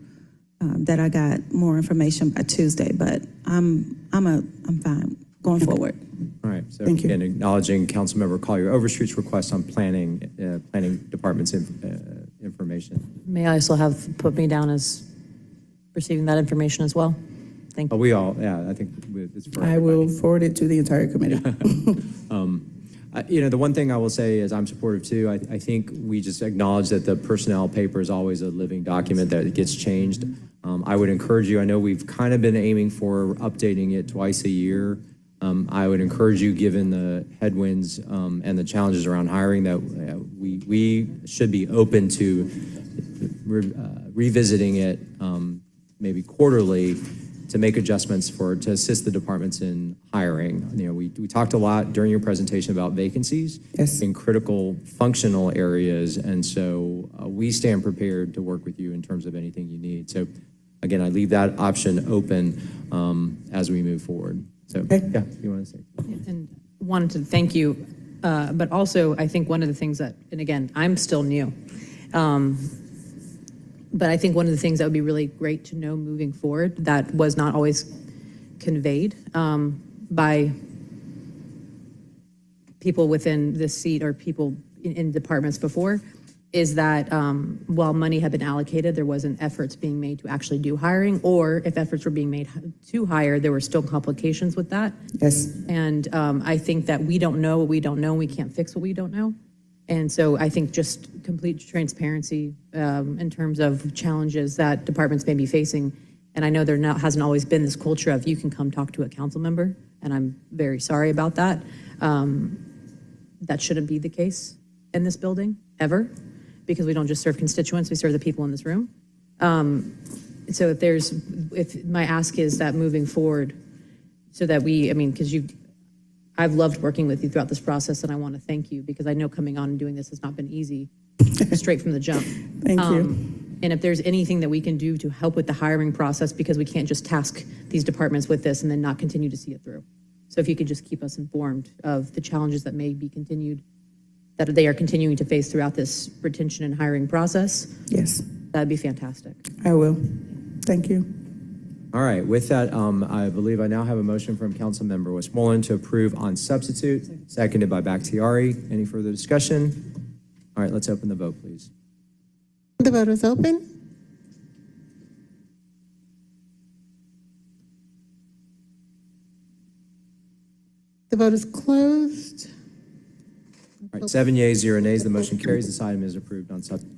that I got more information by Tuesday. But I'm fine going forward. All right, so Thank you. again, acknowledging Councilmember Collier Overstreet's request on planning department's information. May I also put me down as receiving that information as well? Thank you. We all, I think it's for I will forward it to the entire committee. The one thing I will say is I'm supportive too. I think we just acknowledge that the personnel paper is always a living document that gets changed. I would encourage you, I know we've kind of been aiming for updating it twice a year. I would encourage you, given the headwinds and the challenges around hiring, that we should be open to revisiting it maybe quarterly to make adjustments to assist the departments in hiring. We talked a lot during your presentation about vacancies in critical functional areas, and so we stand prepared to work with you in terms of anything you need. So again, I leave that option open as we move forward. So yeah, you want to say? And wanted to thank you, but also I think one of the things that, and again, I'm still new, but I think one of the things that would be really great to know moving forward that was not always conveyed by people within this seat or people in departments before is that while money had been allocated, there wasn't efforts being made to actually do hiring, or if efforts were being made to hire, there were still complications with that. Yes. And I think that we don't know what we don't know. We can't fix what we don't know. And so I think just complete transparency in terms of challenges that departments may be facing. And I know there hasn't always been this culture of you can come talk to a council member, and I'm very sorry about that. That shouldn't be the case in this building, ever, because we don't just serve constituents, we serve the people in this room. So if my ask is that moving forward, so that because I've loved working with you throughout this process, and I want to thank you, because I know coming on and doing this has not been easy, straight from the jump. Thank you. And if there's anything that we can do to help with the hiring process, because we can't just task these departments with this and then not continue to see it through. So if you could just keep us informed of the challenges that may be continued, that they are continuing to face throughout this retention and hiring process. Yes. That'd be fantastic. I will. Thank you. All right, with that, I believe I now have a motion from Councilmember Westmoreland to approve on substitute, seconded by Bakhtiari. Any further discussion? All right, let's open the vote, please. The vote is open. The vote is closed. All right, 7 yeas, 0 nays, the motion carries. This item is approved on substitute.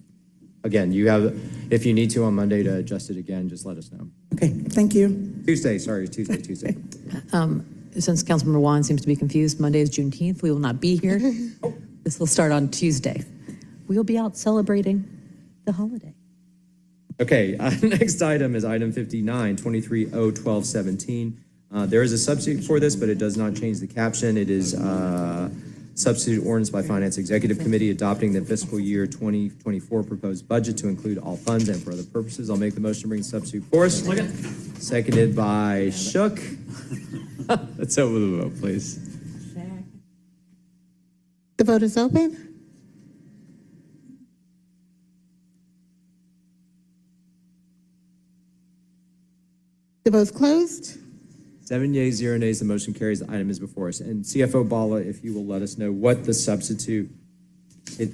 Again, you have, if you need to on Monday to adjust it again, just let us know. Okay, thank you. Tuesday. Since Councilmember Juan seems to be confused, Monday is Juneteenth. We will not be here. This will start on Tuesday. We will be out celebrating the holiday. Okay, next item is item 59, 23-0-12-17. There is a substitute for this, but it does not change the caption. It is substitute ordinance by Finance Executive Committee adopting the fiscal year 2024 proposed budget to include all funds and for other purposes. I'll make the motion to bring substitute force. Seconded by Shook. Let's open the vote, please. The vote is open. The vote's closed. 7 yeas, 0 nays, the motion carries. The item is before us. And CFO Bala, if you will let us know what the substitute, it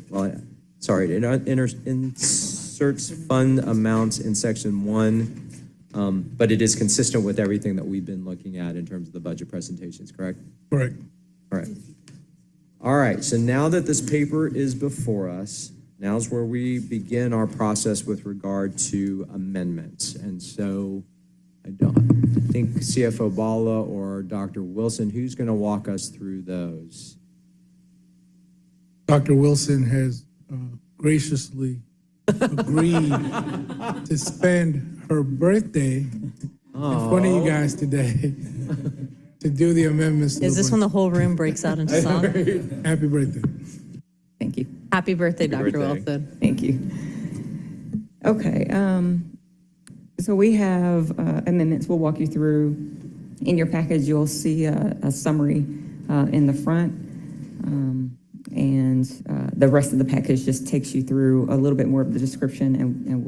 inserts fund amounts in section 1, but it is consistent with everything that we've been looking at in terms of the budget presentations, correct? Correct. All right. All right, so now that this paper is before us, now's where we begin our process with regard to amendments. And so I think CFO Bala or Dr. Wilson, who's going to walk us through those? Dr. Wilson has graciously agreed to spend her birthday in front of you guys today to do the amendments. Is this when the whole room breaks out into song? Happy birthday. Thank you. Happy birthday, Dr. birthday. Wilson. Thank you. Okay, so we have amendments we'll walk you through. In your package, you'll see a summary in the front. And the rest of the package just takes you through a little bit more of the description, and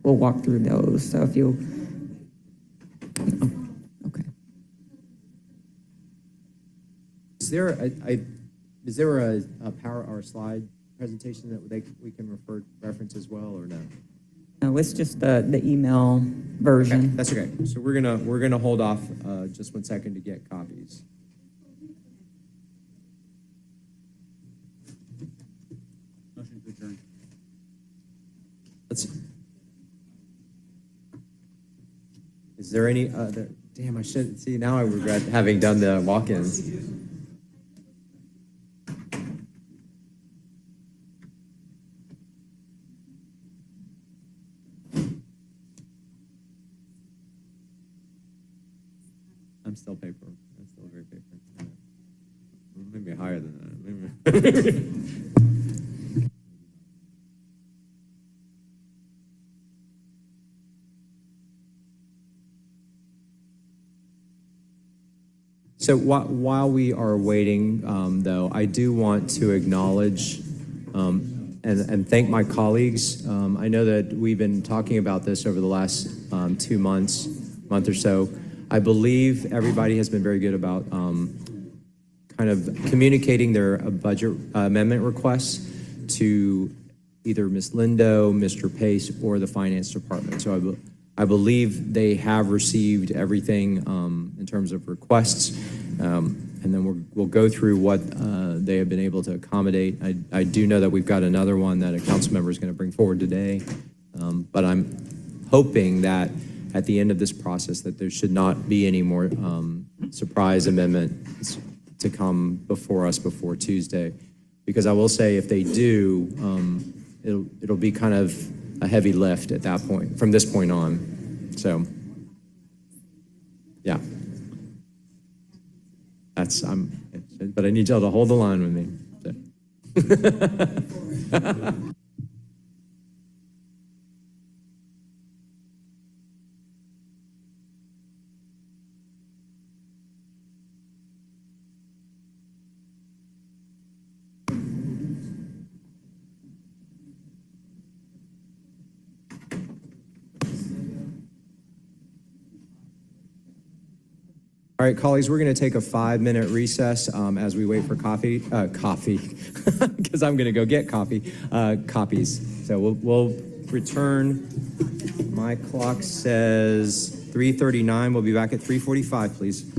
we'll walk through those. So if you'll, okay. Is there a power or slide presentation that we can reference as well, or no? No, it's just the email version. Okay, that's okay. So we're gonna hold off just 1 second to get copies. Is there any other? Damn, I should see. Now I regret having done the walk-ins. I'm still paper. I'm still very paper. Maybe higher than that. Maybe. So while we are waiting, though, I do want to acknowledge and thank my colleagues. I know that we've been talking about this over the last 2 months, month or so. I believe everybody has been very good about kind of communicating their budget amendment requests to either Ms. Lindo, Mr. Pace, or the Finance Department. So I believe they have received everything in terms of requests, and then we'll go through what they have been able to accommodate. I do know that we've got another one that a council member is going to bring forward today, but I'm hoping that at the end of this process that there should not be any more surprise amendments to come before us before Tuesday, because I will say if they do, it'll be kind of a heavy lift at that point, from this point on. So, yeah. But I need y'all to hold the line with me. All right, colleagues, we're going to take a 5-minute recess as we wait for coffee, because I'm going to go get copies. So we'll return. My clock says 3:39. We'll be back at 3:45, please.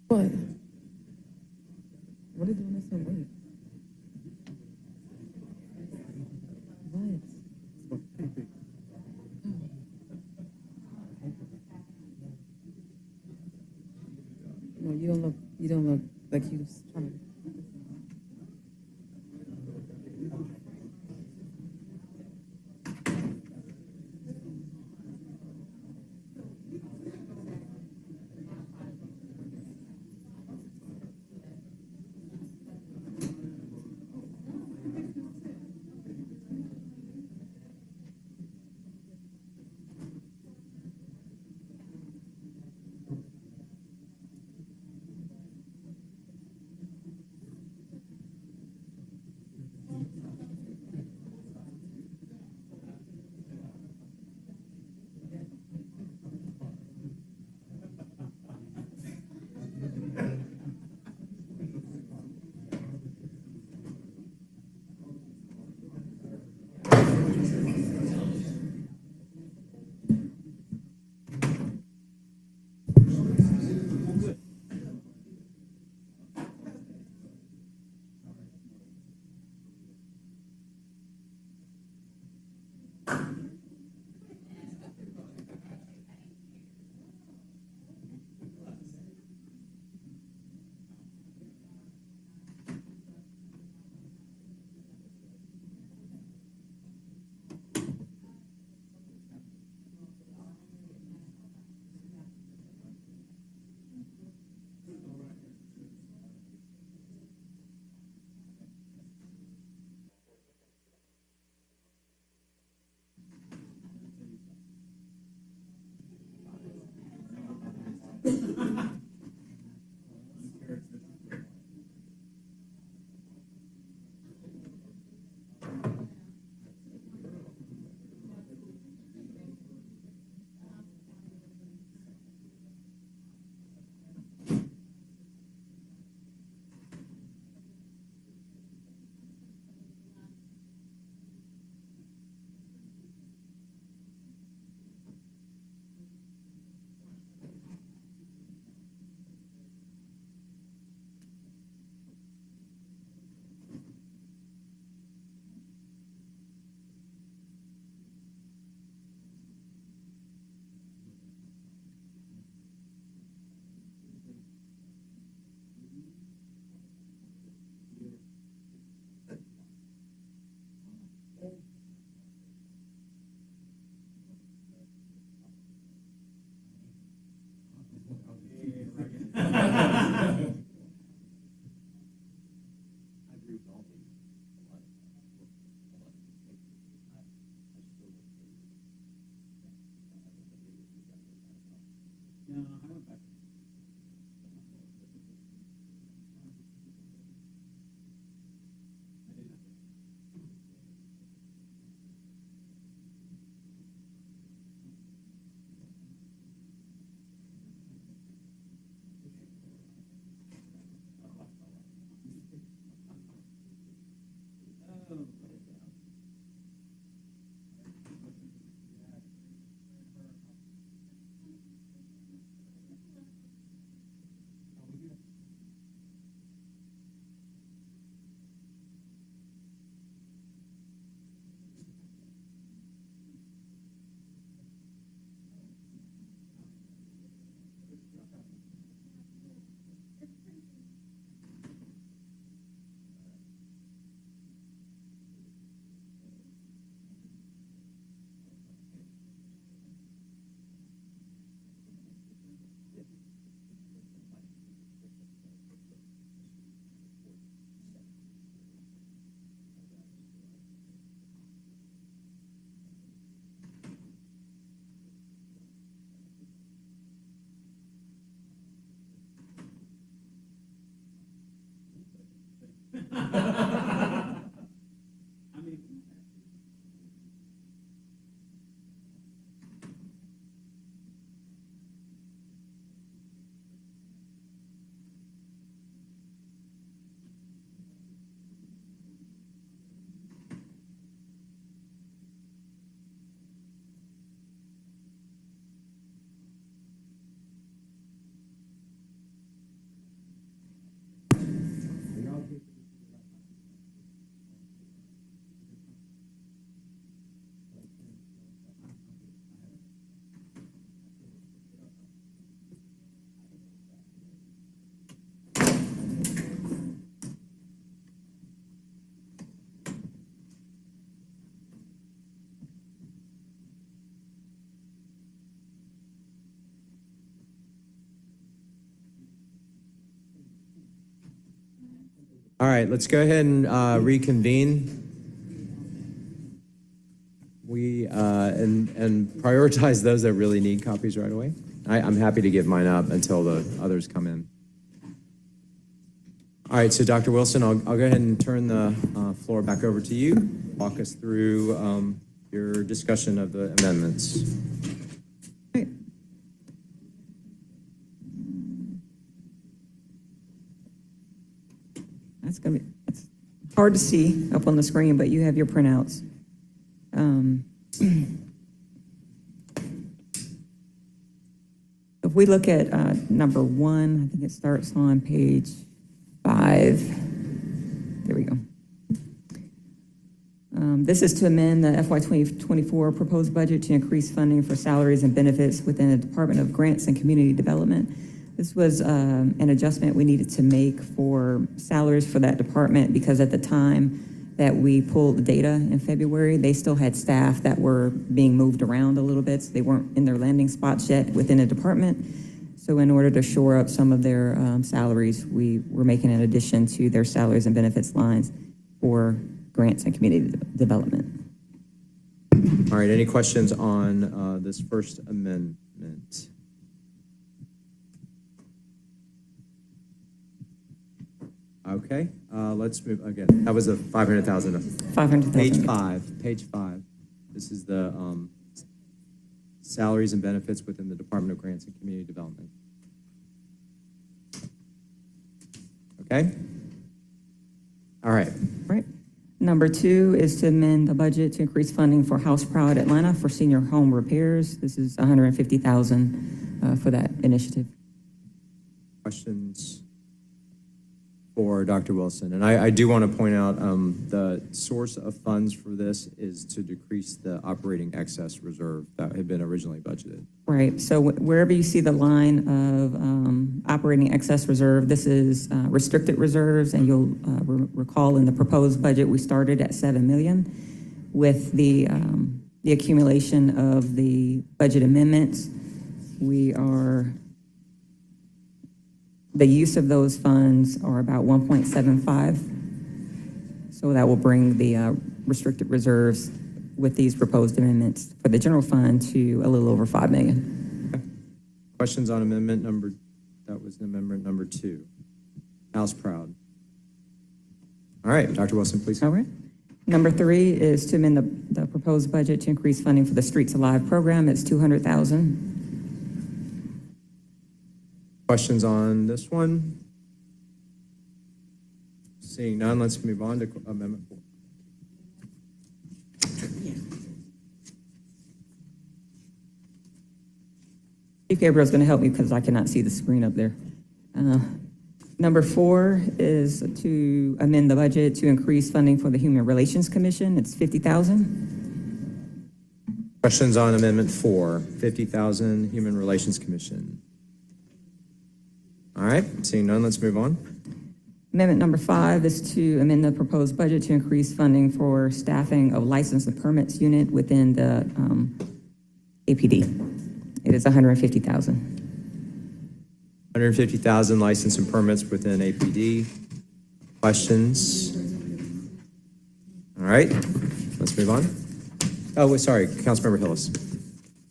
What? What are you doing this so late? What? No, you don't look like you was trying to. All right, let's go ahead and reconvene. And prioritize those that really need copies right away. I'm happy to give mine up until the others come in. All right, so Dr. Wilson, I'll go ahead and turn the floor back over to you. Walk us through your discussion of the amendments. It's hard to see up on the screen, but you have your printouts. If we look at number 1, I think it starts on page 5. There we go. This is to amend the FY 2024 proposed budget to increase funding for salaries and benefits within the Department of Grants and Community Development. This was an adjustment we needed to make for salaries for that department because at the time that we pulled the data in February, they still had staff that were being moved around a little bit, so they weren't in their landing spots yet within the department. So in order to shore up some of their salaries, we were making an addition to their salaries and benefits lines for grants and community development. All right, any questions on this first amendment? Okay, let's move again. That was a 500,000. 500,000. Page 5. This is the salaries and benefits within the Department of Grants and Community Development. Okay? All right. Right. Number 2 is to amend the budget to increase funding for House Proud Atlanta for senior home repairs. This is $150,000 for that initiative. Questions for Dr. Wilson? And I do want to point out the source of funds for this is to decrease the operating excess reserve that had been originally budgeted. Right. So wherever you see the line of operating excess reserve, this is restricted reserves, and you'll recall in the proposed budget we started at $7 million. With the accumulation of the budget amendments, the use of those funds are about 1.75. So that will bring the restricted reserves with these proposed amendments for the general fund to a little over $5 million. Okay. Questions on amendment number, that was amendment number 2. House Proud. All right, Dr. Wilson, please. All right. Number 3 is to amend the proposed budget to increase funding for the Streets Alive program. It's $200,000. Questions on this one? Seeing none, let's move on to amendment 4. Chief Gabriel's going to help me because I cannot see the screen up there. Number 4 is to amend the budget to increase funding for the Human Relations Commission. It's $50,000. Questions on amendment 4, $50,000 Human Relations Commission. All right, seeing none, let's move on. Amendment number 5 is to amend the proposed budget to increase funding for staffing of license and permits unit within the APD. It is $150,000. $150,000 license and permits within APD. Questions? All right, let's move on. Oh, sorry, Councilmember Hillis.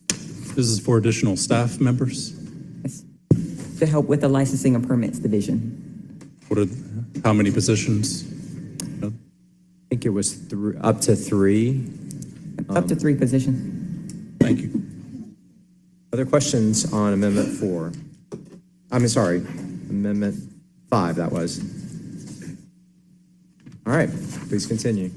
This is for additional staff members? To help with the licensing and permits division. How many positions? I think it was up to 3. Up to 3 positions. Thank you. Other questions on amendment 4? Sorry, amendment 5, that was. All right, please continue.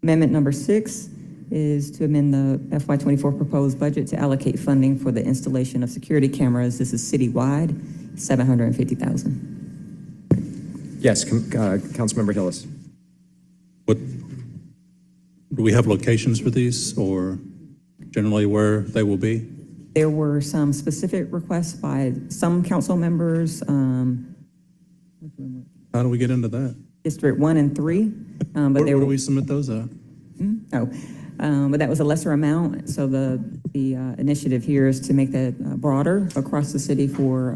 Amendment number 6 is to amend the FY24 proposed budget to allocate funding for the installation of security cameras. This is citywide, $750,000. Yes, Councilmember Hillis. Do we have locations for these, or generally where they will be? There were some specific requests by some council members. How do we get into that? District 1 and 3. Where do we submit those at? But that was a lesser amount. So the initiative here is to make that broader across the city for.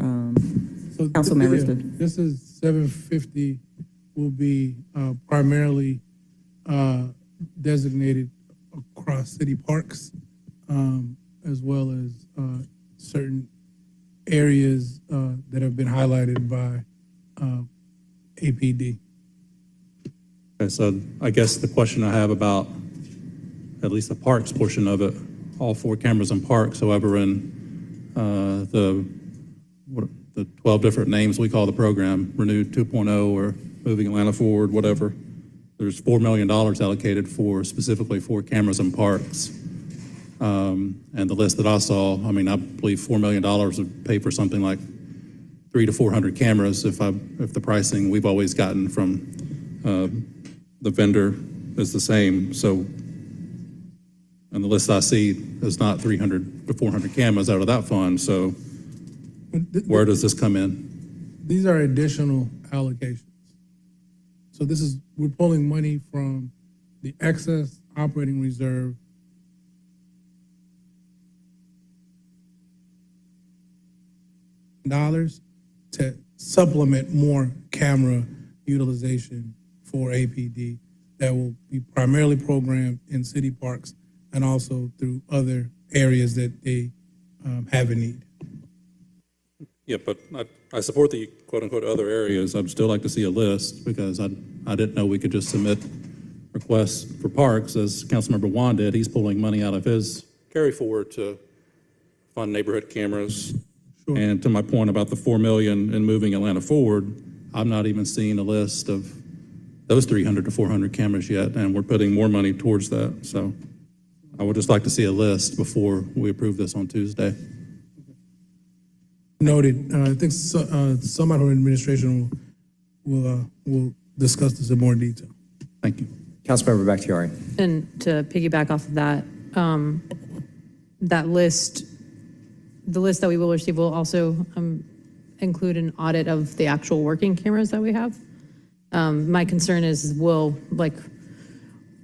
So council members to. This is 750 will be primarily designated across city parks, as well as certain areas that have been highlighted by APD. Okay, so I guess the question I have about at least the parks portion of it, all 4 cameras in parks, however, in the 12 different names we call the program, Renewed 2.0 or Moving Atlanta Forward, whatever, there's $4 million allocated for specifically 4 cameras in parks. And the list that I saw, I mean, I believe $4 million would pay for something like 300 to 400 cameras if the pricing we've always gotten from the vendor is the same. So, and the list I see is not 300 to 400 cameras out of that fund. So where does this come in? These are additional allocations. So we're pulling money from the excess operating reserve dollars to supplement more camera utilization for APD that will be primarily programmed in city parks and also through other areas that they have a need. Yeah, but I support the quote-unquote other areas. I'd still like to see a list because I didn't know we could just submit requests for parks, as Councilmember Juan did. He's pulling money out of his carry forward to fund neighborhood cameras. Sure. And to my point about the $4 million in moving Atlanta forward, I'm not even seeing a list of those 300 to 400 cameras yet, and we're putting more money towards that. So I would just like to see a list before we approve this on Tuesday. Noted. I think somebody from administration will discuss this in more detail. Thank you. Councilmember Bakhtiari. And to piggyback off of that, that list, the list that we will receive will also include an audit of the actual working cameras that we have. My concern is,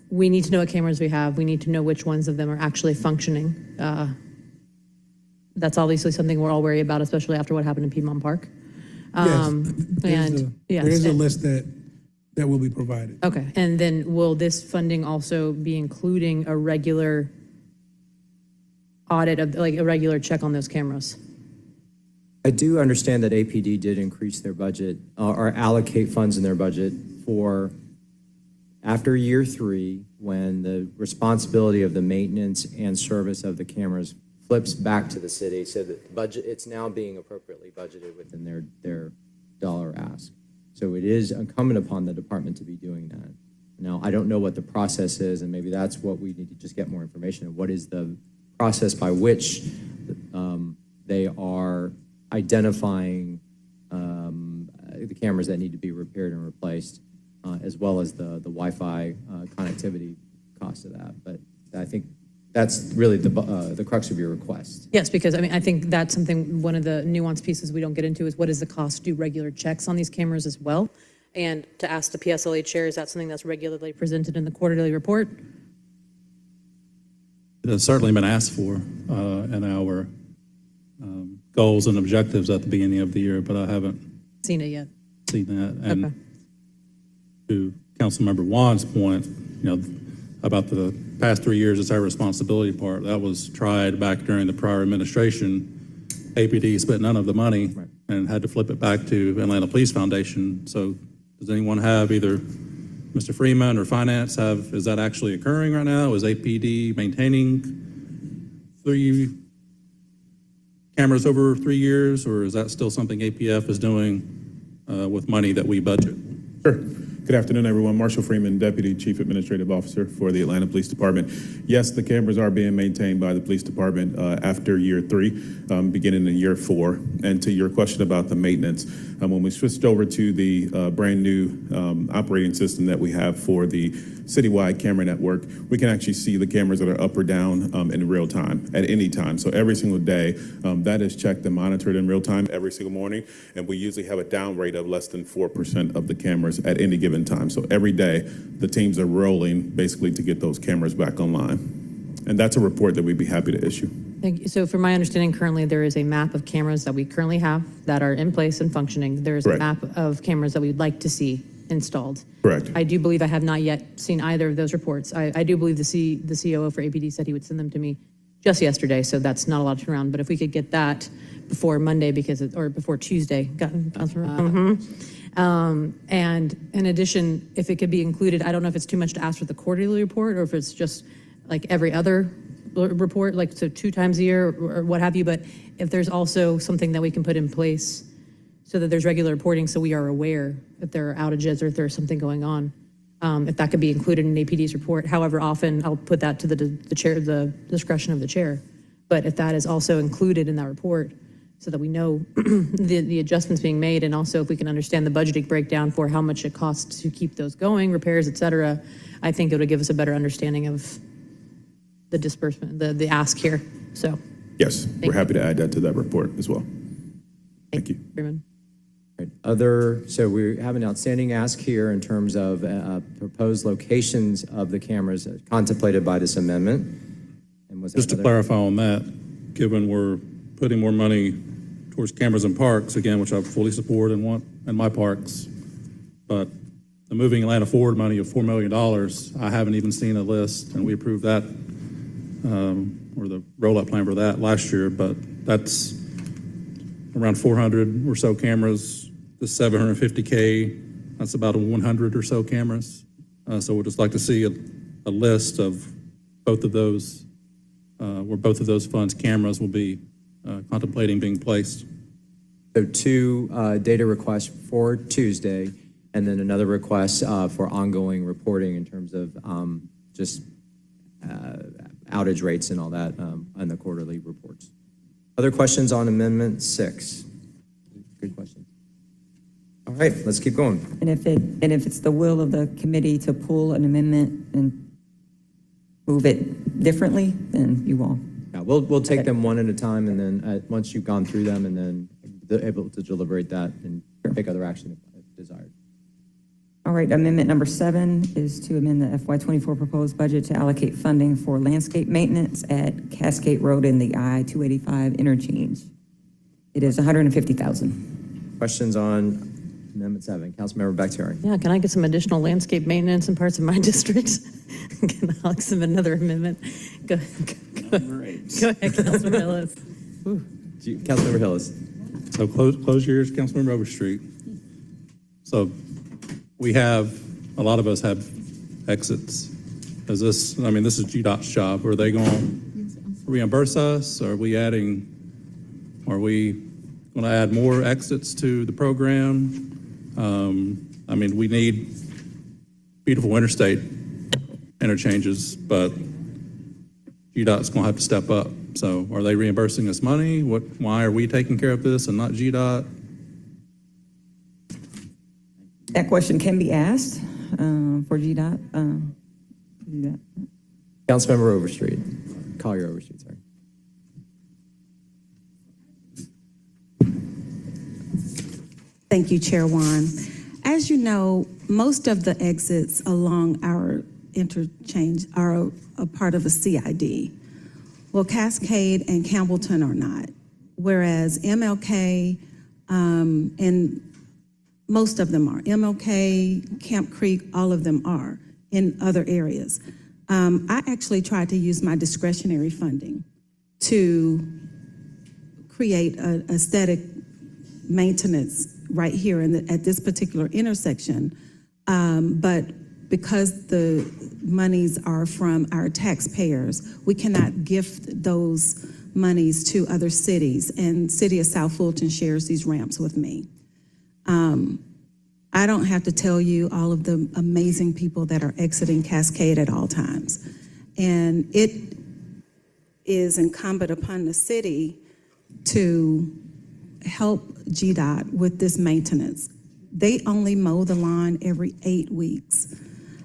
we need to know what cameras we have. We need to know which ones of them are actually functioning. That's obviously something we're all worried about, especially after what happened in Piedmont Park. There is a list that will be provided. Okay, and then will this funding also be including a regular audit of, like a regular check on those cameras? I do understand that APD did increase their budget or allocate funds in their budget for after year 3, when the responsibility of the maintenance and service of the cameras flips back to the city, so that the budget, it's now being appropriately budgeted within their dollar ask. So it is incumbent upon the department to be doing that. Now, I don't know what the process is, and maybe that's what we need to just get more information of. What is the process by which they are identifying the cameras that need to be repaired and replaced, as well as the Wi-Fi connectivity cost of that. But I think that's really the crux of your request. Yes, because I think that's something, one of the nuanced pieces we don't get into is what is the cost to do regular checks on these cameras as well? And to ask the PSLA chair, is that something that's regularly presented in the quarterly report? It has certainly been asked for in our goals and objectives at the beginning of the year, but I haven't Seen it yet? seen that. And Okay. to Councilmember Juan's point, about the past 3 years, it's our responsibility part. That was tried back during the prior administration. APD spent none of the money and had to flip it back to Atlanta Police Foundation. So does anyone have, either Mr. Freeman or Finance, is that actually occurring right now? Is APD maintaining 3 cameras over 3 years, or is that still something APF is doing with money that we budget? Sure. Good afternoon, everyone. Marshall Freeman, Deputy Chief Administrative Officer for the Atlanta Police Department. Yes, the cameras are being maintained by the police department after year 3, beginning in year 4. And to your question about the maintenance, when we switched over to the brand new operating system that we have for the citywide camera network, we can actually see the cameras that are up or down in real time at any time. So every single day, that is checked and monitored in real time every single morning. And we usually have a down rate of less than 4% of the cameras at any given time. So every day, the teams are rolling basically to get those cameras back online. And that's a report that we'd be happy to issue. Thank you. So from my understanding, currently there is a map of cameras that we currently have that are in place and functioning. There is a Correct. map of cameras that we'd like to see installed. Correct. I do believe I have not yet seen either of those reports. I do believe the COO for APD said he would send them to me just yesterday, so that's not a lot to turn around. But if we could get that before Monday, or before Tuesday. And in addition, if it could be included, I don't know if it's too much to ask for the quarterly report or if it's just like every other report, like so 2 times a year or what have you, but if there's also something that we can put in place so that there's regular reporting so we are aware if there are outages or if there's something going on, if that could be included in APD's report. However often, I'll put that to the chair, the discretion of the chair. But if that is also included in that report so that we know the adjustments being made, and also if we can understand the budgeting breakdown for how much it costs to keep those going, repairs, et cetera, I think it would give us a better understanding of the disbursement, the ask here. So, Yes, we're happy to add that to that report as well. Thank you. Freeman. So we have an outstanding ask here in terms of proposed locations of the cameras contemplated by this amendment. And was there Just to another- clarify on that, given we're putting more money towards cameras in parks, again, which I fully support and want in my parks, but the Moving Atlanta Forward money of $4 million, I haven't even seen a list, and we approved that, or the rollout plan for that last year, but that's around 400 or so cameras. The $750K, that's about 100 or so cameras. So we'd just like to see a list of both of those, where both of those funds cameras will be contemplating being placed. So 2 data requests for Tuesday, and then another request for ongoing reporting in terms of just outage rates and all that on the quarterly reports. Other questions on Amendment 6? Good question. All right, let's keep going. And if it's the will of the committee to pull an amendment and move it differently, then you will. Yeah, we'll take them one at a time, and then once you've gone through them, and then able to deliberate that and take other action if desired. All right, amendment number 7 is to amend the FY24 proposed budget to allocate funding for landscape maintenance at Cascade Road in the I-285 interchange. It is $150,000. Questions on Amendment 7? Councilmember Bakhtiari. Yeah, can I get some additional landscape maintenance in parts of my district? Can Alex submit another amendment? Go ahead, Councilmember Hillis. Councilmember Hillis. So close your ears, Councilmember Overstreet. So we have, a lot of us have exits. Is this, this is GDOT's job. Are they going to reimburse us? Are we going to add more exits to the program? We need beautiful interstate interchanges, but GDOT's going to have to step up. So are they reimbursing us money? Why are we taking care of this and not GDOT? That question can be asked for GDOT. Do that. Councilmember Overstreet. Collier Overstreet, sorry. Thank you, Chair Juan. As you know, most of the exits along our interchange are a part of a CID. Well, Cascade and Campbellton are not, whereas MLK and most of them are. MLK, Camp Creek, all of them are in other areas. I actually tried to use my discretionary funding to create a aesthetic maintenance right here at this particular intersection. But because the monies are from our taxpayers, we cannot gift those monies to other cities. And City of South Fulton shares these ramps with me. I don't have to tell you all of the amazing people that are exiting Cascade at all times. And it is incumbent upon the city to help GDOT with this maintenance. They only mow the lawn every 8 weeks.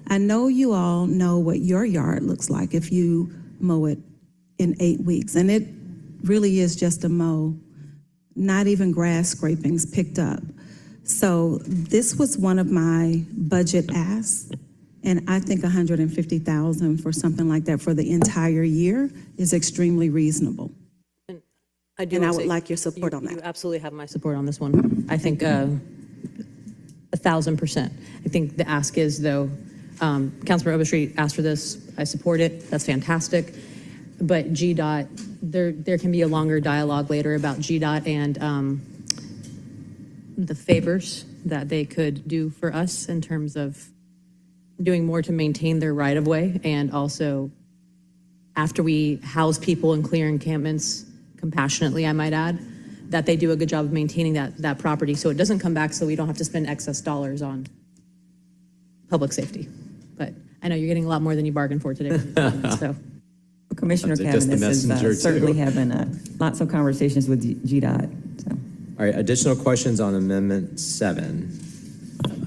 I know you all know what your yard looks like if you mow it in 8 weeks. And it really is just a mow, not even grass scrapings picked up. So this was one of my budget asks, and I think $150,000 for something like that for the entire year is extremely reasonable. I do. And I want to would say like your support on that. You absolutely have my support on this one. I think 1,000%. I think the ask is, though, Councilmember Overstreet asked for this. I support it. That's fantastic. But GDOT, there can be a longer dialogue later about GDOT and the favors that they could do for us in terms of doing more to maintain their right-of-way, and also after we house people in clear encampments compassionately, I might add, that they do a good job of maintaining that property so it doesn't come back, so we don't have to spend excess dollars on public safety. But I know you're getting a lot more than you bargained for today. So. Commissioner Just the Cabinet is messenger, certainly too. having lots of conversations with GDOT. So. All right, additional questions on Amendment 7.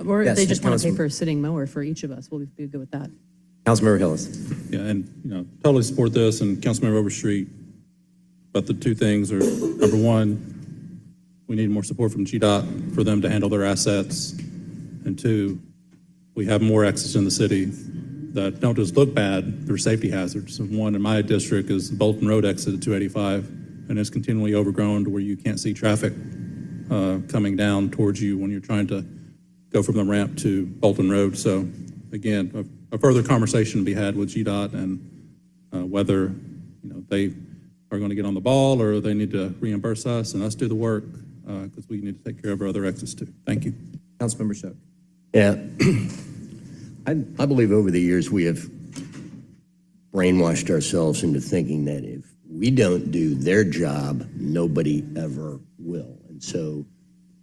Or Yes, they just want to pay Councilman- for a sitting mower for each of us. We'll be good with that. Councilmember Hillis. Yeah, and, totally support this, and Councilmember Overstreet. But the two things are, number one, we need more support from GDOT for them to handle their assets. And two, we have more exits in the city that don't just look bad, they're safety hazards. And one in my district is the Bolton Road exit at 285, and it's continually overgrown to where you can't see traffic coming down towards you when you're trying to go from the ramp to Bolton Road. So again, a further conversation to be had with GDOT and whether they are going to get on the ball or they need to reimburse us and us do the work, because we need to take care of our other exits too. Thank you. Councilmember Shook. Yeah. I believe over the years we have brainwashed ourselves into thinking that if we don't do their job, nobody ever will. And so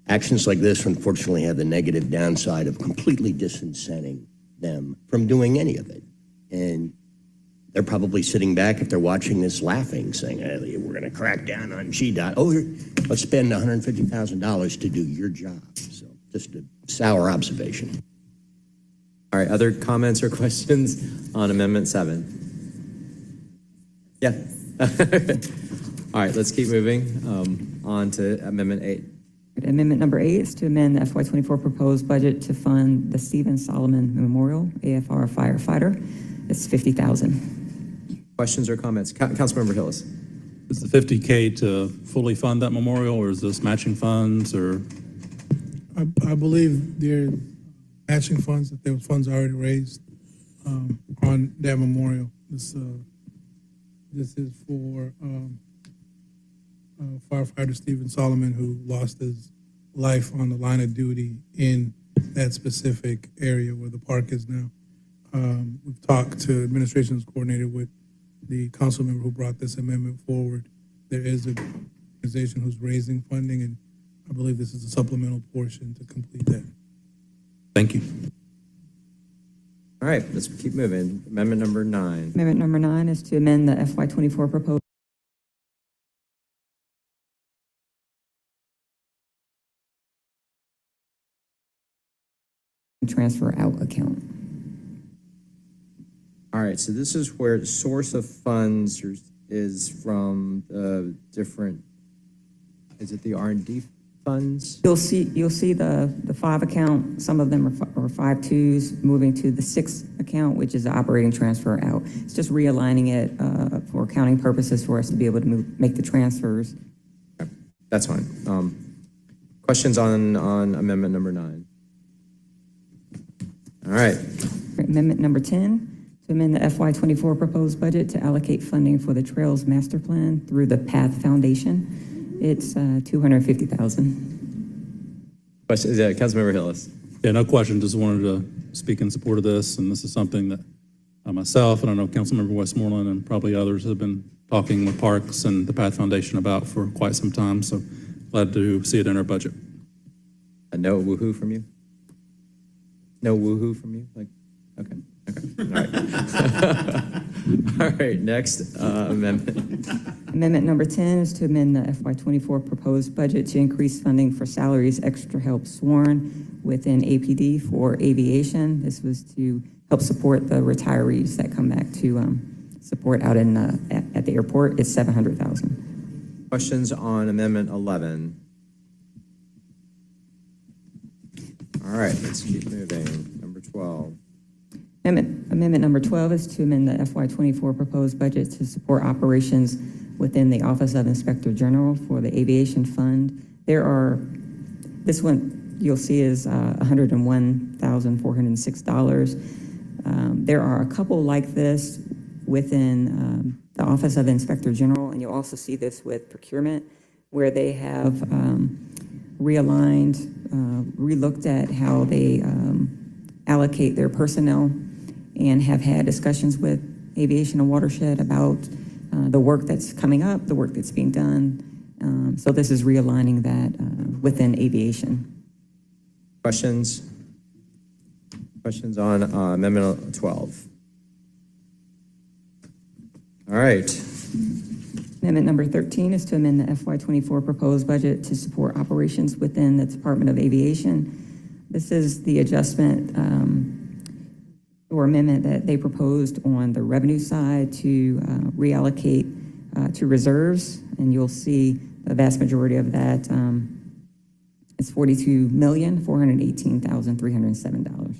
actions like this unfortunately have the negative downside of completely disincenting them from doing any of it. And they're probably sitting back, if they're watching this, laughing, saying, hey, we're going to crack down on GDOT. Oh, let's spend $150,000 to do your job. So just a sour observation. All right, other comments or questions on Amendment 7? Yeah. All right, let's keep moving on to Amendment 8. Amendment number 8 is to amend the FY24 proposed budget to fund the Stephen Solomon Memorial AFR firefighter. It's $50,000. Questions or comments? Councilmember Hillis. Is the $50K to fully fund that memorial, or is this matching funds, or? I believe there are matching funds, that there was funds already raised on that memorial. This is for firefighter Stephen Solomon, who lost his life on the line of duty in that specific area where the park is now. We've talked to administration's coordinated with the council member who brought this amendment forward. There is an organization who's raising funding, and I believe this is a supplemental portion to complete that. Thank you. All right, let's keep moving. Amendment number 9. Amendment number 9 is to amend the FY24 proposed transfer out account. All right, so this is where the source of funds is from the different, is it the R&D funds? You'll see the 5 account. Some of them are 5.2s moving to the 6 account, which is the operating transfer out. It's just realigning it for accounting purposes for us to be able to make the transfers. Okay, that's fine. Questions on amendment number 9? All right. Amendment number 10, to amend the FY24 proposed budget to allocate funding for the Trails Master Plan through the PATH Foundation. It's $250,000. Question, Councilmember Hillis. Yeah, no question. Just wanted to speak in support of this, and this is something that myself, and I know Councilmember Westmoreland and probably others have been talking with Parks and the PATH Foundation about for quite some time, so glad to see it in our budget. No woohoo from you? No woohoo from you? Okay. All right. All right, next amendment. Amendment number 10 is to amend the FY24 proposed budget to increase funding for salaries, extra help sworn within APD for aviation. This was to help support the retirees that come back to support out in at the airport. It's $700,000. Questions on Amendment 11? All right, let's keep moving. Number 12. Amendment number 12 is to amend the FY24 proposed budget to support operations within the Office of Inspector General for the Aviation Fund. This one you'll see is $101,406. There are a couple like this within the Office of Inspector General, and you'll also see this with procurement, where they have realigned, relooked at how they allocate their personnel, and have had discussions with Aviation and Watershed about the work that's coming up, the work that's being done. So this is realigning that within aviation. Questions? Questions on Amendment 12? All right. Amendment number 13 is to amend the FY24 proposed budget to support operations within the Department of Aviation. This is the adjustment or amendment that they proposed on the revenue side to reallocate to reserves, and you'll see the vast majority of that is $42,418,307.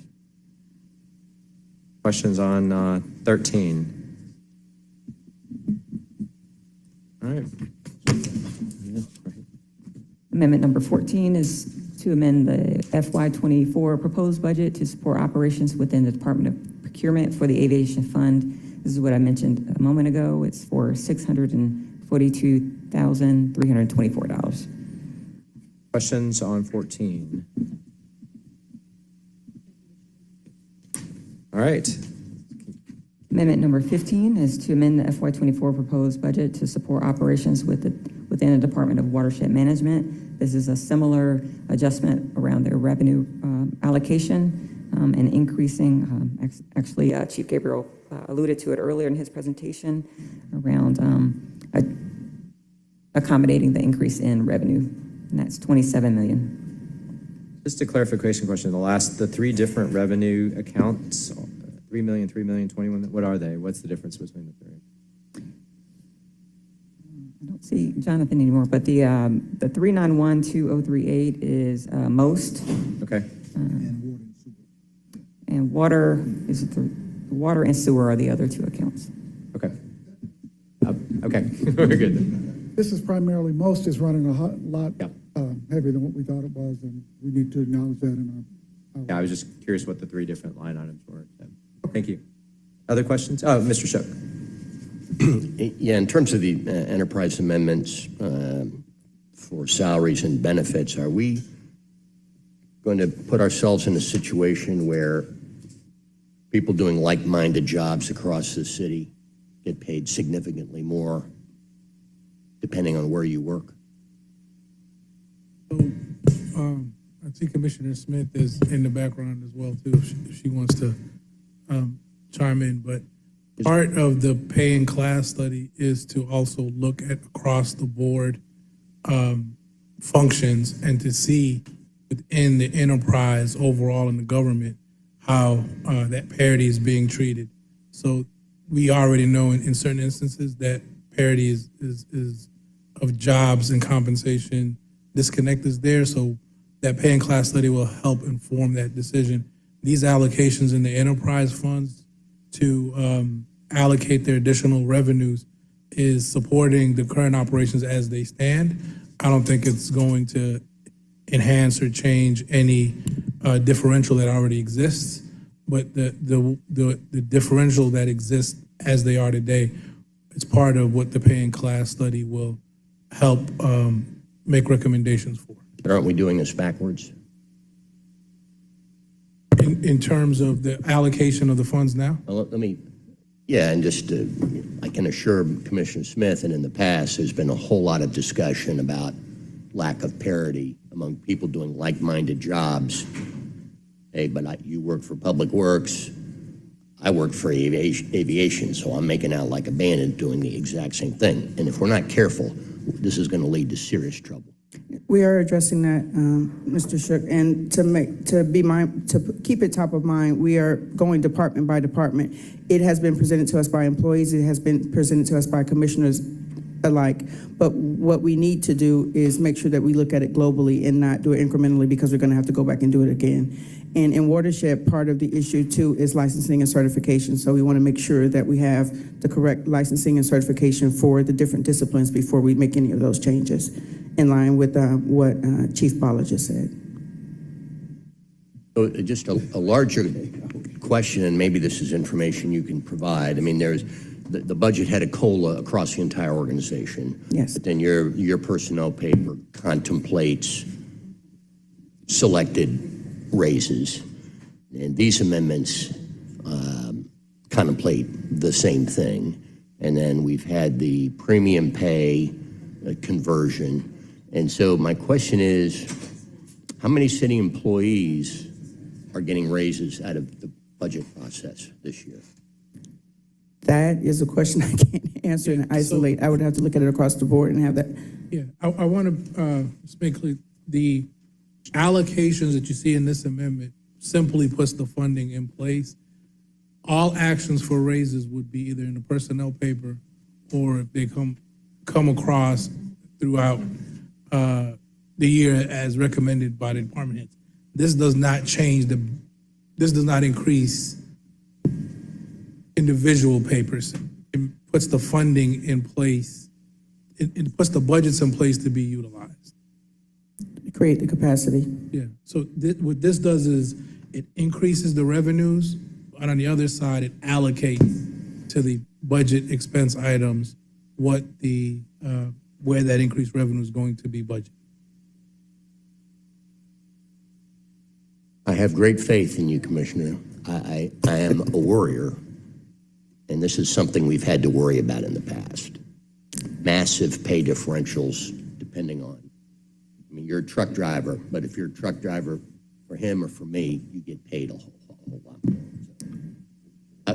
Questions on 13? All right. Amendment number 14 is to amend the FY24 proposed budget to support operations within the Department of Procurement for the Aviation Fund. This is what I mentioned a moment ago. It's for $642,324. Questions on 14? All right. Amendment number 15 is to amend the FY24 proposed budget to support operations within the Department of Watershed Management. This is a similar adjustment around their revenue allocation and increasing, actually Chief Gabriel alluded to it earlier in his presentation around accommodating the increase in revenue, and that's $27 million. Just a clarification question. The three different revenue accounts, 3 million, 3 million, 21, what are they? What's the difference between the three? I don't see Jonathan anymore, but the 3912038 is most. Okay. And water is the water and sewer are the other two accounts. Okay. Okay. Very good. This is primarily, most is running a lot heavier than what we thought it was, and we need to acknowledge that in our. Yeah, I was just curious what the three different line items were. Thank you. Other questions? Oh, Mr. Shook. Yeah, in terms of the enterprise amendments for salaries and benefits, are we going to put ourselves in a situation where people doing like-minded jobs across the city get paid significantly more depending on where you work? So, I see Commissioner Smith is in the background as well, too, if she wants to chime in. But part of the pay and class study is to also look at across the board functions and to see within the enterprise overall in the government how that parity is being treated. So we already know in certain instances that parity is of jobs and compensation disconnect is there. So that pay and class study will help inform that decision. These allocations in the enterprise funds to allocate their additional revenues is supporting the current operations as they stand. I don't think it's going to enhance or change any differential that already exists, but the differential that exists as they are today is part of what the pay and class study will help make recommendations for. But aren't we doing this backwards? In terms of the allocation of the funds now? Well, and just I can assure Commissioner Smith, and in the past, there's been a whole lot of discussion about lack of parity among people doing like-minded jobs. Hey, but you work for Public Works, I work for aviation, so I'm making out like a bandit doing the exact same thing. And if we're not careful, this is going to lead to serious trouble. We are addressing that, Mr. Shook, and to keep it top of mind, we are going department by department. It has been presented to us by employees. It has been presented to us by commissioners alike. But what we need to do is make sure that we look at it globally and not do it incrementally, because we're going to have to go back and do it again. And in watershed, part of the issue too is licensing and certification. So we want to make sure that we have the correct licensing and certification for the different disciplines before we make any of those changes, in line with what Chief Bala just said. So just a larger question, and maybe this is information you can provide. I mean, there's the budget had a COLA across the entire organization. Yes. But then your personnel paper contemplates selected raises, and these amendments contemplate the same thing. And then we've had the premium pay conversion. And so my question is, how many city employees are getting raises out of the budget process this year? That is a question I can't answer and isolate. I would have to look at it across the board and have that. Yeah, I want to make clear, the allocations that you see in this amendment simply puts the funding in place. All actions for raises would be either in the personnel paper or if they come across throughout the year as recommended by the department heads. This does not change this does not increase individual papers. It puts the funding in place. It puts the budgets in place to be utilized. Create the capacity. Yeah, so what this does is it increases the revenues, and on the other side, it allocates to the budget expense items what where that increased revenue is going to be budgeted. I have great faith in you, Commissioner. I am a worrier, and this is something we've had to worry about in the past. Massive pay differentials depending on, I mean, you're a truck driver, but if you're a truck driver for him or for me, you get paid a whole lot more.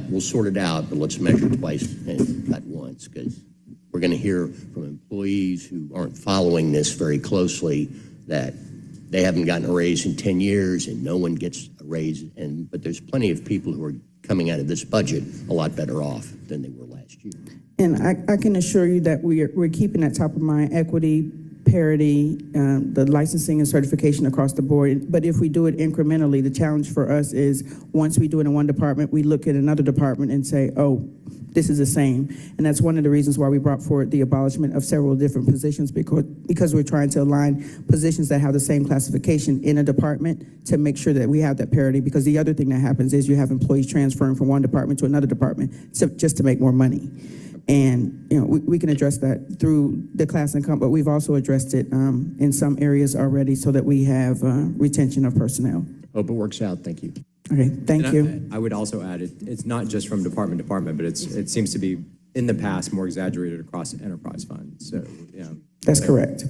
We'll sort it out, but let's measure twice and cut once, because we're going to hear from employees who aren't following this very closely that they haven't gotten a raise in 10 years and no one gets a raise. But there's plenty of people who are coming out of this budget a lot better off than they were last year. And I can assure you that we're keeping at top of mind equity, parity, the licensing and certification across the board. But if we do it incrementally, the challenge for us is once we do it in one department, we look at another department and say, oh, this is the same. And that's one of the reasons why we brought forward the abolishment of several different positions, because we're trying to align positions that have the same classification in a department to make sure that we have that parity. Because the other thing that happens is you have employees transferring from one department to another department just to make more money. And, you know, we can address that through the class income, but we've also addressed it in some areas already so that we have retention of personnel. Hope it works out. Thank you. Okay, thank you. I would also add, it's not just from department to department, but it seems to be, in the past, more exaggerated across enterprise funds. So, yeah. That's correct.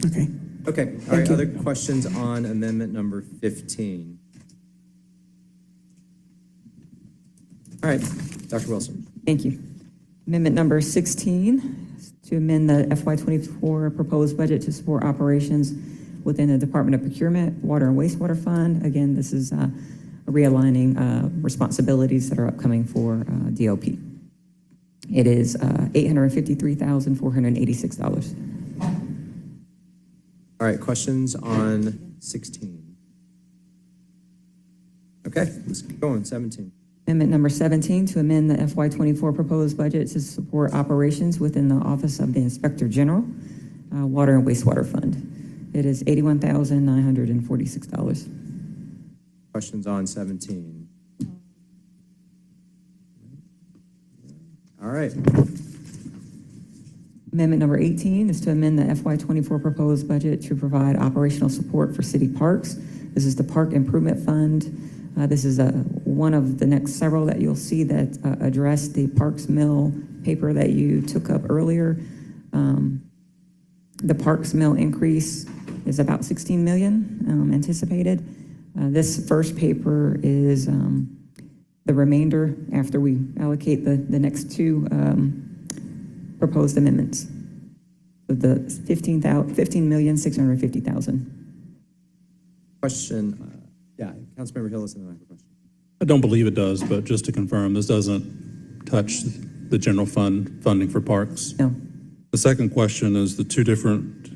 Okay. Okay, all right, other questions on amendment number 15? All right, Dr. Wilson. Thank you. Amendment number 16, to amend the FY24 proposed budget to support operations within the Department of Procurement, Water and Wastewater Fund. Again, this is realigning responsibilities that are upcoming for DOP. It is $853,486. All right, questions on 16? Okay, let's keep going, 17. Amendment number 17, to amend the FY24 proposed budget to support operations within the Office of the Inspector General, Water and Wastewater Fund. It is $81,946. Questions on 17? All right. Amendment number 18 is to amend the FY24 proposed budget to provide operational support for city parks. This is the Park Improvement Fund. This is one of the next several that you'll see that address the Parks Mill paper that you took up earlier. The Parks Mill increase is about $16 million anticipated. This first paper is the remainder after we allocate the next two proposed amendments. So the $15,650,000. Question, yeah, Councilmember Hillis, and then I have a question. I don't believe it does, but just to confirm, this doesn't touch the general fund funding for parks? No. The second question is the two different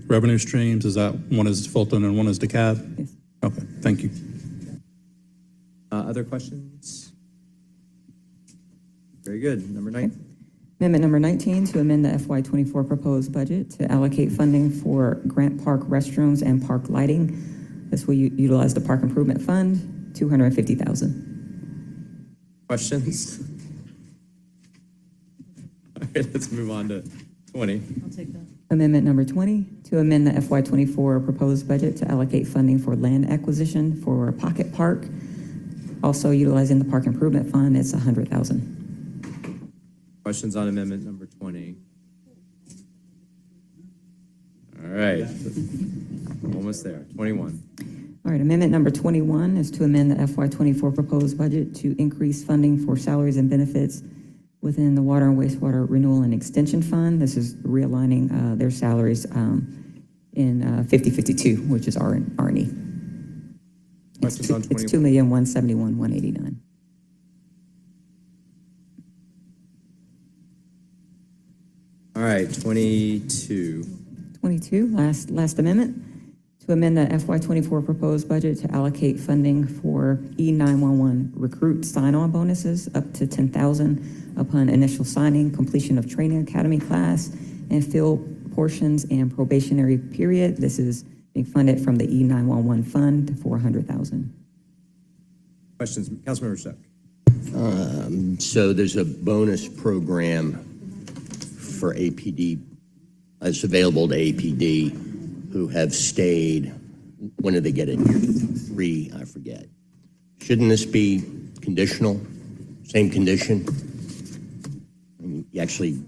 revenue streams. Is that one is Fulton and one is DeKalb? Yes. Okay, thank you. Other questions? Very good. Number 9. Amendment number 19, to amend the FY24 proposed budget to allocate funding for Grant Park restrooms and park lighting. This will utilize the Park Improvement Fund, $250,000. Questions? All right, let's move on to 20. I'll take that. Amendment number 20, to amend the FY24 proposed budget to allocate funding for land acquisition for Pocket Park. Also utilizing the Park Improvement Fund, it's $100,000. Questions on amendment number 20? All right, almost there. 21. All right, amendment number 21 is to amend the FY24 proposed budget to increase funding for salaries and benefits within the Water and Wastewater Renewal and Extension Fund. This is realigning their salaries in 5052, which is R&E. Questions on 21? It's $2,171,189. All right, 22. 22, last amendment, to amend the FY24 proposed budget to allocate funding for E911 recruit sign-on bonuses up to $10,000 upon initial signing, completion of training academy class, and fill portions and probationary period. This is being funded from the E911 fund for $100,000. Questions? Councilmember Shuck. So there's a bonus program for APD, it's available to APD who have stayed, when did they get it? Year 3, I forget. Shouldn't this be conditional? Same condition? I mean, you actually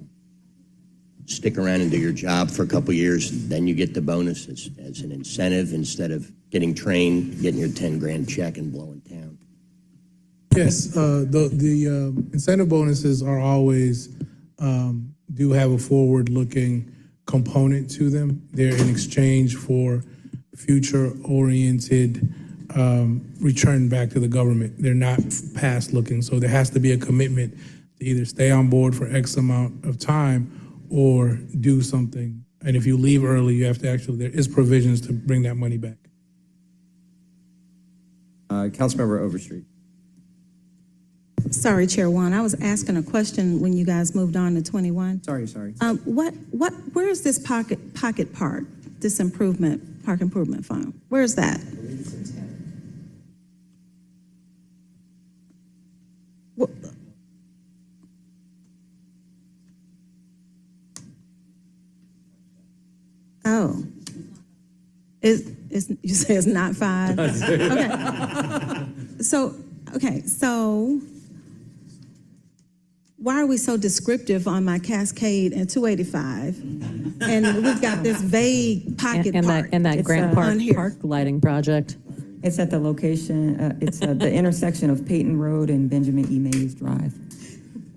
stick around and do your job for a couple years, then you get the bonus as an incentive instead of getting trained, getting your 10 grand check and blowing town. Yes, the incentive bonuses are always, do have a forward-looking component to them. They're in exchange for future-oriented return back to the government. They're not past-looking, so there has to be a commitment to either stay on board for X amount of time or do something. And if you leave early, you have to actually, there is provisions to bring that money back. Councilmember Overstreet. Sorry, Chair Juan, I was asking a question when you guys moved on to 21. Sorry. Where is this pocket park, this park improvement fund? Where is that? Oh, you say it's not 5? Okay. So why are we so descriptive on my Cascade and 285? And we've got this vague pocket park. And that Grant on here. Park lighting project. It's at the location, it's the intersection of Peyton Road and Benjamin E. Mays Drive.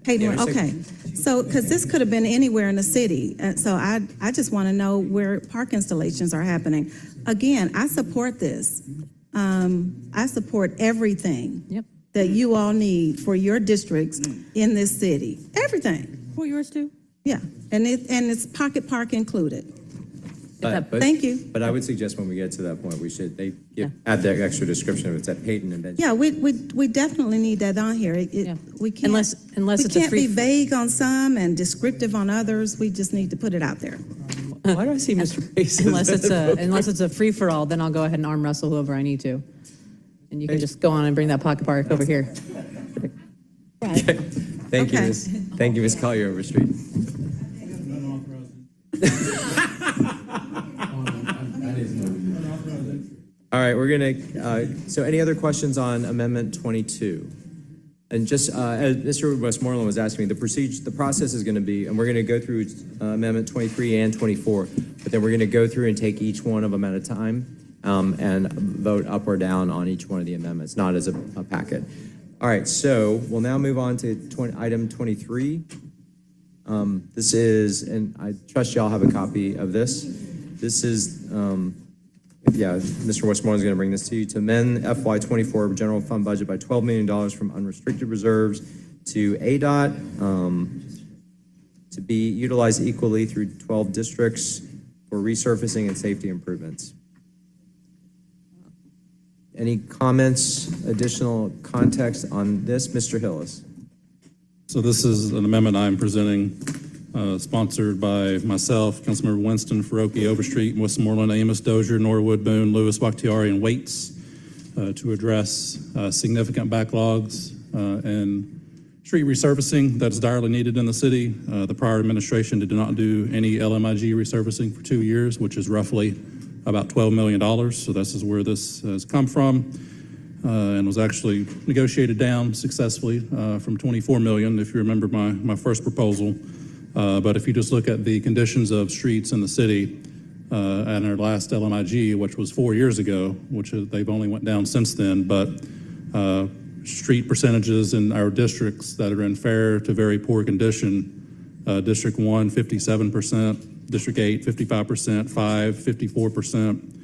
Peyton, okay. So, because this could have been anywhere in the city. So I just want to know where park installations are happening. Again, I support this. I support everything that you all need for your districts in this city. Everything. For yours too? Yeah, and it's pocket park included. But Thank you. But I would suggest when we get to that point, we should add that extra description if it's at Peyton and Benjamin. Yeah, we definitely need that on here. We can't, Unless we it's a can't free. be vague on some and descriptive on others. We just need to put it out there. Why do I see Mr. Pace? Unless it's a free for all, then I'll go ahead and arm wrestle whoever I need to, and you can just go on and bring that pocket park over here. Thank you, Ms. Collier Overstreet. All right, we're gonna, so any other questions on Amendment 22? And just, as Mr. Westmoreland was asking me, the process is gonna be, and we're gonna go through Amendment 23 and 24, but then we're gonna go through and take each one of them at a time, and vote up or down on each one of the amendments, not as a packet. All right, so we'll now move on to item 23. This is, and I trust y'all have a copy of this. This is, Mr. Westmoreland's going to bring this to you, to amend FY24 general fund budget by $12 million from unrestricted reserves to ADOT, to be utilized equally through 12 districts for resurfacing and safety improvements. Any comments, additional context on this? Mr. Hillis? So this is an amendment I'm presenting, sponsored by myself, Councilmember Winston, Faroki, Overstreet, Westmoreland, Amos, Dozier, Norwood, Boone, Lewis, Bakhtiari, and Waits, to address significant backlogs and street resurfacing that is direly needed in the city. The prior administration did not do any LMIG resurfacing for 2 years, which is roughly about $12 million. So this is where this has come from, and was actually negotiated down successfully from $24 million, if you remember my first proposal. But if you just look at the conditions of streets in the city, and our last LMIG, which was 4 years ago, which they've only went down since then, but street percentages in our districts that are in fair to very poor condition, District 1, 57%, District 8, 55%, 5, 54%,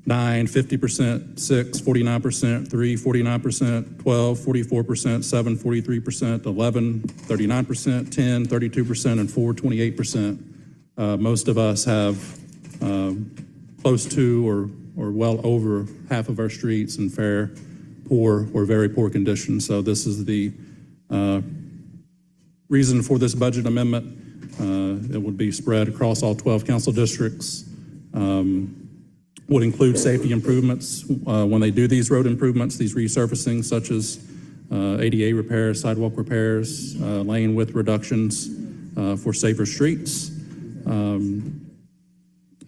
9, 50%, 6, 49%, 3, 49%, 12, 44%, 7, 43%, 11, 39%, 10, 32%, and 4, 28%. Most of us have close to or well over half of our streets in fair, poor, or very poor condition. So this is the reason for this budget amendment. It would be spread across all 12 council districts. Would include safety improvements when they do these road improvements, these resurfacing, such as ADA repairs, sidewalk repairs, lane width reductions for safer streets.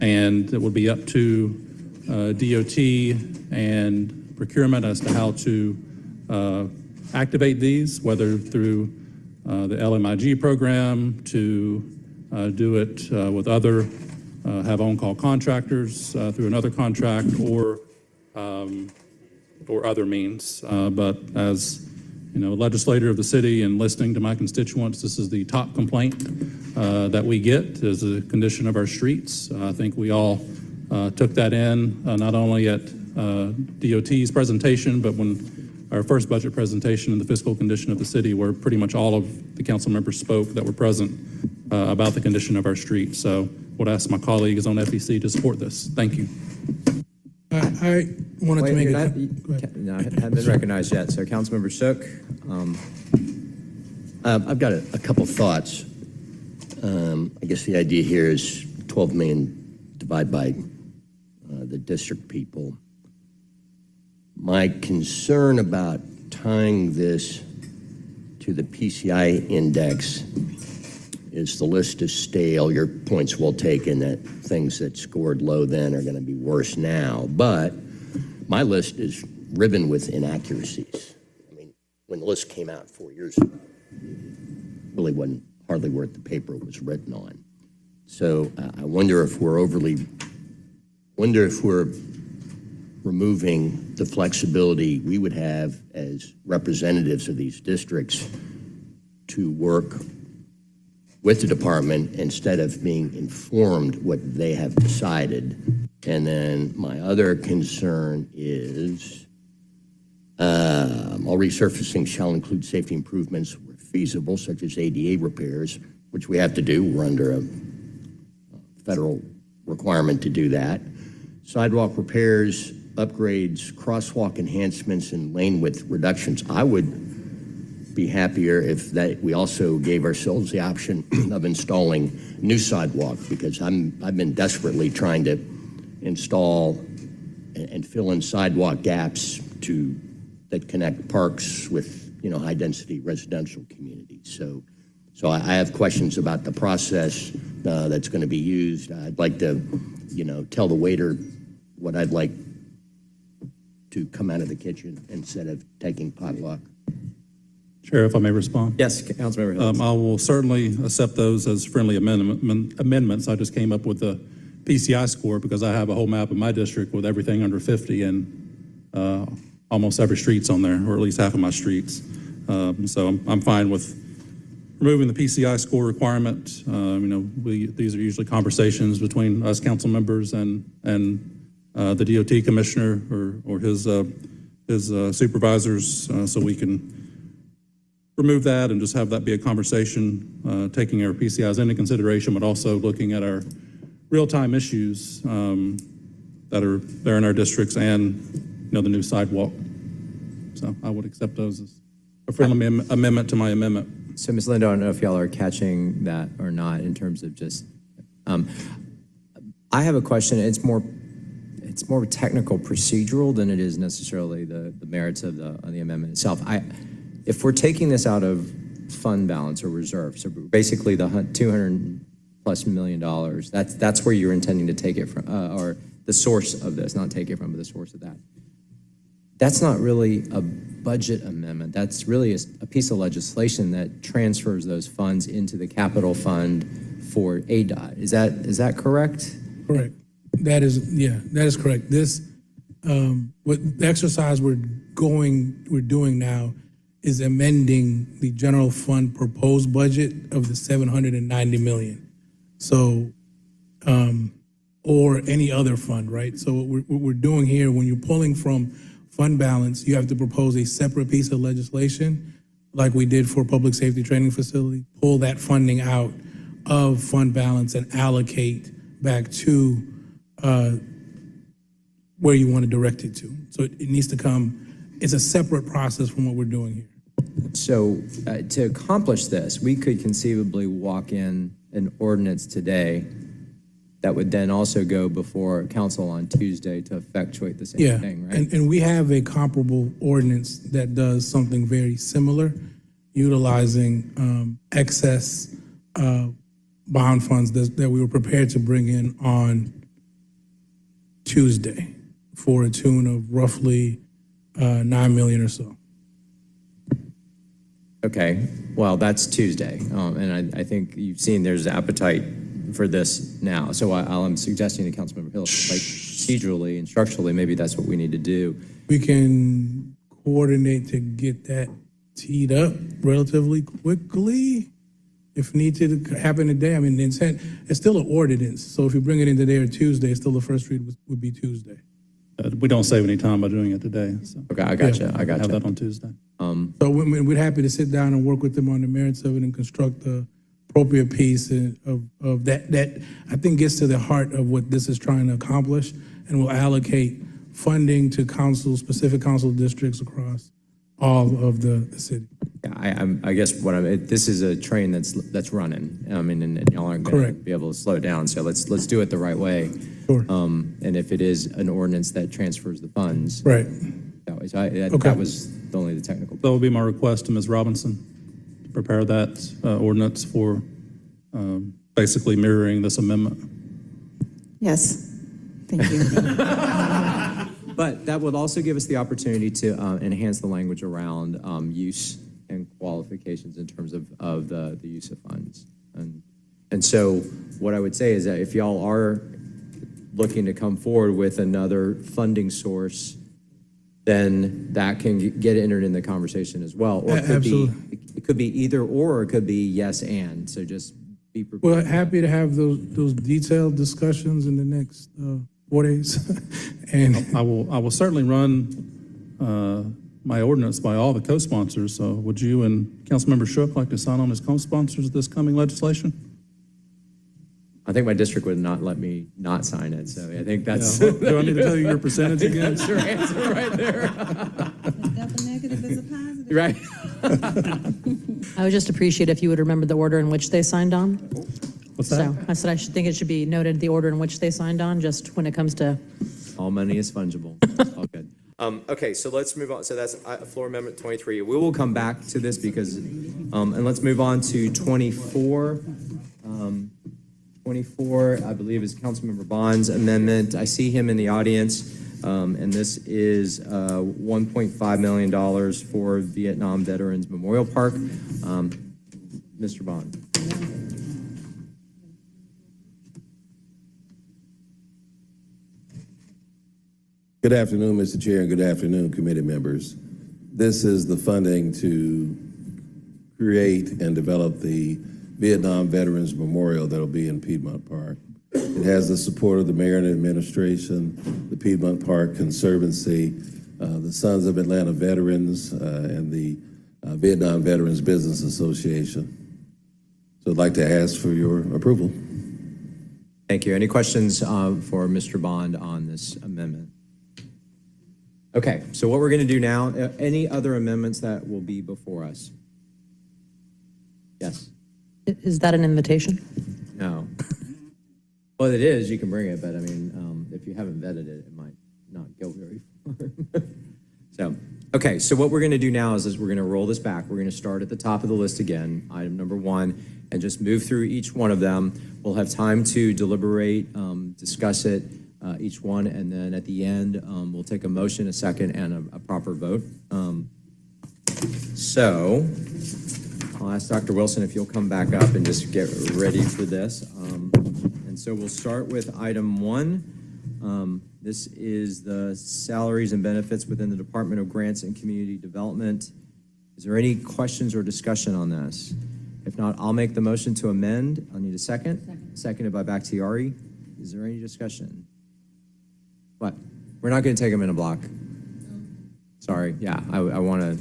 And it would be up to DOT and procurement as to how to activate these, whether through the LMIG program, to do it with other, have on-call contractors through another contract, or other means. But as you know, legislator of the city and listening to my constituents, this is the top complaint that we get, is the condition of our streets. I think we all took that in, not only at DOT's presentation, but when our first budget presentation in the fiscal condition of the city, where pretty much all of the council members spoke that were present about the condition of our streets. So would ask my colleagues on FEC to support this. Thank you. I wanted to make No, I haven't been recognized yet. So Councilmember Shook. I've got a couple thoughts. I guess the idea here is 12 million divided by the district people. My concern about tying this to the PCI index is the list is stale. Your point's well taken that things that scored low then are going to be worse now. But my list is riven with inaccuracies. I mean, when the list came out 4 years ago, it really wasn't hardly worth the paper it was written on. So I wonder if we're removing the flexibility we would have as representatives of these districts to work with the department instead of being informed what they have decided. And then my other concern is all resurfacing shall include safety improvements where feasible, such as ADA repairs, which we have to do. We're under a federal requirement to do that. Sidewalk repairs, upgrades, crosswalk enhancements, and lane width reductions. I would be happier if that we also gave ourselves the option of installing new sidewalk, because I've been desperately trying to install and fill in sidewalk gaps that connect parks with high density residential communities. So I have questions about the process that's going to be used. I'd like to tell the waiter what I'd like to come out of the kitchen instead of taking potluck. Chair, if I may respond? Yes, Councilmember Hillis. I will certainly accept those as friendly amendments. I just came up with the PCI score because I have a whole map of my district with everything under 50, and almost every street's on there, or at least half of my streets. So I'm fine with removing the PCI score requirement. These are usually conversations between us council members and the DOT commissioner or his supervisors, so we can remove that and just have that be a conversation, taking our PCIs into consideration, but also looking at our real-time issues that are there in our districts and the new sidewalk. So I would accept those as a friendly amendment to my amendment. So, Ms. Lindo, I don't know if y'all are catching that or not in terms of just, I have a question. It's more technical procedural than it is necessarily the merits of the amendment itself. If we're taking this out of fund balance or reserve, so basically the $200+ million, that's where you're intending to take it from, or the source of this, not take it from, but the source of that. That's not really a budget amendment. That's really a piece of legislation that transfers those funds into the capital fund for ADOT. Is that correct? Correct. That is correct. This, what the exercise we're doing now is amending the general fund proposed budget of the $790 million. So, or any other fund, right? So what we're doing here, when you're pulling from fund balance, you have to propose a separate piece of legislation, like we did for public safety training facility, pull that funding out of fund balance and allocate back to where you want to direct it to. So it needs to come, it's a separate process from what we're doing here. So to accomplish this, we could conceivably walk in an ordinance today that would then also go before council on Tuesday to effectuate the same thing, right? And we have a comparable ordinance that does something very similar, utilizing excess bond funds that we were prepared to bring in on Tuesday for a tune of roughly $9 million or so. Okay, well, that's Tuesday, and I think you've seen there's appetite for this now. So I'm suggesting to Councilmember Hill, like procedurally and structurally, maybe that's what we need to do. We can coordinate to get that teed up relatively quickly if need to happen today. I mean, the intent, it's still an ordinance, so if you bring it in today or Tuesday, still the first read would be Tuesday. We don't save any time by doing it today. So. Okay, I got you. Have that on Tuesday. So we're happy to sit down and work with them on the merits of it and construct the appropriate piece of that I think gets to the heart of what this is trying to accomplish, and will allocate funding to specific council districts across all of the city. Yeah, I guess this is a train that's running. I mean, and y'all aren't going to be able to slow it down. So let's do it the right way. Sure. And if it is an ordinance that transfers the funds, right? That way. So that was only the technical. That would be my request to Ms. Robinson, to prepare that ordinance for basically mirroring this amendment. Yes, thank you. But that would also give us the opportunity to enhance the language around use and qualifications in terms of the use of funds. And so what I would say is that if y'all are looking to come forward with another funding source, then that can get entered in the conversation as well. Or it could be either or it could be yes and. So just be prepared. Well, happy to have those detailed discussions in the next 4 days. And I will certainly run my ordinance by all the co-sponsors. So would you and Councilmember Shook like to sign on as co-sponsors of this coming legislation? I think my district would not let me not sign it, so I think that's... Yeah, well, do I need to tell you your percentage again? That's your answer right there. Double negative is a positive. Right. I would just appreciate if you would remember the order in which they signed on. What's that? So I said I think it should be noted the order in which they signed on, just when it comes to... All money is fungible. All good. Okay, so let's move on. So that's floor amendment 23. We will come back to this because, and let's move on to 24. 24, I believe, is Councilmember Bond's amendment. I see him in the audience, and this is $1.5 million for Vietnam Veterans Memorial Park. Mr. Bond. Good afternoon, Mr. Chair, and good afternoon, committee members. This is the funding to create and develop the Vietnam Veterans Memorial that'll be in Piedmont Park. It has the support of the mayor and administration, the Piedmont Park Conservancy, the Sons of Atlanta Veterans, and the Vietnam Veterans Business Association. So I'd like to ask for your approval. Thank you. Any questions for Mr. Bond on this amendment? Okay, so what we're going to do now, any other amendments that will be before us? Yes? Is that an invitation? No. Well, it is, you can bring it, but I mean, if you haven't vetted it, it might not go very far. So, okay, so what we're going to do now is we're going to roll this back. We're going to start at the top of the list again, item number 1, and just move through each one of them. We'll have time to deliberate, discuss it, each one, and then at the end, we'll take a motion, a second, and a proper vote. So I'll ask Dr. Wilson if you'll come back up and just get ready for this. And so we'll start with item 1. This is the salaries and benefits within the Department of Grants and Community Development. Is there any questions or discussion on this? If not, I'll make the motion to amend. I'll need a second. Seconded by Bakhtiari. Is there any discussion? What? We're not going to take them in a block. Sorry. Yeah, I want to.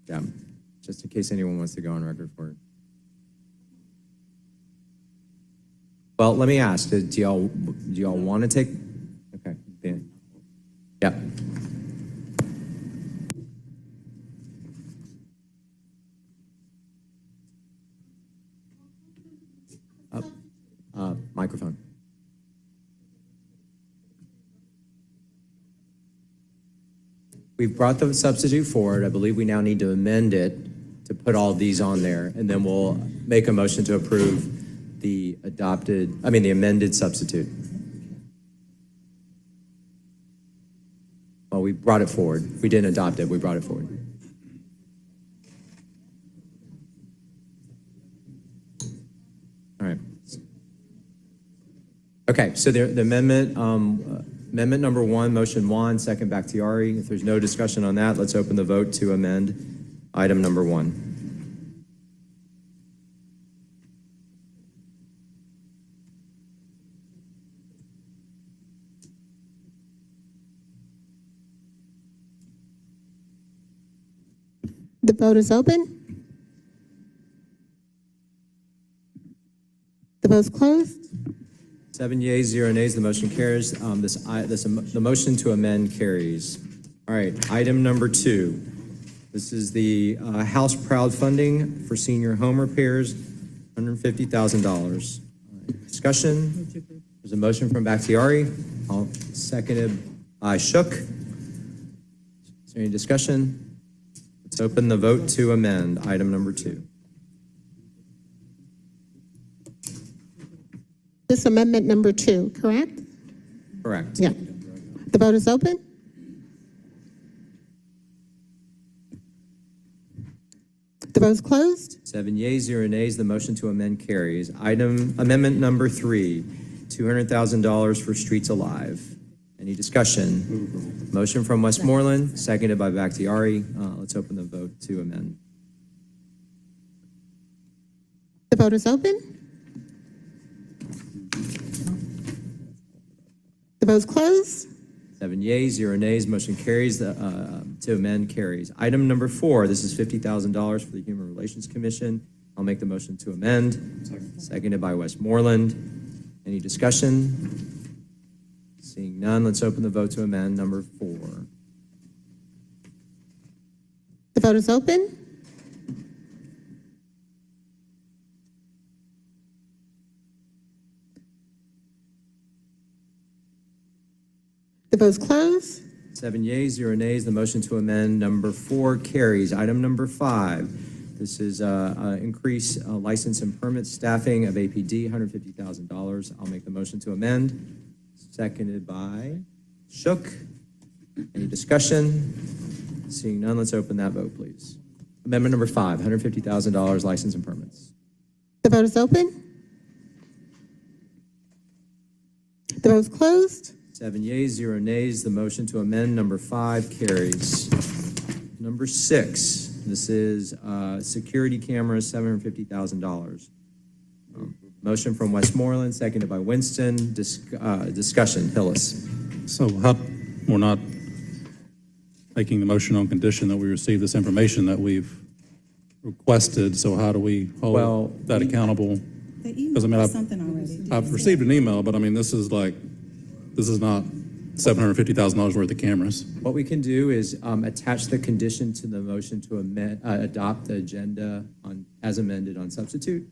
Yeah, just in case anyone wants to go on record for it. Well, let me ask, do y'all want to take, okay, Dan. Yeah. Microphone. We've brought the substitute forward. I believe we now need to amend it to put all these on there, and then we'll make a motion to approve the amended substitute. Well, we brought it forward. We didn't adopt it, we brought it forward. All right. Okay, so the amendment, amendment number 1, motion 1, second Bakhtiari. If there's no discussion on that, let's open the vote to amend item number 1. The vote is open. The vote's closed. 7 yeas, 0 nays, the motion carries. The motion to amend carries. All right, item number 2. This is the House Proud funding for senior home repairs, $150,000. Discussion? There's a motion from Bakhtiari, seconded by Shook. Is there any discussion? Let's open the vote to amend item number 2. This amendment number 2, correct? Correct. Yeah. The vote is open. The vote is closed. 7 yeas, 0 nays, the motion to amend carries. Amendment number 3, $200,000 for Streets Alive. Any discussion? Motion from Westmoreland, seconded by Bakhtiari. Let's open the vote to amend. The vote is open. The vote is closed. 7 yeas, 0 nays, motion carries. To amend carries. Item number 4, this is $50,000 for the Human Relations Commission. I'll make the motion to amend. Seconded by Westmoreland. Any discussion? Seeing none, let's open the vote to amend number 4. The vote is open. The vote is closed. 7 yeas, 0 nays, the motion to amend number 4 carries. Item number 5, this is increase license and permit staffing of APD, $150,000. I'll make the motion to amend. Seconded by Shook. Any discussion? Seeing none, let's open that vote, please. Amendment number 5, $150,000 license and permits. The vote is open. The vote is closed. 7 yeas, 0 nays, the motion to amend number 5 carries. Number 6, this is security cameras, $750,000. Motion from Westmoreland, seconded by Winston. Discussion, Hillis. So we're not making the motion on condition that we receive this information that we've requested, so how do we hold that accountable? They Because, I mean, emailed I've- something already. I've received an email, but I mean, this is not $750,000 worth of cameras. What we can do is attach the condition to the motion to adopt the agenda as amended on substitute,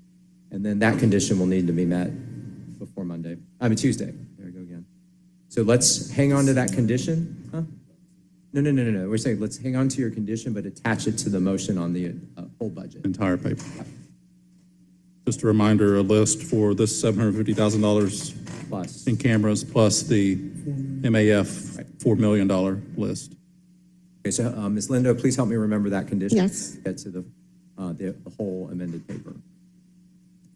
and then that condition will need to be met before Tuesday. There we go again. So let's hang on to that condition. Huh? No. We're saying let's hang on to your condition, but attach it to the motion on the whole budget. Entire paper. Just a reminder, a list for this $750,000 Plus. in cameras, plus the MAF $4 million list. Okay, so Ms. Lindo, please help me remember that condition. Yes. Get to the whole amended paper.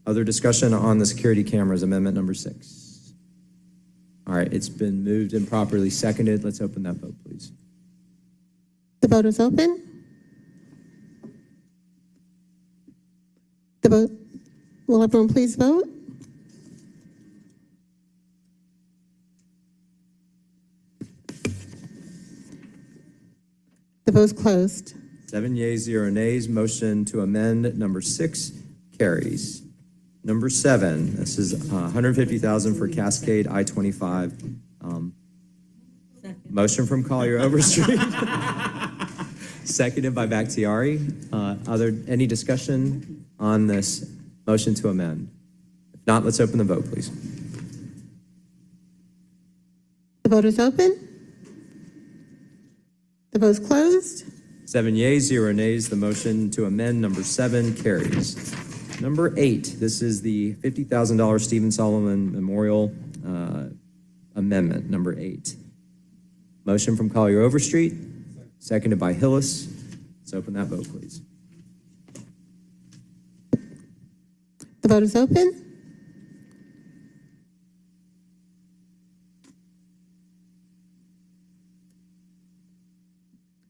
Other discussion on the security cameras, amendment number 6. All right, it's been moved and properly seconded. Let's open that vote, please. The vote is open. The vote, will everyone please vote? The vote's closed. 7 yeas, 0 nays. Motion to amend number 6 carries. Number 7, this is $150,000 for Cascade I-25. Motion from Collier Overstreet. Seconded by Bakhtiari. Any discussion on this motion to amend? If not, let's open the vote, please. The vote is open. The vote's closed. 7 yeas, 0 nays. The motion to amend number 7 carries. Number 8, this is the $50,000 Stephen Solomon Memorial Amendment, number 8. Motion from Collier Overstreet, seconded by Hillis. Let's open that vote, please. The vote is open.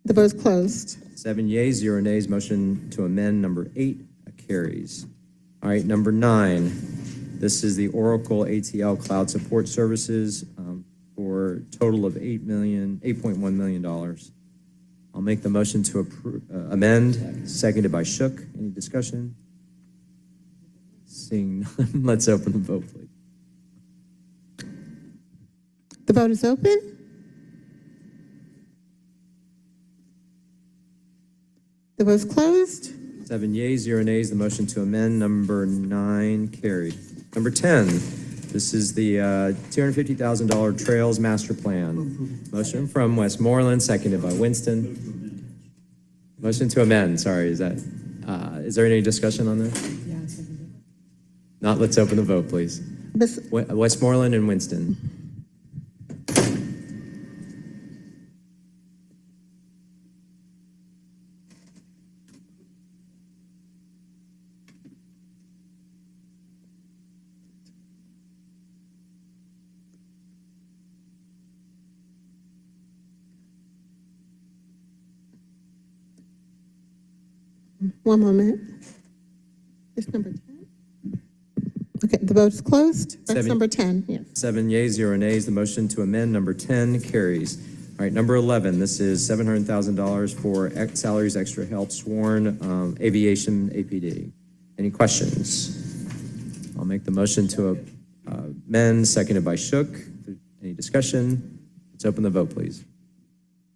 The vote's closed. 7 yeas, 0 nays. Motion to amend number 8 carries. All right, number 9. This is the Oracle ATL Cloud Support Services for a total of $8.1 million. I'll make the motion to amend, seconded by Shook. Any discussion? Seeing none, let's open the vote, please. The vote is open. The vote's closed. 7 yeas, 0 nays. The motion to amend number 9 carried. Number 10, this is the $250,000 Trails Master Plan. Motion from Westmoreland, seconded by Winston. Motion to amend, sorry, is there any discussion on this? Not, let's open the vote, please. Westmoreland and Winston. One moment. It's number 10. Okay, the vote is closed. That's 7 number 10, yes. 7 yeas, 0 nays. The motion to amend number 10 carries. All right, number 11, this is $700,000 for salaries, extra help, sworn aviation APD. Any questions? I'll make the motion to amend, seconded by Shook. Any discussion? Let's open the vote, please.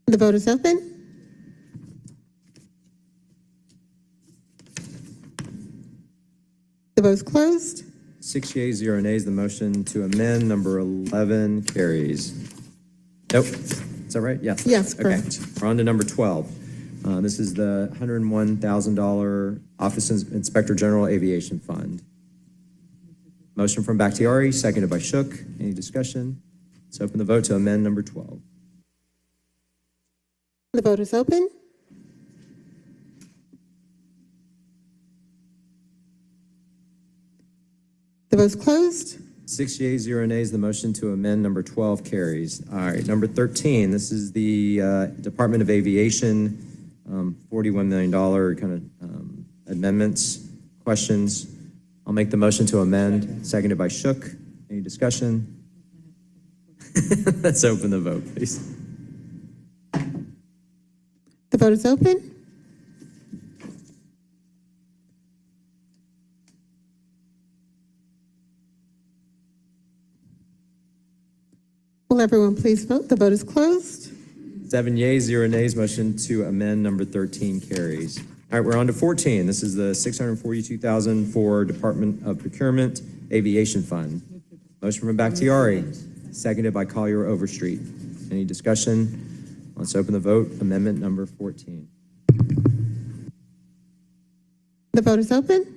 The vote is open. The vote's closed. 6 yeas, 0 nays. The motion to amend number 11 carries. Nope. Is that right? Yes. Yes, Okay. correct. We're on to number 12. This is the $101,000 Office Inspector General Aviation Fund. Motion from Bakhtiari, seconded by Shook. Any discussion? Let's open the vote to amend number 12. The vote is open. The vote's closed. 6 yeas, 0 nays. The motion to amend number 12 carries. All right, number 13. This is the Department of Aviation, $41 million kind of amendments. Questions? I'll make the motion to amend, seconded by Shook. Any discussion? Let's open the vote, please. The vote is open. Will everyone please vote? The vote is closed. 7 yeas, 0 nays. Motion to amend number 13 carries. All right, we're on to 14. This is the $642,000 for Department of Procurement Aviation Fund. Motion from Bakhtiari, seconded by Collier Overstreet. Any discussion? Let's open the vote. Amendment number 14. The vote is open.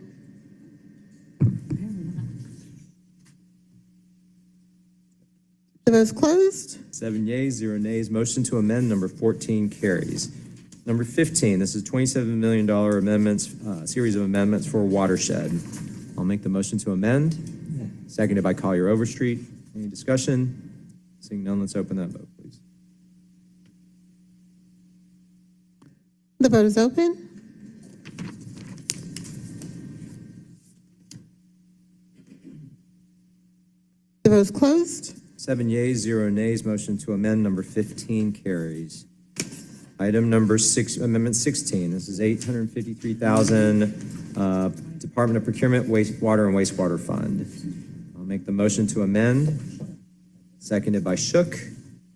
The vote is closed. 7 yeas, 0 nays. Motion to amend number 14 carries. Number 15, this is $27 million amendments, series of amendments for watershed. I'll make the motion to amend, seconded by Collier Overstreet. Any discussion? Seeing none, let's open that vote, please. The vote is open. The vote is closed. 7 yeas, 0 nays. Motion to amend number 15 carries. Item number 6, Amendment 16. This is $853,000 Department of Procurement Wastewater and Wastewater Fund. I'll make the motion to amend, seconded by Shook.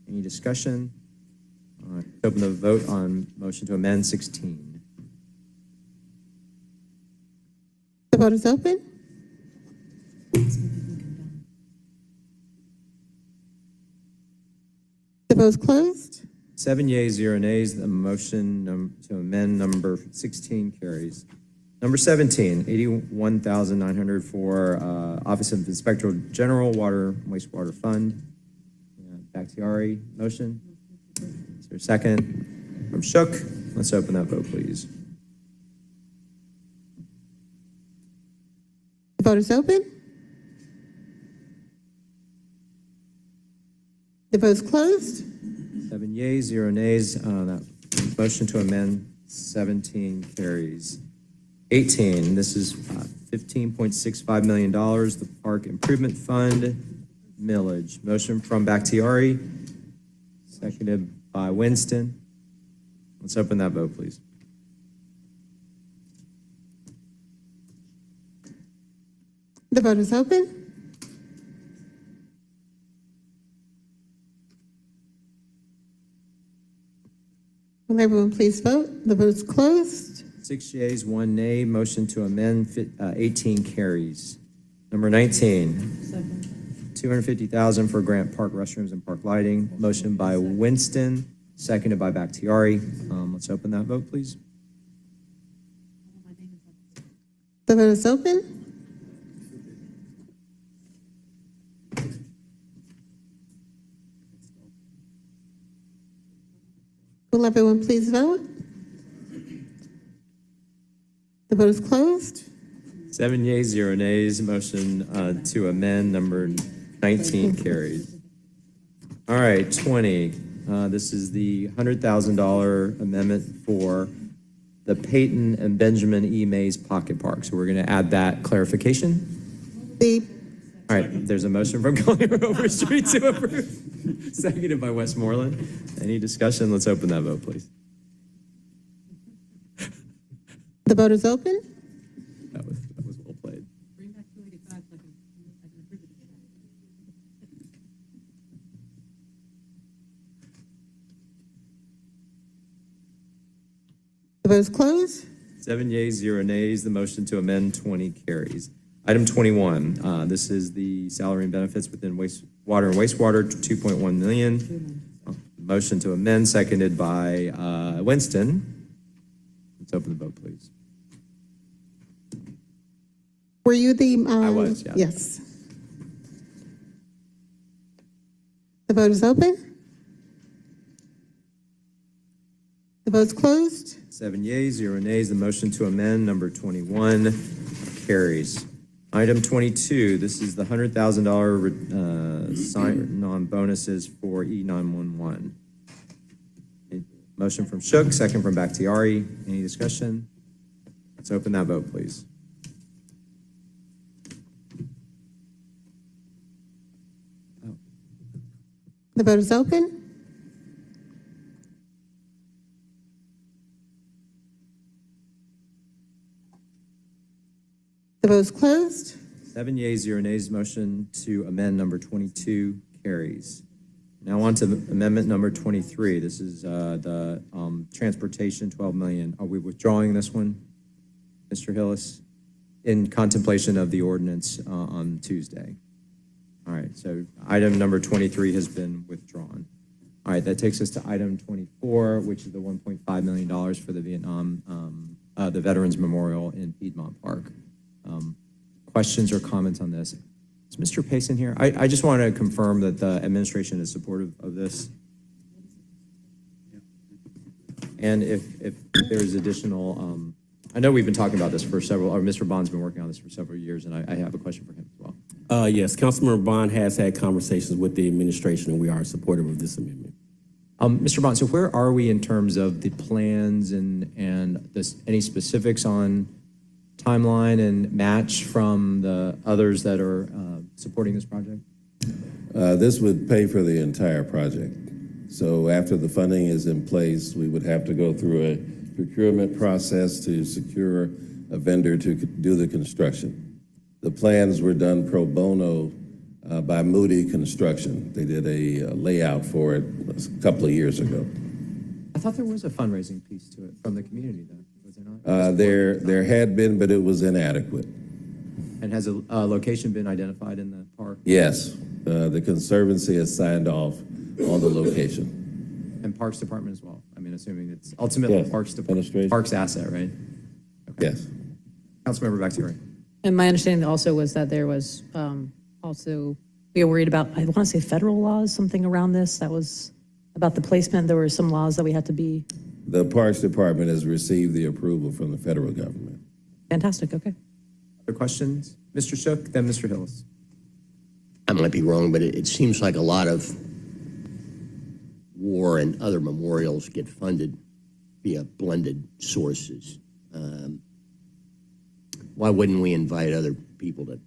Any discussion? Open the vote on motion to amend 16. The vote is open. The vote is closed. 7 yeas, 0 nays. The motion to amend number 16 carries. Number 17, $81,900 for Office of Inspector General Water and Wastewater Fund. Bakhtiari, motion. Is there a second? From Shook. Let's open that vote, please. The vote is open. The vote is closed. 7 yeas, 0 nays. That motion to amend 17 carries. 18, this is $15.65 million, the Park Improvement Fund millage. Motion from Bakhtiari, seconded by Winston. Let's open that vote, please. The vote is open. Will everyone please vote? The vote is closed. 6 yeas, 1 nay. Motion to amend 18 carries. Number 19, $250,000 for Grant Park restrooms and park lighting. Motion by Winston, seconded by Bakhtiari. Let's open that vote, please. The vote is open. Will everyone please vote? The vote is closed. 7 yeas, 0 nays. Motion to amend number 19 carries. All right, 20. This is the $100,000 amendment for the Peyton and Benjamin E. Mays Pocket Park. So we're going to add that clarification. All right, there's a motion from Collier Overstreet to approve, seconded by Westmoreland. Any discussion? Let's open that vote, please. The vote is open. That was well played. The vote is closed. 7 yeas, 0 nays. The motion to amend 20 carries. Item 21, this is the salary and benefits within water and wastewater, $2.1 million. Motion to amend, seconded by Winston. Let's open the vote, please. Were you the? I was, yeah. Yes. The vote is open. The vote is closed. 7 yeas, 0 nays. The motion to amend number 21 carries. Item 22, this is the $100,000 sign-on bonuses for E911. Motion from Shook, second from Bakhtiari. Any discussion? Let's open that vote, please. The vote is open. The vote is closed. 7 yeas, 0 nays. Motion to amend number 22 carries. Now on to amendment number 23. This is the transportation, 12 million. Are we withdrawing this one, Mr. Hillis? In contemplation of the ordinance on Tuesday. All right, so item number 23 has been withdrawn. All right, that takes us to item 24, which is the $1.5 million for the the Veterans Memorial in Piedmont Park. Questions or comments on this? Is Mr. Payson here? I just want to confirm that the administration is supportive of this. And if there's additional, I know we've been talking about this for several, or Mr. Bond's been working on this for several years, and I have a question for him as well. Yes, Councilmember Bond has had conversations with the administration, and we are supportive of this amendment. Mr. Bond, so where are we in terms of the plans and this, any specifics on timeline and match from the others that are supporting this project? This would pay for the entire project. So after the funding is in place, we would have to go through a procurement process to secure a vendor to do the construction. The plans were done pro bono by Moody Construction. They did a layout for it a couple of years ago. I thought there was a fundraising piece to it from the community, though. Was there not? There had been, but it was inadequate. And has a location been identified in the park? Yes, the Conservancy has signed off on the location. And Parks Department as well? I mean, assuming it's ultimately Yes, Parks Department, Parks asset, right? Okay. Yes. Councilmember Bakhtiari. And my understanding also was that there was also, we were worried about, I want to say federal laws, something around this, that was about the placement. There were some laws that we had to be. The Parks Department has received the approval from the federal government. Fantastic, okay. Other questions? Mr. Shook, then Mr. Hillis. I might be wrong, but it seems like a lot of war and other memorials get funded via blended sources. Why wouldn't we invite other people to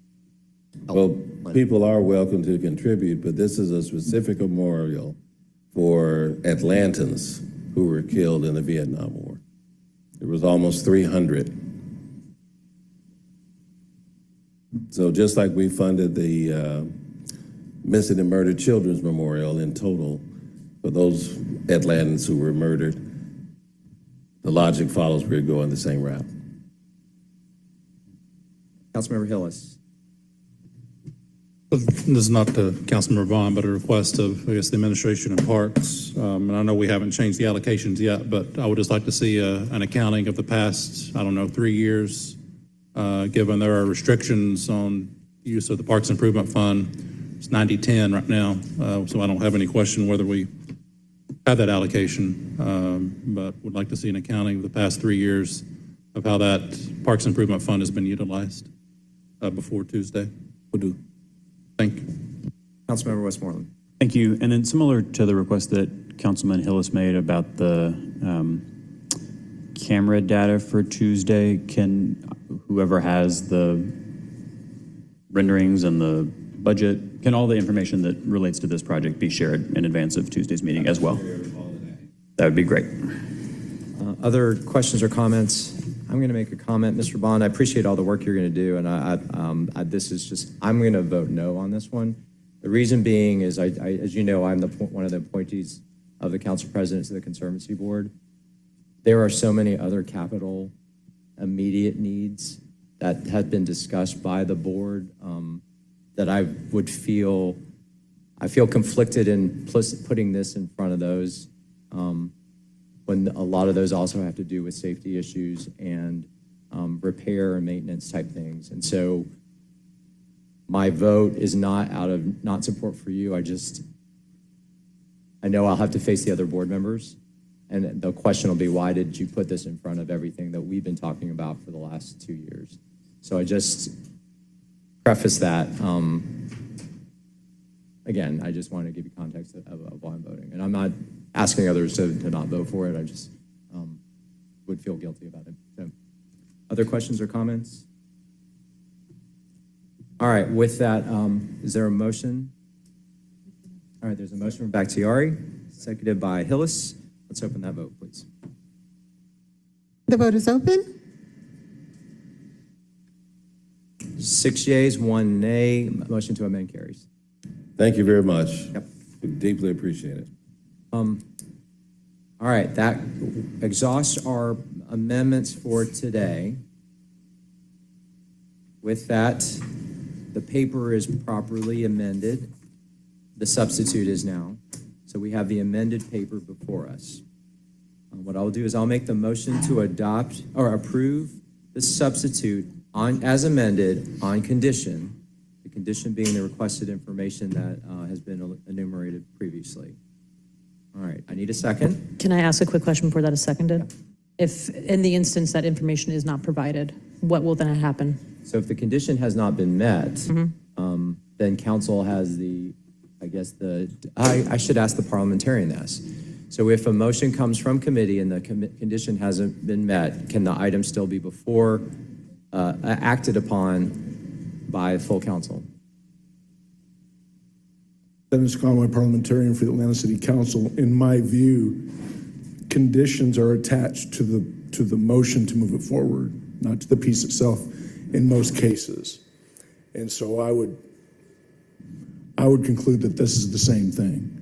help? Well, people are welcome to contribute, but this is a specific memorial for Atlantans who were killed in the Vietnam War. There was almost 300. So just like we funded the Missing and Murdered Children's Memorial in total for those Atlantans who were murdered, the logic follows we're going the same route. Councilmember Hillis. This is not to Councilmember Bond, but a request of, I guess, the administration and parks. And I know we haven't changed the allocations yet, but I would just like to see an accounting of the past, 3 years, given there are restrictions on use of the Parks Improvement Fund. It's 90-10 right now, so I don't have any question whether we have that allocation, but would like to see an accounting of the past 3 years of how that Parks Improvement Fund has been utilized before Tuesday. Will do. Thank you. Councilmember Westmoreland. Thank you. And then similar to the request that Councilman Hillis made about the camera data for Tuesday, can whoever has the renderings and the budget, can all the information that relates to this project be shared in advance of Tuesday's meeting as well? That would be great. Other questions or comments? I'm going to make a comment, Mr. Bond. I appreciate all the work you're going to do, and this is just, I'm going to vote no on this one. The reason being is, as you know, I'm one of the appointees of the council presidents of the Conservancy Board. There are so many other capital immediate needs that have been discussed by the board that I feel conflicted in putting this in front of those. When a lot of those also have to do with safety issues and repair and maintenance type things. And so my vote is not out of not support for you. I know I'll have to face the other board members. And the question will be, why did you put this in front of everything that we've been talking about for the last 2 years? So I just preface that. Again, I just want to give you context of why I'm voting. And I'm not asking others to not vote for it. I just would feel guilty about it. So, other questions or comments? All right, with that, is there a motion? All right, there's a motion from Bakhtiari, seconded by Hillis. Let's open that vote, please. The vote is open. 6 yeas, 1 nay. Motion to amend carries. Thank you very much. Yep. We deeply appreciate it. All right, that exhausts our amendments for today. With that, the paper is properly amended. The substitute is now. So we have the amended paper before us. What I'll do is I'll make the motion to adopt or approve the substitute as amended on condition, the condition being the requested information that has been enumerated previously. All right, I need a second. Can I ask a quick question before that is seconded? If, in the instance that information is not provided, what will then happen? So if the condition has not been met, then council has I should ask the parliamentarian this. So if a motion comes from committee and the condition hasn't been met, can the item still be acted upon by full council? Dennis Conway, parliamentarian for the Atlanta City Council. In my view, conditions are attached to the motion to move it forward, not to the piece itself in most cases. And so I would conclude that this is the same thing.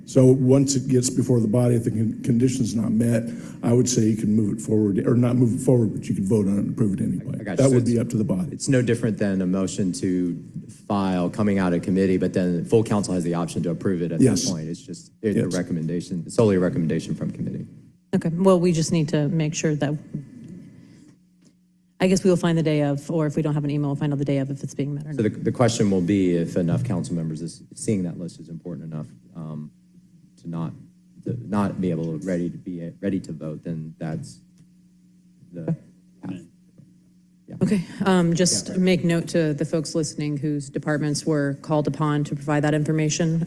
So once it gets before the body, if the condition's not met, I would say you can move it forward, or not move it forward, but you could vote on it and approve it anyway. That would be up to the body. It's no different than a motion to file coming out of committee, but then full council has the option to approve it at that point. It's just a recommendation, it's solely a recommendation from committee. Okay, well, we just need to make sure that, I guess we will find the day of, or if we don't have an email, we'll find out the day of if it's being met or So not. the question will be if enough council members seeing that list is important enough to not be able to ready to vote, then that's the path. Okay, just make note to the folks listening whose departments were called upon to provide that information.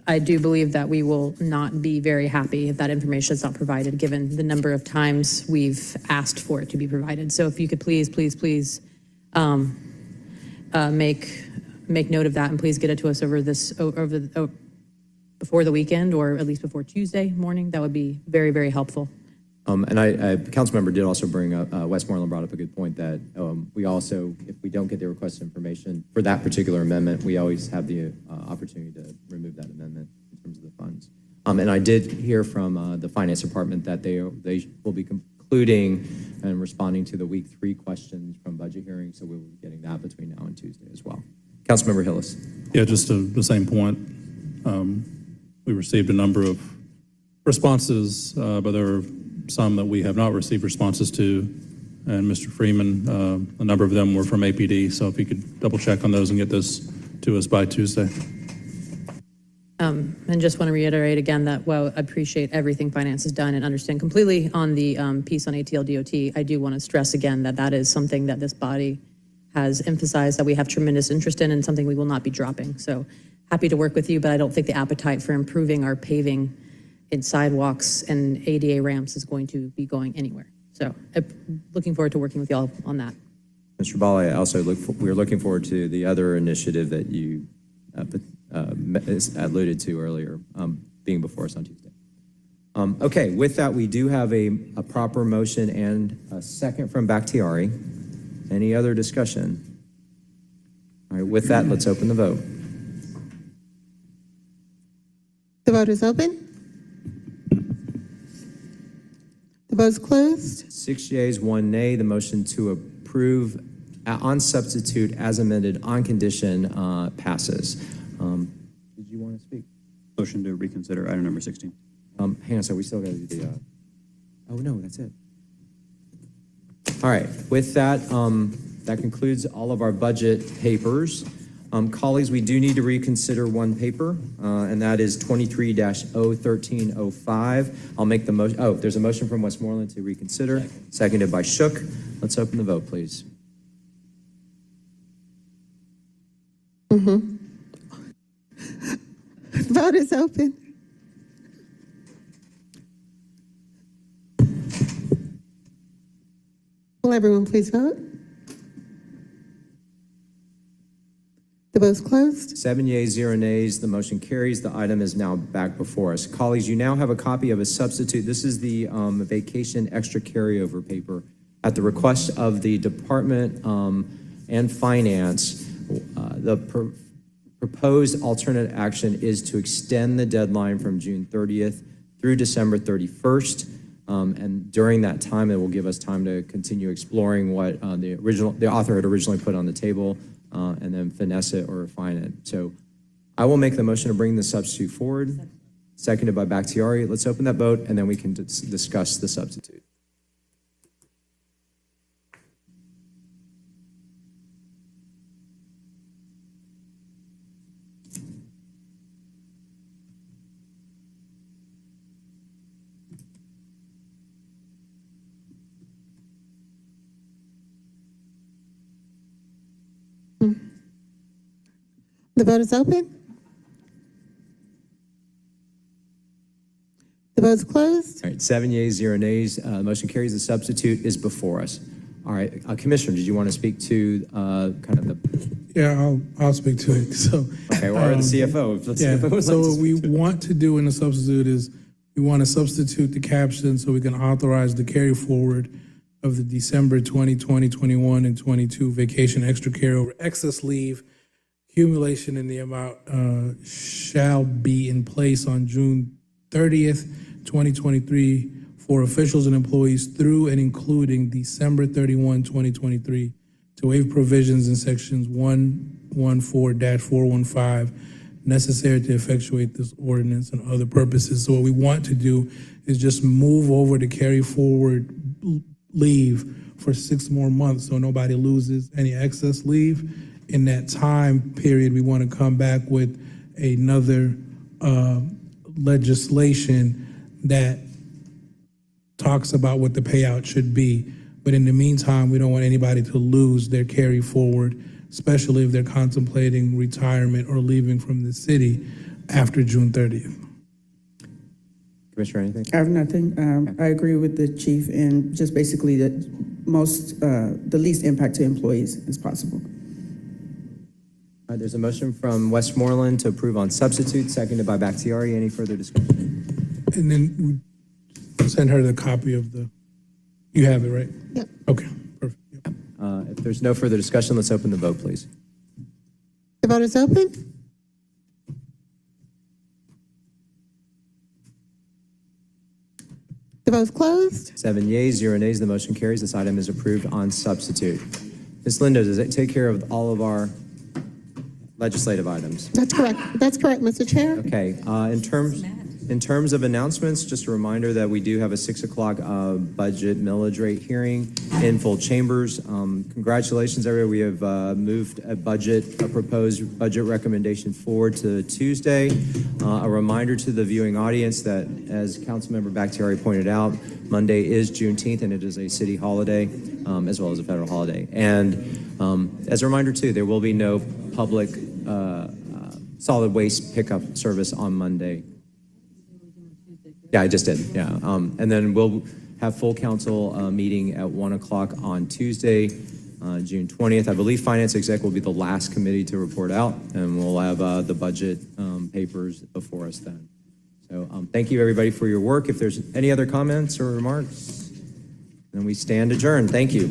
I do believe that we will not be very happy if that information is not provided, given the number of times we've asked for it to be provided. So if you could please make note of that, and please get it to us before the weekend, or at least before Tuesday morning. That would be very, very helpful. And council member did also bring up, Westmoreland brought up a good point that we also, if we don't get the requested information for that particular amendment, we always have the opportunity to remove that amendment in terms of the funds. And I did hear from the finance department that they will be concluding and responding to the week 3 questions from budget hearings, so we will be getting that between now and Tuesday as well. Councilmember Hillis. Yeah, just to the same point. We received a number of responses, but there are some that we have not received responses to. And Mr. Freeman, a number of them were from APD. So if you could double check on those and get those to us by Tuesday. And just want to reiterate again that while I appreciate everything finance has done and understand completely on the piece on ATL DOT, I do want to stress again that that is something that this body has emphasized that we have tremendous interest in, and something we will not be dropping. So happy to work with you, but I don't think the appetite for improving our paving in sidewalks and ADA ramps is going to be going anywhere. So looking forward to working with y'all on that. Mr. Bali, we're looking forward to the other initiative that you alluded to earlier, being before us on Tuesday. Okay, with that, we do have a proper motion and a second from Bakhtiari. Any other discussion? All right, with that, let's open the vote. The vote is open. The vote is closed. 6 yeas, 1 nay. The motion to approve on substitute as amended on condition passes. Did you want to speak? Motion to reconsider item number 16. Hang on a second, we still got to do the, oh no, that's it. All right, with that, that concludes all of our budget papers. Colleagues, we do need to reconsider one paper, and that is 23-01305. I'll make the motion. Oh, there's a motion from Westmoreland to reconsider, seconded by Shook. Let's open the vote, please. Vote is open. Will everyone please vote? The vote is closed. 7 yeas, 0 nays. The motion carries. The item is now back before us. Colleagues, you now have a copy of a substitute. This is the vacation extra carryover paper. At the request of the department and finance, the proposed alternate action is to extend the deadline from June 30th through December 31st. And during that time, it will give us time to continue exploring what the author had originally put on the table, and then finesse it or refine it. So I will make the motion to bring the substitute forward, seconded by Bakhtiari. Let's open that vote, and then we can discuss the substitute. The vote is open. The vote is closed. All right, 7 yeas, 0 nays. Motion carries. The substitute is before us. All right, Commissioner, did you want to speak to kind of the? Yeah, I'll speak to it. So, okay, or the CFO. If the CFO would so like to what we speak to it. want to do in the substitute is we want to substitute the caption so we can authorize the carry forward of the December 2020, 21, and 22 vacation extra carryover excess leave accumulation in the amount shall be in place on June 30th, 2023 for officials and employees through and including December 31, 2023 to waive provisions in sections 114-415 necessary to effectuate this ordinance and other purposes. So what we want to do is just move over to carry forward leave for 6 more months so nobody loses any excess leave. In that time period, we want to come back with another legislation that talks about what the payout should be. But in the meantime, we don't want anybody to lose their carry forward, especially if they're contemplating retirement or leaving from the city after June 30th. Commissioner, anything? I have nothing. I agree with the chief and just basically the least impact to employees as possible. All right, there's a motion from Westmoreland to approve on substitute, seconded by Bakhtiari. Any further discussion? And then we send her the copy of you have it, right? Yep. Okay, perfect. Yep. If there's no further discussion, let's open the vote, please. The vote is open. The vote is closed. 7 yeas, 0 nays. The motion carries. This item is approved on substitute. Ms. Lindo, does it take care of all of our legislative items? That's correct. That's correct, Mr. Chair. Okay. In terms of announcements, just a reminder that we do have a 6 o'clock budget millage rate hearing in full chambers. Congratulations, everybody. We have moved a proposed budget recommendation forward to Tuesday. A reminder to the viewing audience that, as Councilmember Bakhtiari pointed out, Monday is Juneteenth, and it is a city holiday, as well as a federal holiday. And as a reminder, too, there will be no public solid waste pickup service on Monday. Yeah, I just did, yeah. And then we'll have full council meeting at 1 o'clock on Tuesday, June 20th. I believe Finance Exec will be the last committee to report out, and we'll have the budget papers before us then. So thank you, everybody, for your work. If there's any other comments or remarks, then we stand adjourned. Thank you.